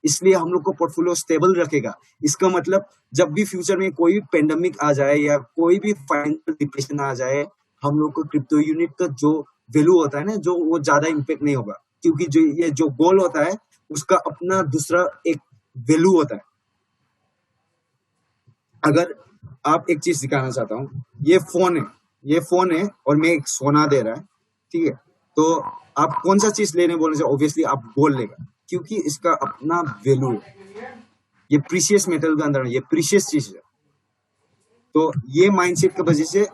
इसलिए हम लोग को पोर्टफोलियो स्टेबल रखेगा। इसका मतलब जब भी फ्यूचर में कोई भी पेंडेमिक आ जाए या कोई भी फाइनेंशियल डिप्रेशन आ जाए, हम लोग को क्रिप्टो यूनिट का जो वैल्यू होता है ना, जो वो ज्यादा इम्पेक्ट नहीं होगा, क्योंकि जो गोल्ड होता है उसका अपना दूसरा एक वैल्यू होता है। अगर आप एक चीज दिखाना चाहता हूँ, ये फोन है और मैं एक सोना दे रहा है, ठीक है, तो आप कौन सा चीज लेने बोलने से ऑब्वियसली आप गोल्ड लेगा, क्योंकि इसका अपना वैल्यू है, ये प्रीशियस मेटल के अंदर है, ये प्रीशियस चीज है। तो ये माइंडसेट की वजह से,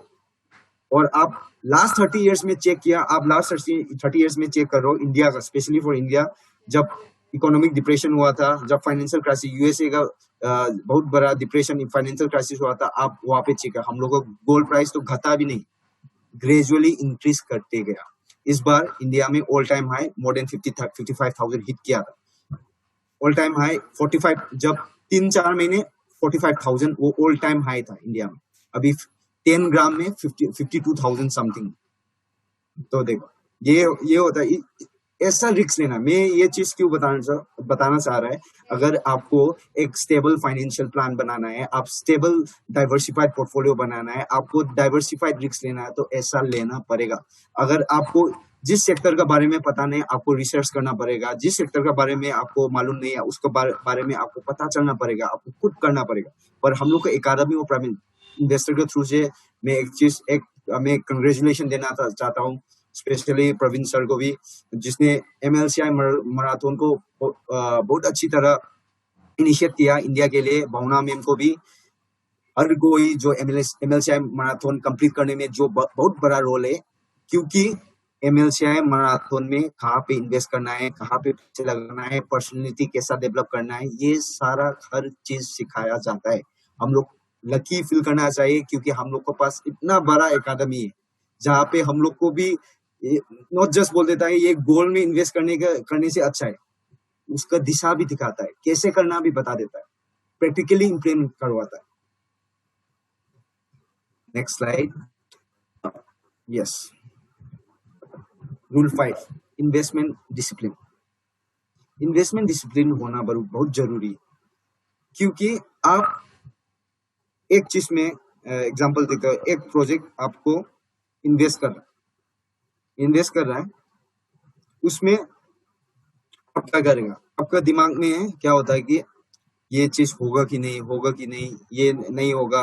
और आप लास्ट 30 इयर्स में चेक किया, आप लास्ट 30 इयर्स में चेक करो इंडिया का, स्पेशली फॉर इंडिया, जब इकोनॉमिक डिप्रेशन हुआ था, जब फाइनेंशियल क्राइसिस, यूएसए का बहुत बड़ा डिप्रेशन फाइनेंशियल क्राइसिस हुआ था, आप वहां पे चेक, हम लोग का गोल्ड प्राइस तो घटा भी नहीं, ग्रेजुअली इंक्रीज करते गया। इस बार इंडिया में all time high more than 55,000 hit किया था। ऑल टाइम हाई 45, जब 3-4 महीने 45,000 वो ऑल टाइम हाई था इंडिया में। अभी 10 ग्राम में 52,000 समथिंग। तो देखो ये होता है, ऐसा रिस्क लेना। मैं ये चीज क्यों बताना चाह रहा है, अगर आपको एक स्टेबल फाइनेंशियल प्लान बनाना है, आप स्टेबल डाइवर्सिफाइड पोर्टफोलियो बनाना है, आपको डाइवर्सिफाइड रिस्क लेना है, तो ऐसा लेना पड़ेगा। अगर आपको जिस सेक्टर का बारे में पता नहीं, आपको रिसर्च करना पड़ेगा। जिस सेक्टर का बारे में आपको मालूम नहीं है, उसके बारे में आपको पता चलना पड़ेगा, आपको खुद करना पड़ेगा। पर हम लोग को एकेडमी ऑफ प्राइवेट इन्वेस्टर के थ्रू से मैं कंग्रेचुलेशन देना चाहता हूँ, स्पेशली प्रवीण सर को भी, जिसने MLCI मैराथन को बहुत अच्छी तरह इनिशिएट किया इंडिया के लिए। भावना मैम को भी, हर कोई जो MLCI मैराथन कंप्लीट करने में जो बहुत बड़ा रोल है, क्योंकि MLCI मैराथन में कहाँ पे इन्वेस्ट करना है, कहाँ पे पैसे लगाना है, पर्सनैलिटी कैसा डेवलप करना है, ये सारा हर चीज सिखाया जाता है। हम लोग लकी फील करना चाहिए, क्योंकि हम लोग के पास इतना बड़ा एकेडमी है, जहाँ पे हम लोग को भी नॉट जस्ट बोल देता है ये गोल्ड में इन्वेस्ट करने से अच्छा है, उसका दिशा भी दिखाता है, कैसे करना भी बता देता है, प्रैक्टिकली इम्प्लीमेंट करवाता है। Next slide. Yes, rule 5, investment discipline. Investment discipline होना बहुत जरूरी है, क्योंकि आप एक चीज में एग्जांपल देता हूं, एक प्रोजेक्ट आपको इन्वेस्ट कर रहा है, उसमें आप क्या करेगा, आपका दिमाग में क्या होता है कि ये चीज होगा कि नहीं, ये नहीं होगा,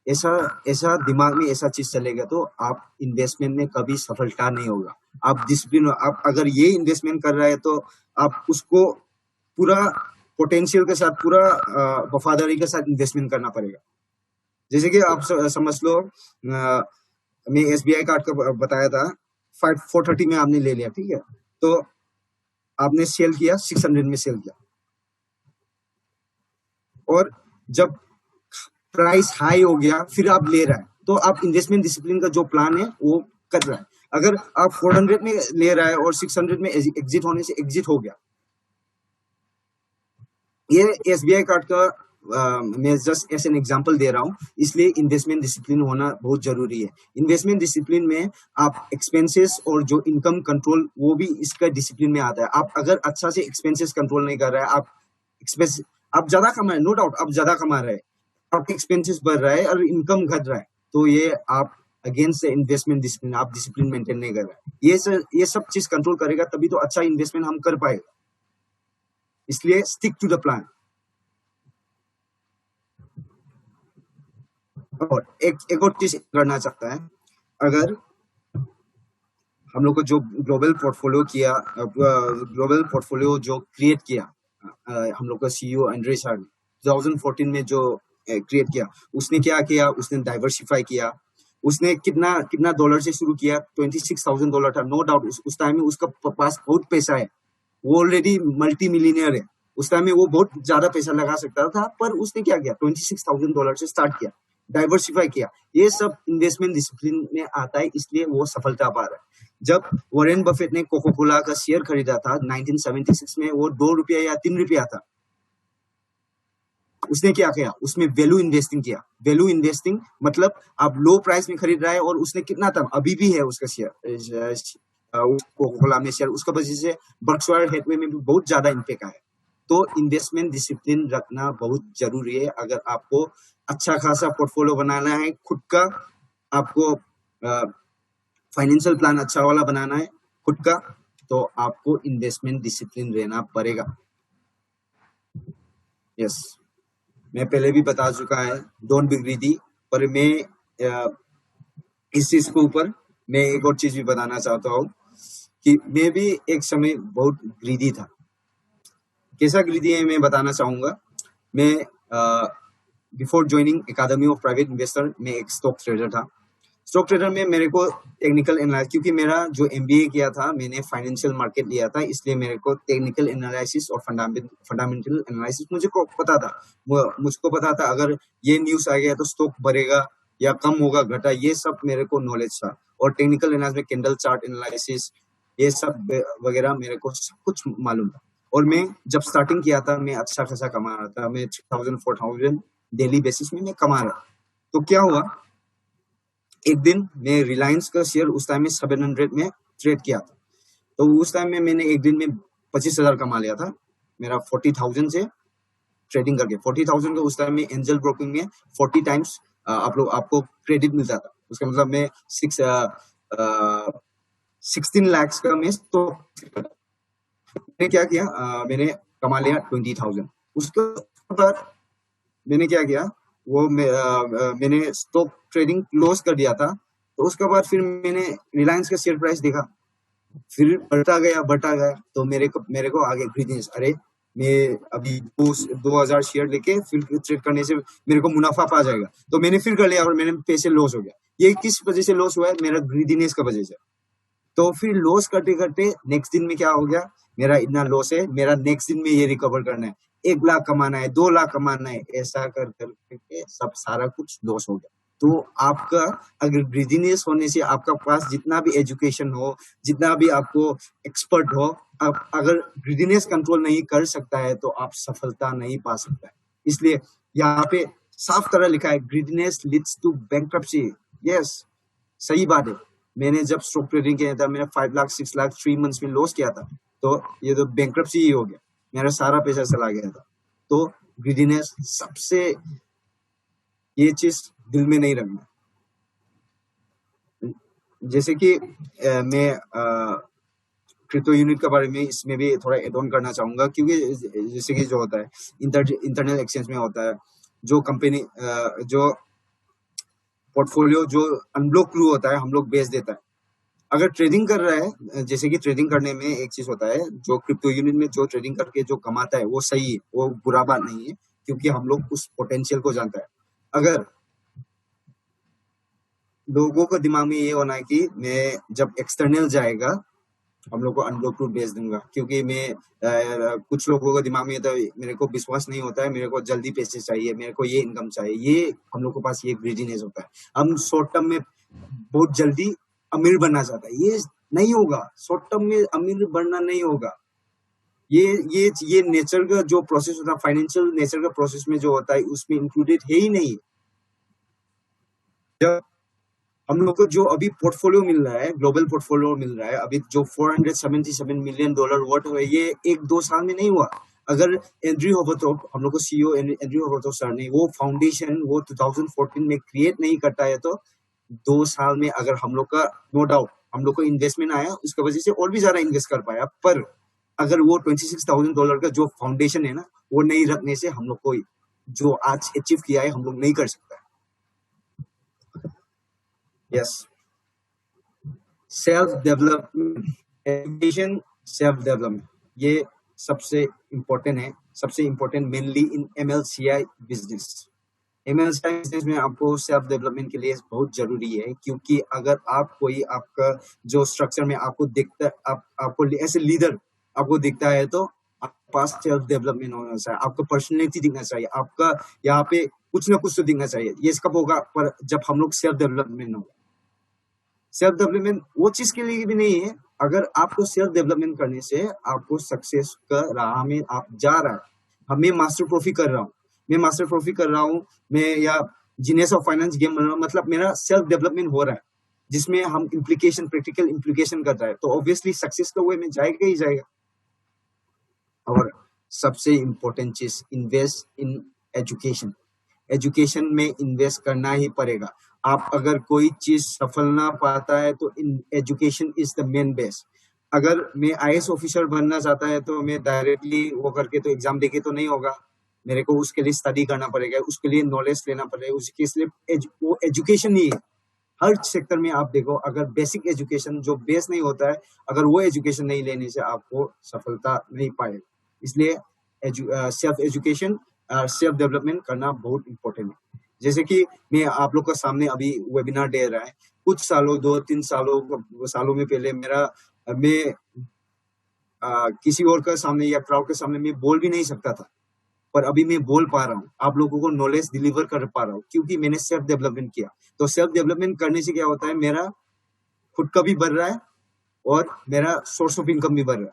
ऐसा दिमाग में ऐसा चीज चलेगा, तो आप इन्वेस्टमेंट में कभी सफलता नहीं होगा। आप डिसिप्लिन, आप अगर ये इन्वेस्टमेंट कर रहा है, तो आप उसको पूरा पोटेंशियल के साथ, पूरा वफादारी के साथ इन्वेस्टमेंट करना पड़ेगा। जैसे कि आप समझ लो, मैं SBI कार्ड का बताया था, 430 में आपने ले लिया, ठीक है, तो आपने सेल किया, 600 में सेल किया, और जब प्राइस हाई हो गया फिर आप ले रहा है, तो आप इन्वेस्टमेंट डिसिप्लिन का जो प्लान है वो कर रहा है। अगर आप 400 में ले रहा है और 600 में एग्जिट होने से एग्जिट हो गया, ये SBI कार्ड का मैं जस्ट एज एन एग्जांपल दे रहा हूँ, इसलिए इन्वेस्टमेंट डिसिप्लिन होना बहुत जरूरी है। इन्वेस्टमेंट डिसिप्लिन में आप एक्सपेंसेस और जो इनकम कंट्रोल, वो भी इसका डिसिप्लिन में आता है। आप अगर अच्छा से एक्सपेंसेस कंट्रोल नहीं कर रहा है, आप ज्यादा कमा रहे हैं, नो डाउट आप ज्यादा कमा रहे हैं, आपके एक्सपेंसेस बढ़ रहा है और इनकम घट रहा है, तो ये आप अगेंस्ट इन्वेस्टमेंट डिसिप्लिन, आप डिसिप्लिन मेंटेन नहीं कर रहे हैं। ये सब चीज कंट्रोल करेगा, तभी तो अच्छा इन्वेस्टमेंट हम कर पाएगा। इसलिए स्टिक टू द प्लान। और एक और चीज करना चाहता है, अगर हम लोग को जो ग्लोबल पोर्टफोलियो जो क्रिएट किया, हम लोग का CEO एंड्रे सर 2014 में जो क्रिएट किया, उसने क्या किया, उसने डाइवर्सिफाई किया। उसने कितना डॉलर से शुरू किया, $26,000 था। नो डाउट उस टाइम में उसका पास बहुत पैसा है, वो ऑलरेडी मल्टी मिलीनियर है। उस टाइम में वो बहुत ज्यादा पैसा लगा सकता था, पर उसने क्या किया, $26,000 से स्टार्ट किया, डाइवर्सिफाई किया। ये सब इन्वेस्टमेंट डिसिप्लिन में आता है, इसलिए वो सफलता पा रहा है। जब वॉरेन बफेट ने कोका कोला का शेयर खरीदा था 1976 में, वो ₹2 या ₹3 था। उसने क्या किया, उसमें वैल्यू इन्वेस्टिंग किया। वैल्यू इन्वेस्टिंग मतलब आप लो प्राइस में खरीद रहा है, और उसने कितना था, अभी भी है उसका शेयर, कोका कोला में शेयर, उसका वजह से बर्कशायर हैथवे में भी बहुत ज्यादा इम्पैक्ट आया। तो इन्वेस्टमेंट डिसिप्लिन रखना बहुत जरूरी है। अगर आपको अच्छा खासा पोर्टफोलियो बनाना है खुद का, आपको फाइनेंशियल प्लान अच्छा वाला बनाना है खुद का, तो आपको इन्वेस्टमेंट डिसिप्लिन रहना पड़ेगा। यस, मैं पहले भी बता चुका है, डोंट बी ग्रीडी, पर मैं इस चीज के ऊपर मैं एक और चीज भी बताना चाहता हूँ कि मैं भी एक समय बहुत ग्रीडी था। कैसा ग्रीडी है मैं बताना चाहूंगा। मैं before joining academy of private investor, मैं एक स्टॉक ट्रेडर था। स्टॉक ट्रेडर में मेरे को टेक्निकल एनालिसिस, क्योंकि मेरा जो एमबीए किया था मैंने फाइनेंशियल मार्केट लिया था, इसलिए मेरे को टेक्निकल एनालिसिस और फंडामेंटल एनालिसिस मुझे को पता था। मुझको पता था अगर ये न्यूज आ गया तो स्टॉक बढ़ेगा या कम होगा, घटा, ये सब मेरे को नॉलेज था। और टेक्निकल एनालिसिस में कैंडल चार्ट एनालिसिस ये सब वगैरह मेरे को सब कुछ मालूम था। और मैं जब स्टार्टिंग किया था मैं अच्छा खासा कमा रहा था, मैं 3000 4000 डेली बेसिस में मैं कमा रहा। तो क्या हुआ, एक दिन मैं रिलायंस का शेयर उस टाइम में 700 में ट्रेड किया था। तो उस टाइम में मैंने एक दिन में 25,000 कमा लिया था, मेरा 40,000 से ट्रेडिंग करके। 40,000 का उस टाइम में एंजल ब्रोकिंग में 40 टाइम्स आपको क्रेडिट मिलता था। उसका मतलब मैं 16 लाख का मैं तो मैंने क्या किया, मैंने कमा लिया 20,000। उसके बाद मैंने क्या किया, वो मैंने स्टॉक ट्रेडिंग क्लोज कर दिया था। तो उसके बाद फिर मैंने रिलायंस का शेयर प्राइस देखा, फिर बढ़ता गया। तो मेरे को आगे ग्रीडनेस, अरे मैं अभी 2000 शेयर लेके फिर ट्रेड करने से मेरे को मुनाफा पा जाएगा। तो मैंने फिर कर लिया और मेरे पैसे लॉस हो गया। ये किस वजह से लॉस हुआ है, मेरा ग्रीडीनेस का वजह से। तो फिर लॉस करते करते नेक्स्ट दिन में क्या हो गया, मेरा इतना लॉस है, मेरा नेक्स्ट दिन में ये रिकवर करना है, 1 लाख कमाना है, 2 लाख कमाना है, ऐसा कर करके सब सारा कुछ लॉस हो गया। तो आपका अगर ग्रीडीनेस होने से आपका पास जितना भी एजुकेशन हो, जितना भी आपको एक्सपर्ट हो, आप अगर ग्रीडीनेस कंट्रोल नहीं कर सकता है तो आप सफलता नहीं पा सकता है। इसलिए यहाँ पे साफ तरह लिखा है, greediness leads to bankruptcy. Yes, सही बात है। मैंने जब स्टॉक ट्रेडिंग किया था, मैंने 5 लाख 6 लाख 3 मंथ्स में लॉस किया था। तो ये तो बैंक्रप्सी ही हो गया, मेरा सारा पैसा चला गया था। तो ग्रीडीनेस सबसे, ये चीज दिल में नहीं रखना। जैसे कि मैं क्रिप्टो यूनिट के बारे में इसमें भी थोड़ा एड ऑन करना चाहूंगा, क्योंकि जैसे कि जो होता है इंटरनल एक्सचेंज में होता है, जो कंपनी जो पोर्टफोलियो जो अनब्लॉक क्रू होता है हम लोग बेच देता है। अगर ट्रेडिंग कर रहा है, जैसे कि ट्रेडिंग करने में एक चीज होता है, जो क्रिप्टो यूनिट में जो ट्रेडिंग करके जो कमाता है वो सही है, वो बुरा बात नहीं है, क्योंकि हम लोग उस पोटेंशियल को जानता है। अगर लोगों को दिमाग में ये होना है कि मैं जब एक्सटर्नल जाएगा हम लोग को अनब्लॉक रूट भेज दूंगा, क्योंकि मैं कुछ लोगों को दिमाग में तो मेरे को विश्वास नहीं होता है, मेरे को जल्दी पैसे चाहिए, मेरे को ये इनकम चाहिए, ये हम लोग के पास ये ग्रीडीनेस होता है। हम शॉर्ट टर्म में बहुत जल्दी अमीर बनना चाहता है, ये नहीं होगा। शॉर्ट टर्म में अमीर बनना नहीं होगा। ये नेचर का जो प्रोसेस होता है, फाइनेंशियल नेचर का प्रोसेस में जो होता है, उसमें इंक्लूडेड है ही नहीं। जब हम लोग को जो अभी पोर्टफोलियो मिल रहा है, ग्लोबल पोर्टफोलियो मिल रहा है, अभी जो $477 मिलियन वर्थ है, ये 1-2 साल में नहीं हुआ। अगर एंड्रयू होवर्टॉप, हम लोग को सीईओ एंड्रयू होवर्टॉप सर ने वो फाउंडेशन वो 2014 में क्रिएट नहीं करता है, तो 2 साल में अगर हम लोग का, नो डाउट हम लोग को इन्वेस्टमेंट आया, उसकी वजह से और भी ज्यादा इन्वेस्ट कर पाया। पर अगर वो $26,000 का जो फाउंडेशन है ना, वो नहीं रखने से हम लोग को जो आज अचीव किया है हम लोग नहीं कर सकता। Yes, self development, education, self development, ये सबसे इम्पोर्टेंट है। सबसे important mainly in MLCI business. MLCI business में आपको सेल्फ डेवलपमेंट के लिए बहुत जरूरी है, क्योंकि अगर आप कोई आपका जो स्ट्रक्चर में आपको दिखता, आपको ऐसे लीडर आपको दिखता है, तो आपके पास सेल्फ डेवलपमेंट होना चाहिए, आपका पर्सनैलिटी दिखना चाहिए, आपका यहाँ पे कुछ ना कुछ तो दिखना चाहिए। ये कब होगा, पर जब हम लोग सेल्फ डेवलपमेंट होगा। सेल्फ डेवलपमेंट वो चीज के लिए भी नहीं है, अगर आपको सेल्फ डेवलपमेंट करने से आपको सक्सेस का राह में आप जा रहा है। मैं मास्टर प्रोफी कर रहा हूँ, मैं या जीनियस ऑफ फाइनेंस गेम बन रहा हूँ, मतलब मेरा सेल्फ डेवलपमेंट हो रहा है, जिसमें हम इम्प्लीकेशन, प्रैक्टिकल इम्प्लीकेशन कर रहा है, तो ऑब्वियसली सक्सेस का वे में जाएगा ही जाएगा। और सबसे इम्पोर्टेंट चीज, इन्वेस्ट इन एजुकेशन। एजुकेशन में इन्वेस्ट करना ही पड़ेगा। आप अगर कोई चीज सफल ना पाता है तो in education is the main base. अगर मैं आईएएस ऑफिसर बनना चाहता है तो मैं डायरेक्टली वो करके तो एग्जाम देके तो नहीं होगा, मेरे को उसके लिए स्टडी करना पड़ेगा, उसके लिए नॉलेज लेना पड़ेगा, उसके लिए वो एजुकेशन ही है। हर सेक्टर में आप देखो, अगर बेसिक एजुकेशन जो बेस नहीं होता है, अगर वो एजुकेशन नहीं लेने से आपको सफलता नहीं पाएगा। इसलिए सेल्फ एजुकेशन, सेल्फ डेवलपमेंट करना बहुत इंपॉर्टेंट है। जैसे कि मैं आप लोग का सामने अभी वेबिनार दे रहा है, कुछ सालों 2-3 सालों में पहले मैं किसी और के सामने या क्राउड के सामने मैं बोल भी नहीं सकता था, पर अभी मैं बोल पा रहा हूँ, आप लोगों को नॉलेज डिलीवर कर पा रहा हूँ, क्योंकि मैंने सेल्फ डेवलपमेंट किया। तो सेल्फ डेवलपमेंट करने से क्या होता है, मेरा खुद का भी बढ़ रहा है और मेरा सोर्स ऑफ इनकम भी बढ़ रहा है।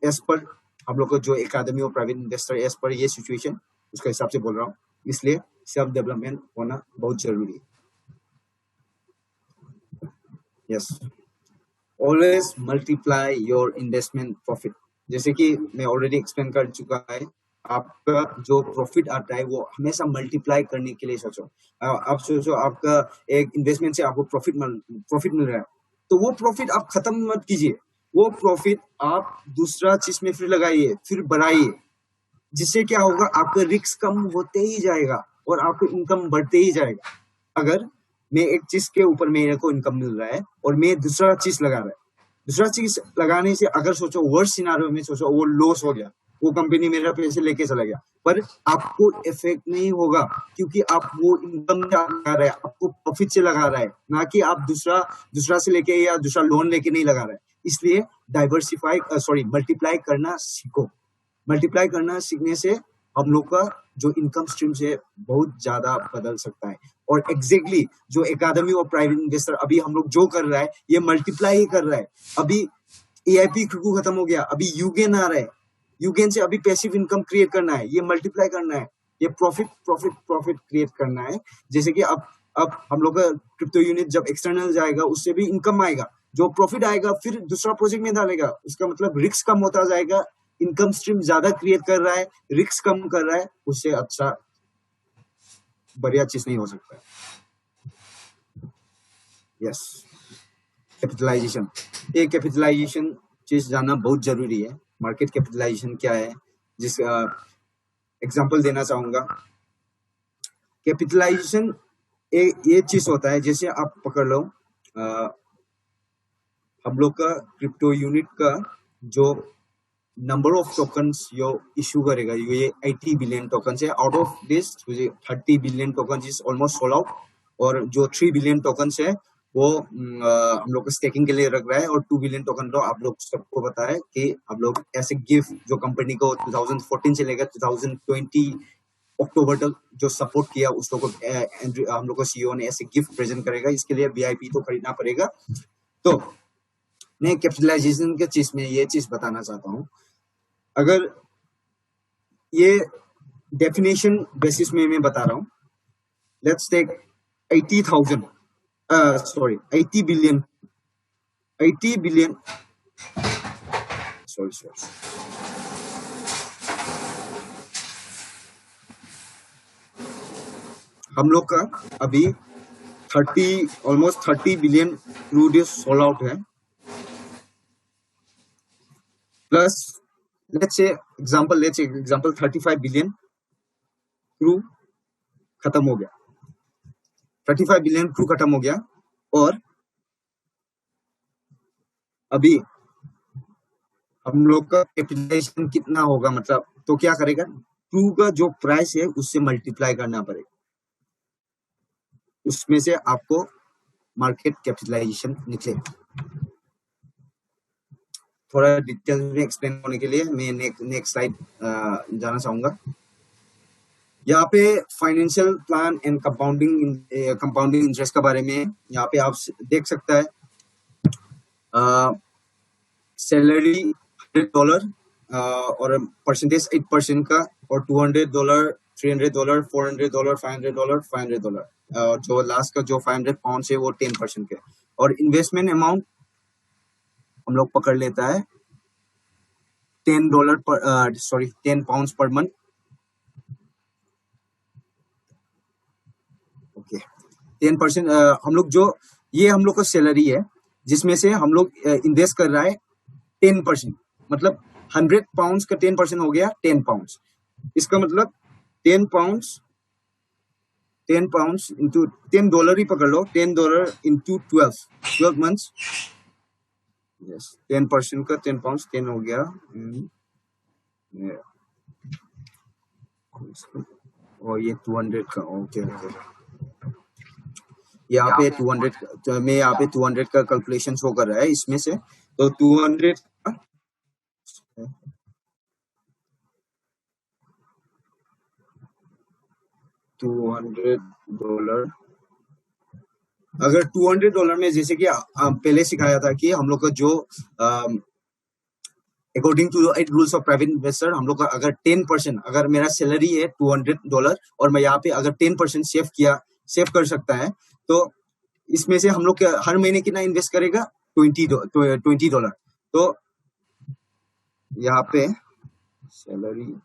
एज पर हम लोग को जो एकेडमी और प्राइवेट इन्वेस्टर, एज पर ये सिचुएशन, उसके हिसाब से बोल रहा हूँ, इसलिए सेल्फ डेवलपमेंट होना बहुत जरूरी है। Yes, always multiply your investment profit. जैसे कि मैं ऑलरेडी एक्सप्लेन कर चुका है, आपका जो प्रॉफिट आता है वो हमेशा मल्टीप्लाई करने के लिए सोचो। आप सोचो आपका एक इन्वेस्टमेंट से आपको प्रॉफिट मिल रहा है, तो वो प्रॉफिट आप खत्म मत कीजिए, वो प्रॉफिट आप दूसरा चीज में फिर लगाइए, फिर बढ़ाइए, जिससे क्या होगा, आपका रिस्क कम होते ही जाएगा और आपको इनकम बढ़ते ही जाएगा। अगर मैं एक चीज के ऊपर मेरे को इनकम मिल रहा है और मैं दूसरा चीज लगा रहा है, दूसरा चीज लगाने से अगर सोचो वर्स्ट सिनारियो में सोचो वो लॉस हो गया, वो कंपनी मेरा पैसे लेके चला गया, पर आपको इफेक्ट नहीं होगा, क्योंकि आप वो इनकम लगा रहे हैं, आपको प्रॉफिट से लगा रहा है, ना कि आप दूसरा से लेके या दूसरा लोन लेके नहीं लगा रहा है। इसलिए मल्टीप्लाई करना सीखो। मल्टीप्लाई करना सीखने से हम लोग का जो इनकम स्ट्रीम से बहुत ज्यादा बदल सकता है। और एग्जैक्टली जो एकेडमी और प्राइवेट इन्वेस्टर अभी हम लोग जो कर रहा है, ये मल्टीप्लाई ही कर रहा है। अभी एआईपी खत्म हो गया, अभी यूगेन आ रहा है, यूगेन से अभी पैसिव इनकम क्रिएट करना है, ये मल्टीप्लाई करना है, ये प्रॉफिट क्रिएट करना है। जैसे कि अब हम लोग का क्रिप्टो यूनिट जब एक्सटर्नल जाएगा, उससे भी इनकम आएगा, जो प्रॉफिट आएगा फिर दूसरा प्रोजेक्ट में डालेगा, उसका मतलब रिस्क कम होता जाएगा, इनकम स्ट्रीम ज्यादा क्रिएट कर रहा है, रिस्क कम कर रहा है, उससे अच्छा बढ़िया चीज नहीं हो सकता है। यस, कैपिटलाइजेशन, ये कैपिटलाइजेशन चीज जानना बहुत जरूरी है। मार्केट कैपिटलाइजेशन क्या है, जिस एग्जांपल देना चाहूंगा। कैपिटलाइजेशन ये चीज होता है, जैसे आप पकड़ लो, हम लोग का क्रिप्टो यूनिट का जो नंबर ऑफ टोकन्स जो इशू करेगा, ये 80 बिलियन टोकन है। Out of this 30 billion token is almost sold out, और जो 3 बिलियन टोकन है वो हम लोग स्टेकिंग के लिए रख रहा है, और 2 बिलियन टोकन तो आप लोग सबको पता है कि हम लोग ऐसे गिफ्ट जो कंपनी को 2014 से लेकर 2020 अक्टूबर तक जो सपोर्ट किया, उस लोग को हम लोग को सीईओ ने ऐसे गिफ्ट प्रेजेंट करेगा, इसके लिए वीआईपी तो खरीदना पड़ेगा। तो मैं कैपिटलाइजेशन के चीज में ये चीज बताना चाहता हूँ, अगर ये डेफिनेशन बेसिस में मैं बता रहा हूँ, लेट्स टेक 80 बिलियन, सॉरी, हम लोग का अभी almost 30 billion crude sold out है, plus let's say example 35 billion crude खत्म हो गया, 35 बिलियन क्रू खत्म हो गया, और अभी हम लोग का कैपिटलाइजेशन कितना होगा, मतलब तो क्या करेगा, क्रू का जो प्राइस है उससे मल्टीप्लाई करना पड़ेगा, उसमें से आपको मार्केट कैपिटलाइजेशन निकलेगा। थोड़ा डिटेल में एक्सप्लेन होने के लिए मैं नेक्स्ट स्लाइड जाना चाहूंगा। यहाँ पे financial plan and compounding interest के बारे में यहाँ पे आप देख सकता है। सैलरी $100 और परसेंटेज 8% का, और $200, $300, $400, $500, और जो लास्ट का जो 500 पाउंड है वो 10% के, और इन्वेस्टमेंट अमाउंट हम लोग पकड़ लेता है $10 पाउंड पर मंथ। ओके, 10% हम लोग जो ये हम लोग का सैलरी है, जिसमें से हम लोग इन्वेस्ट कर रहा है 10%, मतलब 100 पाउंड का 10% हो गया 10 पाउंड। इसका मतलब 10 पाउंड इंटू $10 ही पकड़ लो, $10 इंटू 12 मंथ्स। यस, 10% का 10 पाउंड 10 हो गया। और ये 200 का, ओके ओके। यहाँ पे 200 तो मैं यहाँ पे 200 का कैलकुलेशन शो कर रहा है इसमें से, तो 200 $200, अगर $200 में जैसे कि पहले सिखाया था कि हम लोग का जो according to eight rules of private investor, हम लोग का अगर 10%, अगर मेरा सैलरी है $200 और मैं यहाँ पे अगर 10% सेव कर सकता है, तो इसमें से हम लोग हर महीने कितना इन्वेस्ट करेगा, $20। तो यहाँ पे सैलरी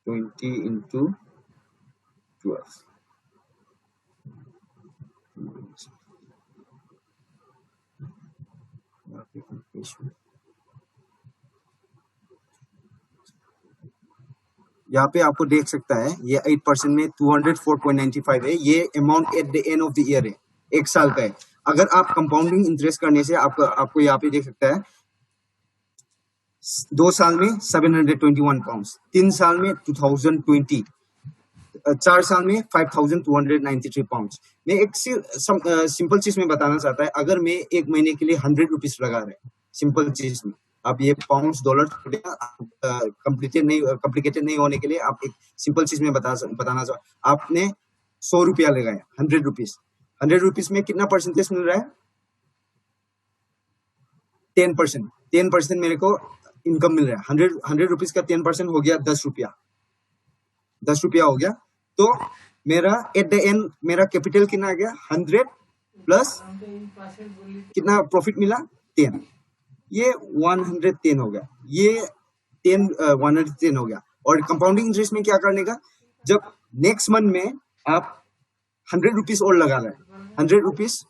20 into 12, यहाँ पे आपको देख सकता है ये 8% में 204.95 है। ये amount at the end of the year है, एक साल का है। अगर आप कंपाउंडिंग इंटरेस्ट करने से आपको यहाँ पे देख सकता है 2 साल में 721 पाउंड, 3 साल में 2020, 4 साल में 5293 पाउंड। मैं एक सिंपल चीज में बताना चाहता है, अगर मैं एक महीने के लिए 100 रुपीज लगा रहे हैं सिंपल चीज में, आप ये पाउंड डॉलर कॉम्प्लिकेटेड नहीं होने के लिए आप एक सिंपल चीज में बताना चाहता, आपने 100 रुपया लगाया, 100 रुपीज, 100 रुपीज में कितना परसेंटेज मिल रहा है, 10%। 10% मेरे को इनकम मिल रहा है। 100 रुपीज का 10% हो गया 10 रुपया, 10 रुपया हो गया। तो मेरा एट द एंड मेरा कैपिटल कितना आ गया, 100 प्लस कितना प्रॉफिट मिला, 10, ये 110 हो गया, ये 110 हो गया। और कंपाउंडिंग इंटरेस्ट में क्या करने का, जब नेक्स्ट मंथ में आप 100 रुपीज और लगा रहे हैं, 100 रुपीज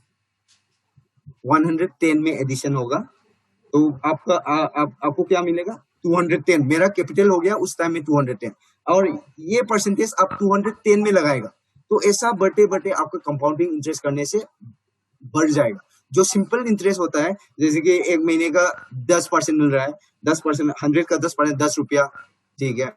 110 में एडिशन होगा, तो आपको क्या मिलेगा, 210। मेरा कैपिटल हो गया उस टाइम में 210, और ये परसेंटेज आप 210 में लगाएगा, तो ऐसा बढ़ते बढ़ते आपका कंपाउंडिंग इंटरेस्ट करने से बढ़ जाएगा। जो सिंपल इंटरेस्ट होता है, जैसे कि एक महीने का 10% मिल रहा है, 10%, 100 का 10%, 10 रुपया, ठीक है।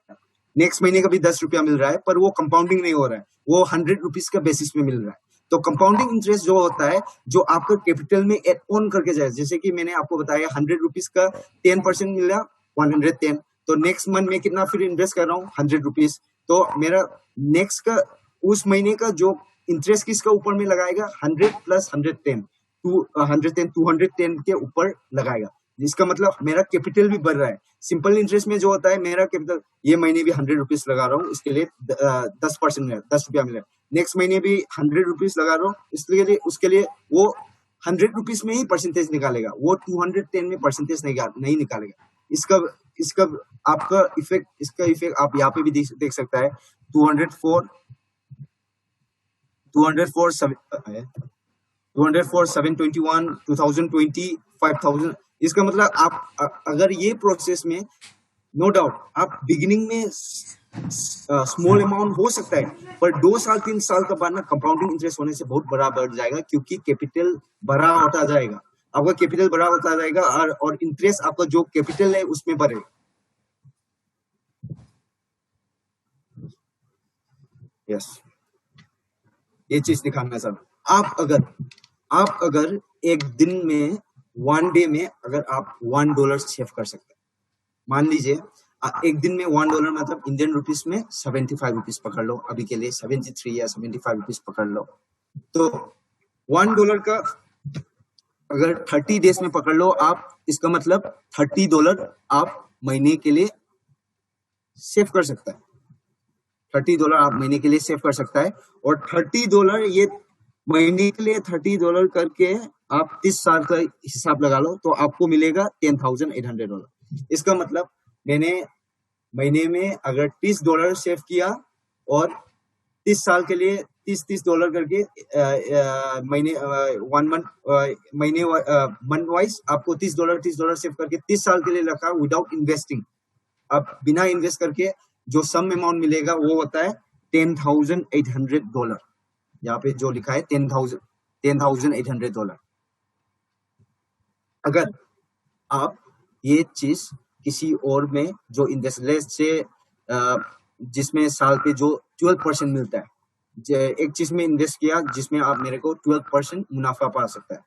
नेक्स्ट महीने का भी 10 रुपया मिल रहा है, पर वो कंपाउंडिंग नहीं हो रहा है, वो 100 रुपीज का बेसिस में मिल रहा है। तो कंपाउंडिंग इंटरेस्ट जो होता है, जो आपका कैपिटल में एड ऑन करके जाए, जैसे कि मैंने आपको बताया 100 रुपीज का 10% मिला, 110, तो नेक्स्ट मंथ में कितना फिर इन्वेस्ट कर रहा हूँ, 100 रुपीज, तो मेरा नेक्स्ट का उस महीने का जो इंटरेस्ट किसका ऊपर में लगाएगा, 100 प्लस 110, 210 के ऊपर लगाएगा, जिसका मतलब मेरा कैपिटल भी बढ़ रहा है। सिंपल इंटरेस्ट में जो होता है, मेरा कैपिटल ये महीने भी 100 रुपीज लगा रहा हूँ, इसके लिए 10% मिला, 10 रुपया मिला। नेक्स्ट महीने भी 100 रुपीज लगा रहा हूँ, इसलिए उसके लिए वो 100 रुपीज में ही परसेंटेज निकालेगा, वो 210 में परसेंटेज नहीं निकालेगा। इसका आपका इफेक्ट, इसका इफेक्ट आप यहाँ पे भी देख सकता है, 204 721, 2020 5000। इसका मतलब आप अगर ये प्रोसेस में, नो डाउट आप बिगिनिंग में स्मॉल अमाउंट हो सकता है, पर 2 साल 3 साल के बाद ना कंपाउंडिंग इंटरेस्ट होने से बहुत बड़ा बढ़ जाएगा, क्योंकि कैपिटल बड़ा होता जाएगा, आपका कैपिटल बड़ा होता जाएगा, और इंटरेस्ट आपका जो कैपिटल है उसमें बढ़ेगा। यस, ये चीज दिखाना सर। आप अगर एक दिन में, 1 डे में अगर आप $1 सेव कर सकते हैं, मान लीजिए एक दिन में $1 मतलब इंडियन रुपीस में 75 रुपीज पकड़ लो, अभी के लिए 73 या 75 रुपीज पकड़ लो, तो $1 का अगर 30 डेज में पकड़ लो आप, इसका मतलब $30 आप महीने के लिए सेव कर सकता है, $30 आप महीने के लिए सेव कर सकता है। और $30 ये महीने के लिए $30 करके आप 30 साल का हिसाब लगा लो, तो आपको मिलेगा $10,800। इसका मतलब मैंने महीने में अगर $30 सेव किया, और 30 साल के लिए $30 करके महीने मंथ वाइज आपको $30 सेव करके 30 साल के लिए रखा, विदाउट इन्वेस्टिंग। अब बिना इन्वेस्ट करके जो सम अमाउंट मिलेगा वो होता है $10,800। यहाँ पे जो लिखा है $10,800। अगर आप ये चीज किसी और में जो इन्वेस्टमेंट से जिसमें साल पे जो 12% मिलता है। एक चीज में इन्वेस्ट किया जिसमें आप मेरे को 12% मुनाफा पा सकता है।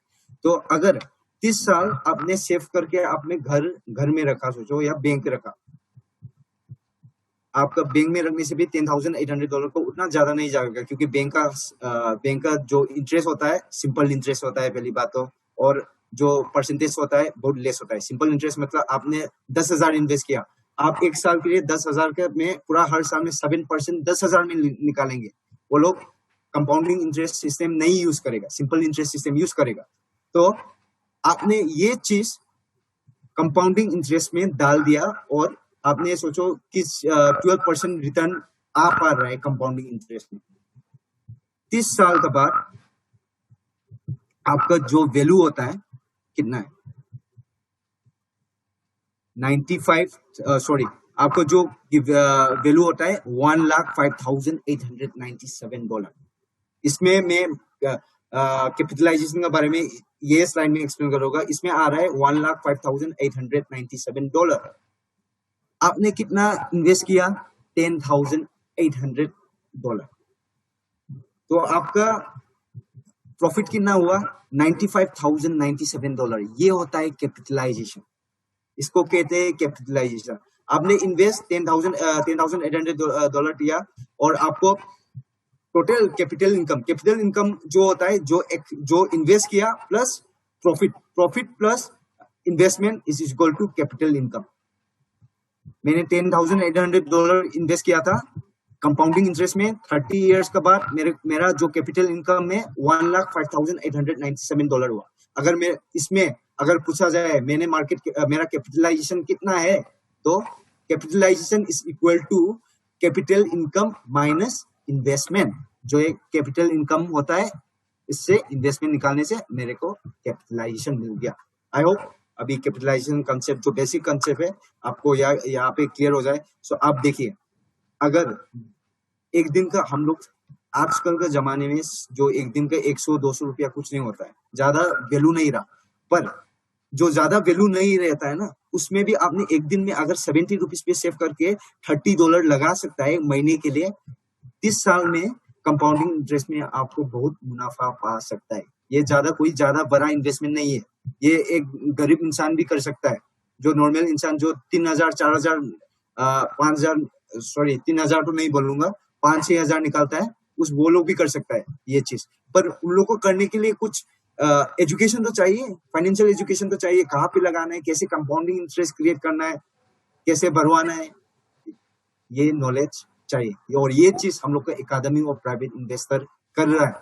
तो अगर 30 साल आपने सेव करके आपने घर में रखा, सोचो, या बैंक रखा, आपका बैंक में रखने से भी $10,800 को उतना ज्यादा नहीं जाएगा, क्योंकि बैंक का जो इंटरेस्ट होता है सिंपल इंटरेस्ट होता है पहली बात तो, और जो परसेंटेज होता है बहुत लेस होता है। सिंपल इंटरेस्ट मतलब आपने 10,000 इन्वेस्ट किया, आप एक साल के लिए 10,000 के में पूरा हर साल में 7% 10,000 में निकालेंगे। वो लोग कंपाउंडिंग इंटरेस्ट सिस्टम नहीं यूज करेगा, सिंपल इंटरेस्ट सिस्टम यूज करेगा। तो आपने ये चीज कंपाउंडिंग इंटरेस्ट में डाल दिया और आपने सोचो कि 12% रिटर्न आ पा रहा है कंपाउंडिंग इंटरेस्ट में। 30 साल के बाद आपका जो वैल्यू होता है कितना है, 95 आपको जो वैल्यू होता है $1,05,897। इसमें मैं कैपिटलाइजेशन के बारे में ये स्लाइड में एक्सप्लेन करूंगा। इसमें आ रहा है $1,05,897। आपने कितना इन्वेस्ट किया, $10,800। तो आपका प्रॉफिट कितना हुआ, $95,097। ये होता है कैपिटलाइजेशन, इसको कहते हैं कैपिटलाइजेशन। आपने इन्वेस्ट $10,800 किया और आपको टोटल कैपिटल इनकम जो होता है जो इन्वेस्ट किया plus profit plus investment is equal to capital income. मैंने $10,800 इन्वेस्ट किया था कंपाउंडिंग इंटरेस्ट में, 30 इयर्स के बाद मेरा जो कैपिटल इनकम में $1,05,897 हुआ। अगर मैं इसमें अगर पूछा जाए मेरा कैपिटलाइजेशन कितना है, तो capitalization is equal to capital income minus investment. जो एक कैपिटल इनकम होता है, इससे इन्वेस्टमेंट निकालने से मेरे को कैपिटलाइजेशन मिल गया। आई होप अभी कैपिटलाइजेशन कंसेप्ट जो बेसिक कंसेप्ट है आपको यहाँ पे क्लियर हो जाए। सो आप देखिए, अगर एक दिन का हम लोग आजकल के जमाने में जो एक दिन का 100-200 रुपया कुछ नहीं होता है, ज्यादा वैल्यू नहीं रहा, पर जो ज्यादा वैल्यू नहीं रहता है ना, उसमें भी आपने एक दिन में अगर 70 रुपीज पे सेव करके $30 लगा सकता है महीने के लिए, 30 साल में कंपाउंडिंग इंटरेस्ट में आपको बहुत मुनाफा पा सकता है। ये कोई ज्यादा बड़ा इन्वेस्टमेंट नहीं है, ये एक गरीब इंसान भी कर सकता है। जो नॉर्मल इंसान जो 3,000 4,000 5,000 3,000 तो नहीं बोलूंगा, 5-6 हजार निकालता है, वो लोग भी कर सकता है ये चीज। पर उन लोग को करने के लिए कुछ एजुकेशन तो चाहिए, फाइनेंशियल एजुकेशन तो चाहिए, कहाँ पे लगाना है, कैसे कंपाउंडिंग इंटरेस्ट क्रिएट करना है, कैसे भरवाना है, ये नॉलेज चाहिए। और ये चीज हम लोग का एकेडमी ऑफ प्राइवेट इन्वेस्टर कर रहा है।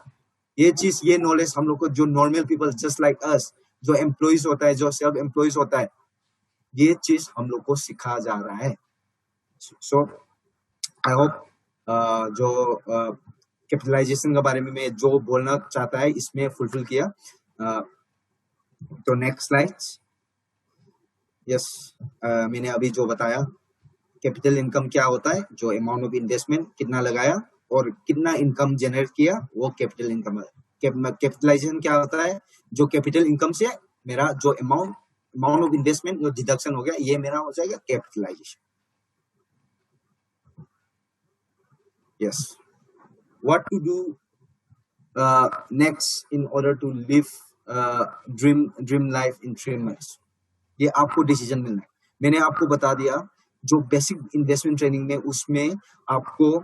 ये नॉलेज हम लोग को, जो normal people just like us, जो एम्प्लॉइज होता है, जो सेल्फ एम्प्लॉइज होता है, ये चीज हम लोग को सिखाया जा रहा है। सो आई होप जो कैपिटलाइजेशन के बारे में मैं जो बोलना चाहता है इसमें फुलफिल किया। तो नेक्स्ट स्लाइड। यस, मैंने अभी जो बताया कैपिटल इनकम क्या होता है, जो अमाउंट ऑफ इन्वेस्टमेंट कितना लगाया और कितना इनकम जनरेट किया, वो कैपिटल इनकम है। कैपिटलाइजेशन क्या होता है, जो कैपिटल इनकम से मेरा जो अमाउंट ऑफ इन्वेस्टमेंट जो डिडक्शन हो गया, ये मेरा हो जाएगा capitalisation. Yes. What to do next in order to live dream life in 3 months? ये आपको डिसीजन मिलना है। मैंने आपको बता दिया जो बेसिक इन्वेस्टमेंट ट्रेनिंग में, उसमें आपको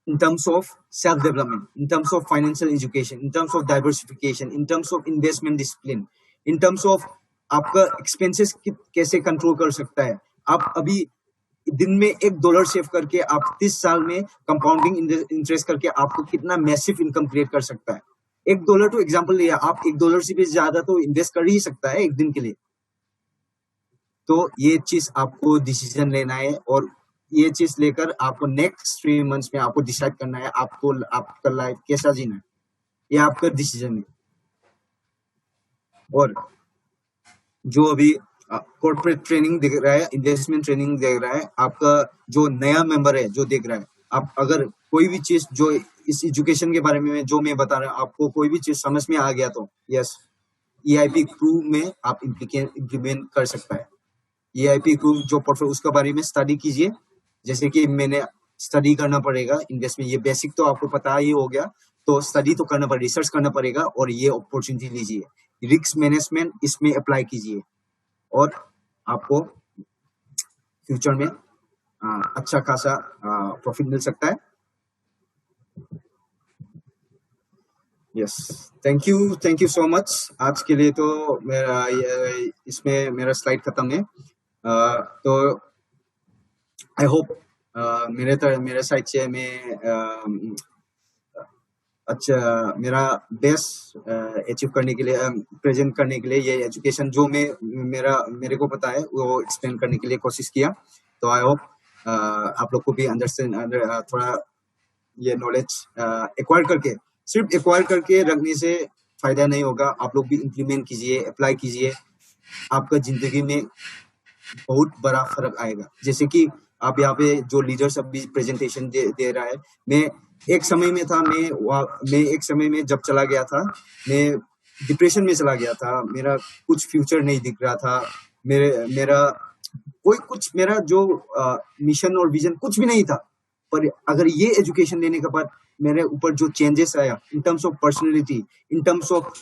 in terms of self development, in terms of financial education, in terms of diversification, in terms of investment discipline, in terms of आपका एक्सपेंसेस कैसे कंट्रोल कर सकता है। आप अभी दिन में $1 सेव करके आप 30 साल में कंपाउंडिंग इंटरेस्ट करके आपको कितना मैसिव इनकम क्रिएट कर सकता है। $1 तो एग्जांपल लिया, आप $1 से भी ज्यादा तो इन्वेस्ट कर ही सकता है एक दिन के लिए। तो ये चीज आपको डिसीजन लेना है, और ये चीज लेकर आपको नेक्स्ट 3 मंथ्स में आपको डिसाइड करना है आपको आपका लाइफ कैसा जीना है। ये आपका डिसीजन है। और जो अभी कॉर्पोरेट ट्रेनिंग देख रहा है, इन्वेस्टमेंट ट्रेनिंग देख रहा है, आपका जो नया मेंबर है जो देख रहा है, आप अगर कोई भी चीज जो इस एजुकेशन के बारे में जो मैं बता रहा हूँ आपको कोई भी चीज समझ में आ गया, तो यस, EIP क्रू में आप इम्प्लीमेंट कर सकता है। EIP क्रू जो पोर्टफोलियो, उसके बारे में स्टडी कीजिए, जैसे कि मैंने स्टडी करना पड़ेगा इन्वेस्टमेंट, ये बेसिक तो आपको पता ही हो गया, तो स्टडी तो करना पड़ेगा, रिसर्च करना पड़ेगा और ये अपॉर्चुनिटी लीजिए, रिस्क मैनेजमेंट इसमें अप्लाई कीजिए और आपको फ्यूचर में अच्छा खासा प्रॉफिट मिल सकता है। Yes, thank you so much. आज के लिए तो मेरा इसमें मेरा स्लाइड खत्म है। तो आई होप मेरे साइड से मैं अच्छा मेरा बेस्ट अचीव करने के लिए प्रेजेंट करने के लिए ये एजुकेशन जो मेरे को पता है वो एक्सप्लेन करने के लिए कोशिश किया। तो आई होप आप लोग को भी अंडरस्टैंड थोड़ा ये नॉलेज एक्वायर करके, सिर्फ एक्वायर करके रखने से फायदा नहीं होगा, आप लोग भी इम्प्लीमेंट कीजिए, अप्लाई कीजिए, आपका जिंदगी में बहुत बड़ा फर्क आएगा। जैसे कि आप यहाँ पे जो लीडर्स अभी प्रेजेंटेशन दे रहा है, मैं एक समय में था, मैं एक समय में जब चला गया था, मैं डिप्रेशन में चला गया था, मेरा कुछ फ्यूचर नहीं दिख रहा था, मेरा जो मिशन और विजन कुछ भी नहीं था। पर अगर ये एजुकेशन लेने के बाद मेरे ऊपर जो चेंजेस आया in terms of personality, in terms of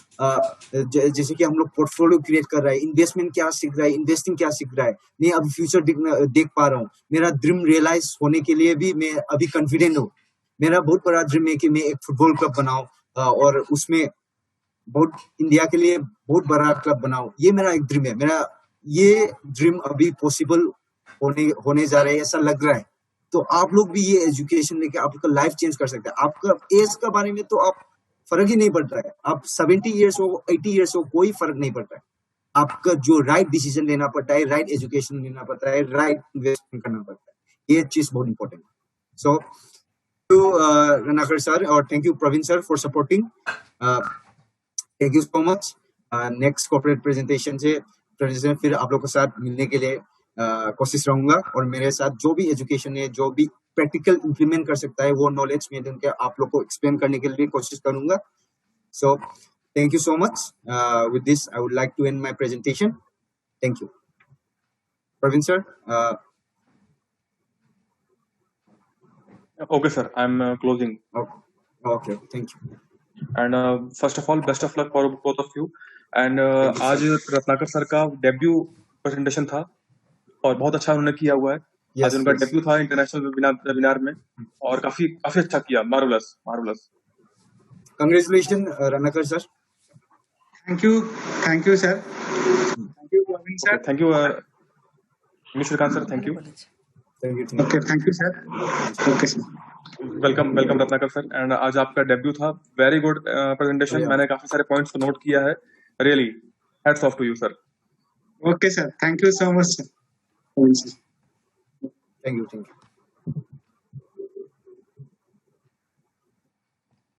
जैसे कि हम लोग पोर्टफोलियो क्रिएट कर रहा है, इन्वेस्टमेंट क्या सीख रहा है, इन्वेस्टिंग क्या सीख रहा है, मैं अभी फ्यूचर देख पा रहा हूँ, मेरा ड्रीम रियलाइज होने के लिए भी मैं अभी कॉन्फिडेंट हूँ। मेरा बहुत बड़ा ड्रीम है कि मैं एक फुटबॉल क्लब बनाऊं और उसमें इंडिया के लिए बहुत बड़ा क्लब बनाऊं। ये मेरा एक ड्रीम है, मेरा ये ड्रीम अभी पॉसिबल होने जा रहा है, ऐसा लग रहा है। तो आप लोग भी ये एजुकेशन लेके आपका लाइफ चेंज कर सकते हैं। आपका एज का बारे में तो आप फर्क ही नहीं पड़ता है, आप 70 इयर्स हो 80 इयर्स हो कोई फर्क नहीं पड़ता है। आपका जो राइट डिसीजन लेना पड़ता है, राइट एजुकेशन लेना पड़ता है, राइट इन्वेस्टमेंट करना पड़ता है, ये चीज बहुत इंपॉर्टेंट है। सो रनाकर सर और thank you Praveen sir for supporting, thank you so much. Next corporate presentation फिर आप लोग के साथ मिलने के लिए कोशिश रहूंगा और मेरे साथ जो भी एजुकेशन है, जो भी प्रैक्टिकल इंप्लीमेंट कर सकता है वो नॉलेज में उनके आप लोग को एक्सप्लेन करने के लिए कोशिश करूंगा। So thank you so much. With this I would like to end my presentation. Thank you Praveen sir. Okay, sir. I'm closing. Okay, thank you. And first of all, best of luck for both of you. And आज Ratnakar sir का debut presentation था और बहुत अच्छा उन्होंने किया हुआ है। आज उनका डेब्यू था इंटरनेशनल वेबिनार में और काफी अच्छा किया। Marvelous. Congratulations, Ratnakar sir. Thank you sir. Thank you Praveen sir. Thank you Shrikant sir. Thank you. Okay, thank you sir. Okay sir, welcome Ratnakar sir. And आज आपका डेब्यू था, वेरी गुड प्रेजेंटेशन। मैंने काफी सारे पॉइंट्स को नोट किया है। Really hats off to you sir. Okay sir, thank you so much sir. Thank you.